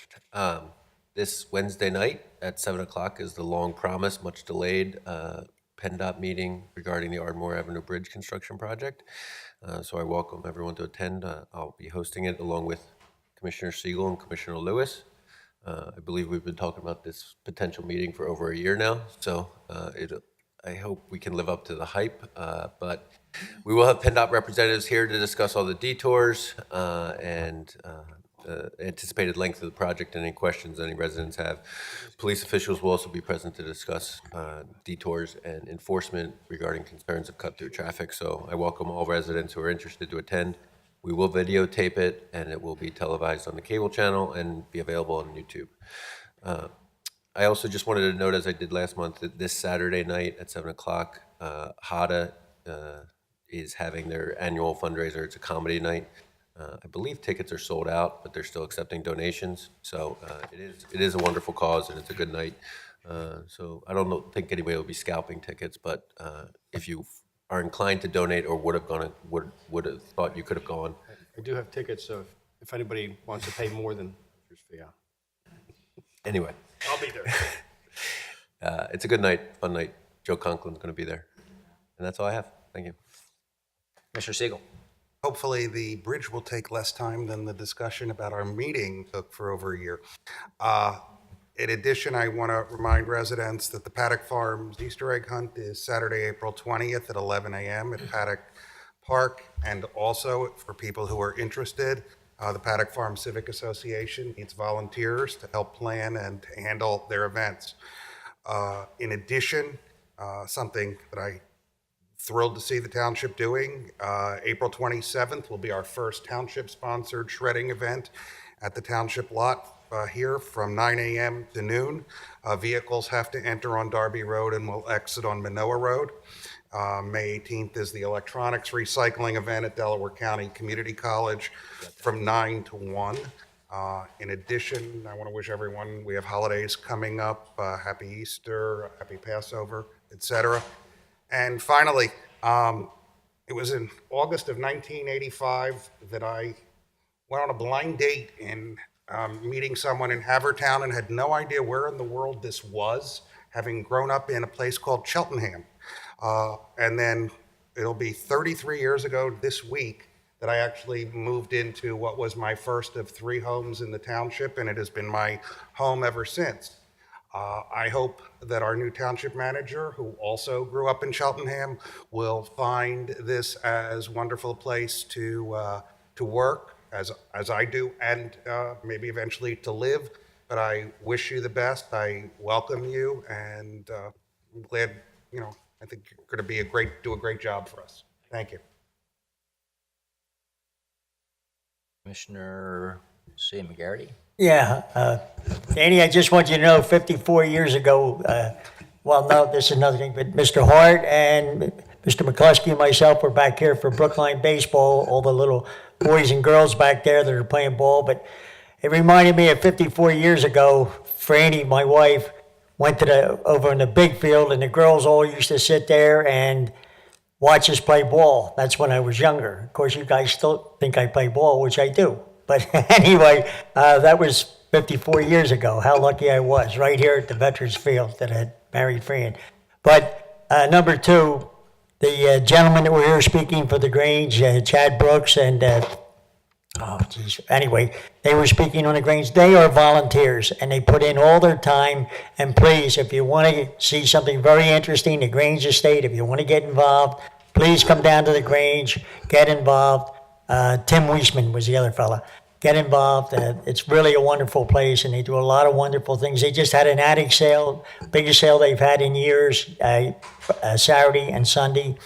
This Wednesday night at 7 o'clock is the long promised, much delayed PennDOT meeting regarding the Ardmore Avenue Bridge construction project. So I welcome everyone to attend. I'll be hosting it along with Commissioner Siegel and Commissioner Lewis. I believe we've been talking about this potential meeting for over a year now, so I hope we can live up to the hype. But we will have PennDOT representatives here to discuss all the detours and anticipated length of the project and any questions any residents have. Police officials will also be present to discuss detours and enforcement regarding concerns of cut-through traffic. So I welcome all residents who are interested to attend. We will videotape it, and it will be televised on the cable channel and be available on YouTube. I also just wanted to note, as I did last month, that this Saturday night at 7 o'clock, HADA is having their annual fundraiser. It's a comedy night. I believe tickets are sold out, but they're still accepting donations. So it is a wonderful cause, and it's a good night. So I don't think anybody will be scalping tickets, but if you are inclined to donate or would have thought you could have gone.
I do have tickets, so if anybody wants to pay more than just fee out.
Anyway.
I'll be there.
It's a good night, fun night. Joe Conklin's going to be there. And that's all I have. Thank you.
Commissioner Siegel.
Hopefully, the bridge will take less time than the discussion about our meeting took for over a year. In addition, I want to remind residents that the Paddock Farms Easter egg hunt is Saturday, April 20th at 11 a.m. at Paddock Park. And also, for people who are interested, the Paddock Farm Civic Association needs volunteers to help plan and handle their events. In addition, something that I'm thrilled to see the township doing, April 27th will be our first township-sponsored shredding event at the township lot here from 9 a.m. to noon. Vehicles have to enter on Darby Road and will exit on Manoa Road. May 18th is the electronics recycling event at Delaware County Community College from 9 to 1. In addition, I want to wish everyone, we have holidays coming up, Happy Easter, Happy Passover, etc. And finally, it was in August of 1985 that I went on a blind date in meeting someone in Havertown and had no idea where in the world this was, having grown up in a place called Cheltenham. And then it'll be 33 years ago this week that I actually moved into what was my first of 3 homes in the township, and it has been my home ever since. I hope that our new township manager, who also grew up in Cheltenham, will find this as wonderful a place to work, as I do, and maybe eventually to live. But I wish you the best. I welcome you, and I'm glad, I think you're going to do a great job for us. Thank you.
Commissioner C. McGarity.
Yeah, Danny, I just want you to know 54 years ago, well, no, this is another thing, but Mr. Hart and Mr. McCluskey and myself were back here for Brookline baseball, all the little boys and girls back there that are playing ball, but it reminded me of 54 years ago, Franny, my wife, went to over in the big field, and the girls all used to sit there and watch us play ball. That's when I was younger. Of course, you guys still think I play ball, which I do. But anyway, that was 54 years ago. How lucky I was, right here at the Veterans Field that I had married Fran. But number two, the gentlemen that were here speaking for the Grange, Chad Brooks and oh, geez. Anyway, they were speaking on the Grange. They are volunteers, and they put in all their time. And please, if you want to see something very interesting, the Grange Estate, if you want to get involved, please come down to the Grange, get involved. Tim Weisman was the other fella. Get involved. It's really a wonderful place, and they do a lot of wonderful things. They just had an attic sale, biggest sale they've had in years, Saturday and Sunday.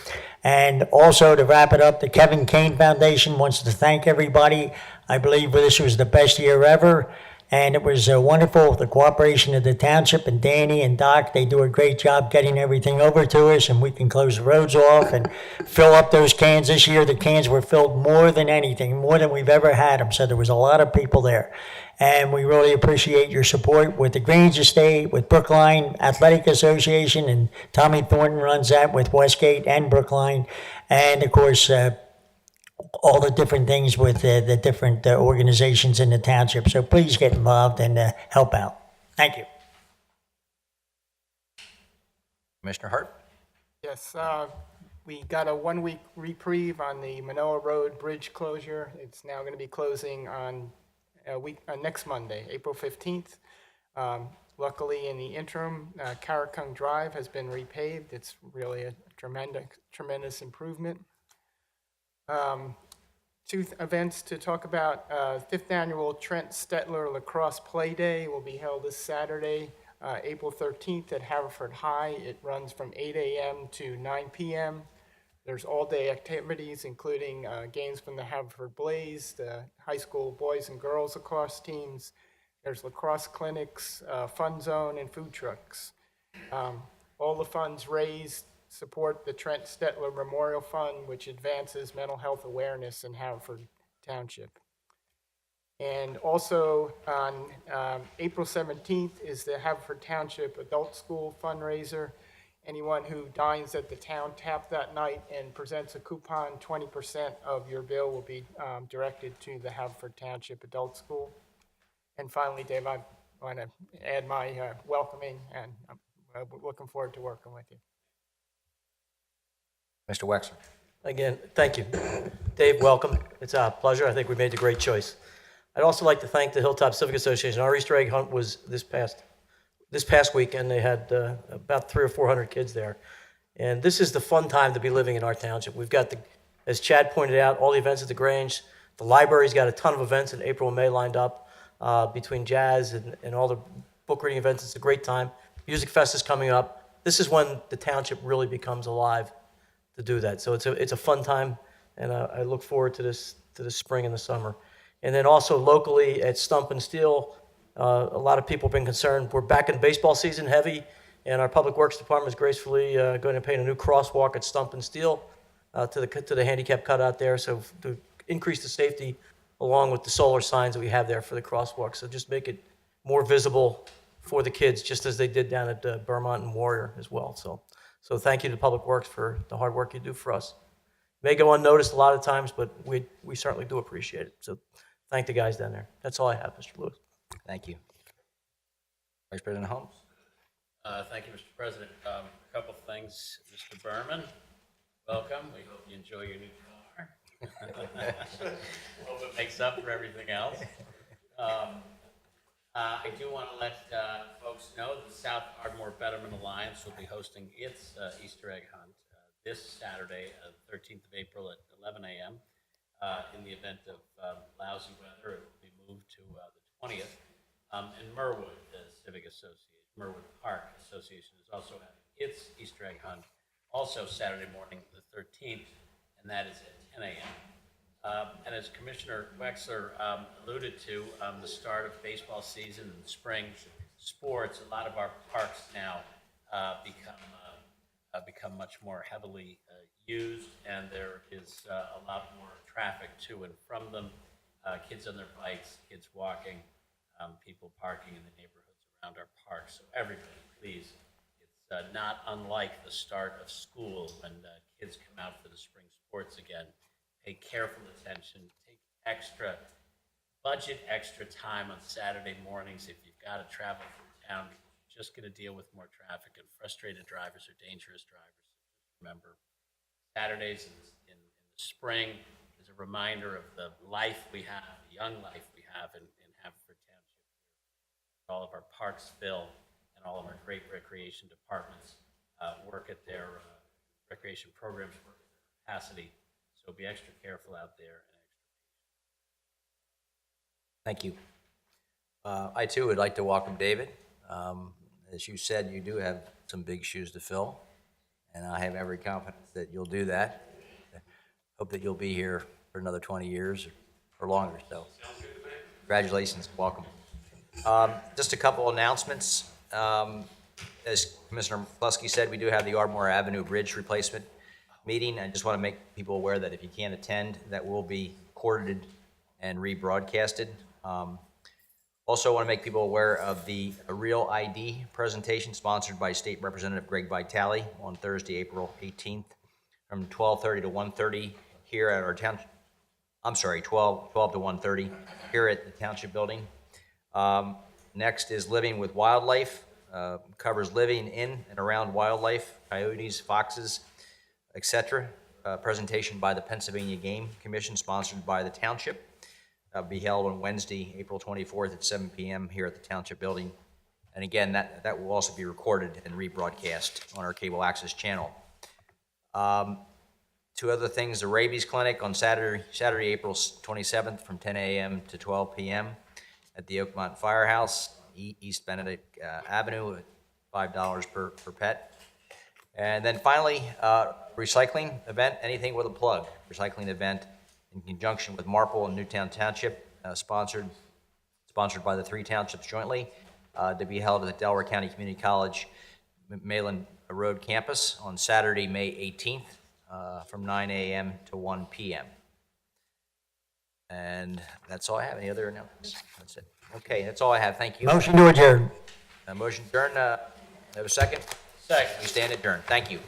And also, to wrap it up, the Kevin Kane Foundation wants to thank everybody. I believe this was the best year ever, and it was wonderful. The cooperation of the township and Danny and Doc, they do a great job getting everything over to us, and we can close the roads off and fill up those cans. This year, the cans were filled more than anything, more than we've ever had them, so there was a lot of people there. And we really appreciate your support with the Grange Estate, with Brookline Athletic Association, and Tommy Thornton runs that with Westgate and Brookline, and of course, all the different things with the different organizations in the township. So please get involved and help out. Thank you.
Commissioner Hart?
Yes, we got a 1-week reprieve on the Manoa Road Bridge closure. It's now going to be closing on next Monday, April 15th. Luckily, in the interim, Karakung Drive has been repaved. It's really a tremendous improvement. Two events to talk about. 5th Annual Trent Stetler Lacrosse Play Day will be held this Saturday, April 13th at Haverford High. It runs from 8 a.m. to 9 p.m. There's all-day activities, including games from the Haverford Blaze, the high school boys and girls lacrosse teams. There's lacrosse clinics, fun zone, and food trucks. All the funds raised support the Trent Stetler Memorial Fund, which advances mental health awareness in Haverford Township. And also on April 17th is the Haverford Township Adult School fundraiser. Anyone who dines at the town tap that night and presents a coupon, 20% of your bill will be directed to the Haverford Township Adult School. And finally, Dave, I want to add my welcoming, and I'm looking forward to working with you.
Mr. Wexler?
Again, thank you. Dave, welcome. It's a pleasure. I think we made the great choice. I'd also like to thank the Hilltop Civic Association. Our Easter egg hunt was this past weekend. They had about 300 or 400 kids there. And this is the fun time to be living in our township. We've got, as Chad pointed out, all the events at the Grange. The library's got a ton of events in April and May lined up between jazz and all the book reading events. It's a great time. Music Fest is coming up. This is when the township really becomes alive to do that. So it's a fun time, and I look forward to this spring and the summer. And then also locally at Stump and Steel, a lot of people have been concerned. We're back in baseball season heavy, and our Public Works Department is gracefully going to paint a new crosswalk at Stump and Steel to the handicap cutout there, so to increase the safety along with the solar signs that we have there for the crosswalk. So just make it more visible for the kids, just as they did down at Vermont and Warrior as well. So thank you to Public Works for the hard work you do for us. It may go unnoticed a lot of times, but we certainly do appreciate it. So thank the guys down there. That's all I have, Mr. Lewis.
Thank you. Vice President Holmes?
Thank you, Mr. President. A couple things. Mr. Berman, welcome. We hope you enjoy your new car. Hope it makes up for everything else. I do want to let folks know that the South Ardmore Betterment Alliance will be hosting its Easter egg hunt this Saturday, 13th of April at 11 a.m. In the event of lousy weather, it will be moved to the 20th. And Merwood Civic Association, Merwood Park Association is also having its Easter egg hunt, also Saturday morning, the 13th, and that is at 10 a.m. And as Commissioner Wexler alluded to, the start of baseball season and spring sports, a lot of our parks now become much more heavily used, and there is a lot more traffic to and from them. Kids on their bikes, kids walking, people parking in the neighborhoods around our parks. So everybody, please, it's not unlike the start of school when kids come out for the spring sports again. Pay careful attention, take extra time on Saturday mornings if you've got to travel from town. You're just going to deal with more traffic, and frustrated drivers are dangerous drivers. Just remember, Saturdays in the spring is a reminder of the life we have, the young life we have in Haverford Township. All of our parks fill, and all of our great recreation departments work at their recreation programs, work at their capacity. So be extra careful out there.
Thank you. I too would like to welcome David. As you said, you do have some big shoes to fill, and I have every confidence that you'll do that. Hope that you'll be here for another 20 years or longer. So, congratulations, welcome. Just a couple announcements. As Commissioner McCluskey said, we do have the Ardmore Avenue Bridge replacement meeting. I just want to make people aware that if you can't attend, that will be recorded and rebroadcasted. Also want to make people aware of the Real ID presentation sponsored by State Representative Greg Vitale on Thursday, April 18th from 12:30 to 1:30 here at our town. I'm sorry, 12 to 1:30 here at the Township Building. Next is Living with Wildlife. Covers living in and around wildlife, coyotes, foxes, etc. Presentation by the Pennsylvania Game Commission, sponsored by the Township. Be held on Wednesday, April 24th at 7 p.m. here at the Township Building. And again, that will also be recorded and rebroadcast on our cable access channel. Two other things, the rabies clinic on Saturday, April 27th from 10 a.m. to 12 p.m. at the Oakmont Firehouse, East Benedict Avenue, at $5 per pet. And then finally, recycling event, anything with a plug, recycling event in conjunction with Marple and Newtown Township, sponsored by the three townships jointly, to be held at the Delaware County Community College Mayland Road campus on Saturday, May 18th, from 9 a.m. to 1 p.m. And that's all I have. Any other announcements? That's it. Okay, that's all I have. Thank you.
Motion to adjourn.
Motion to adjourn. Have a second?
Second.
We stand adjourned. Thank you.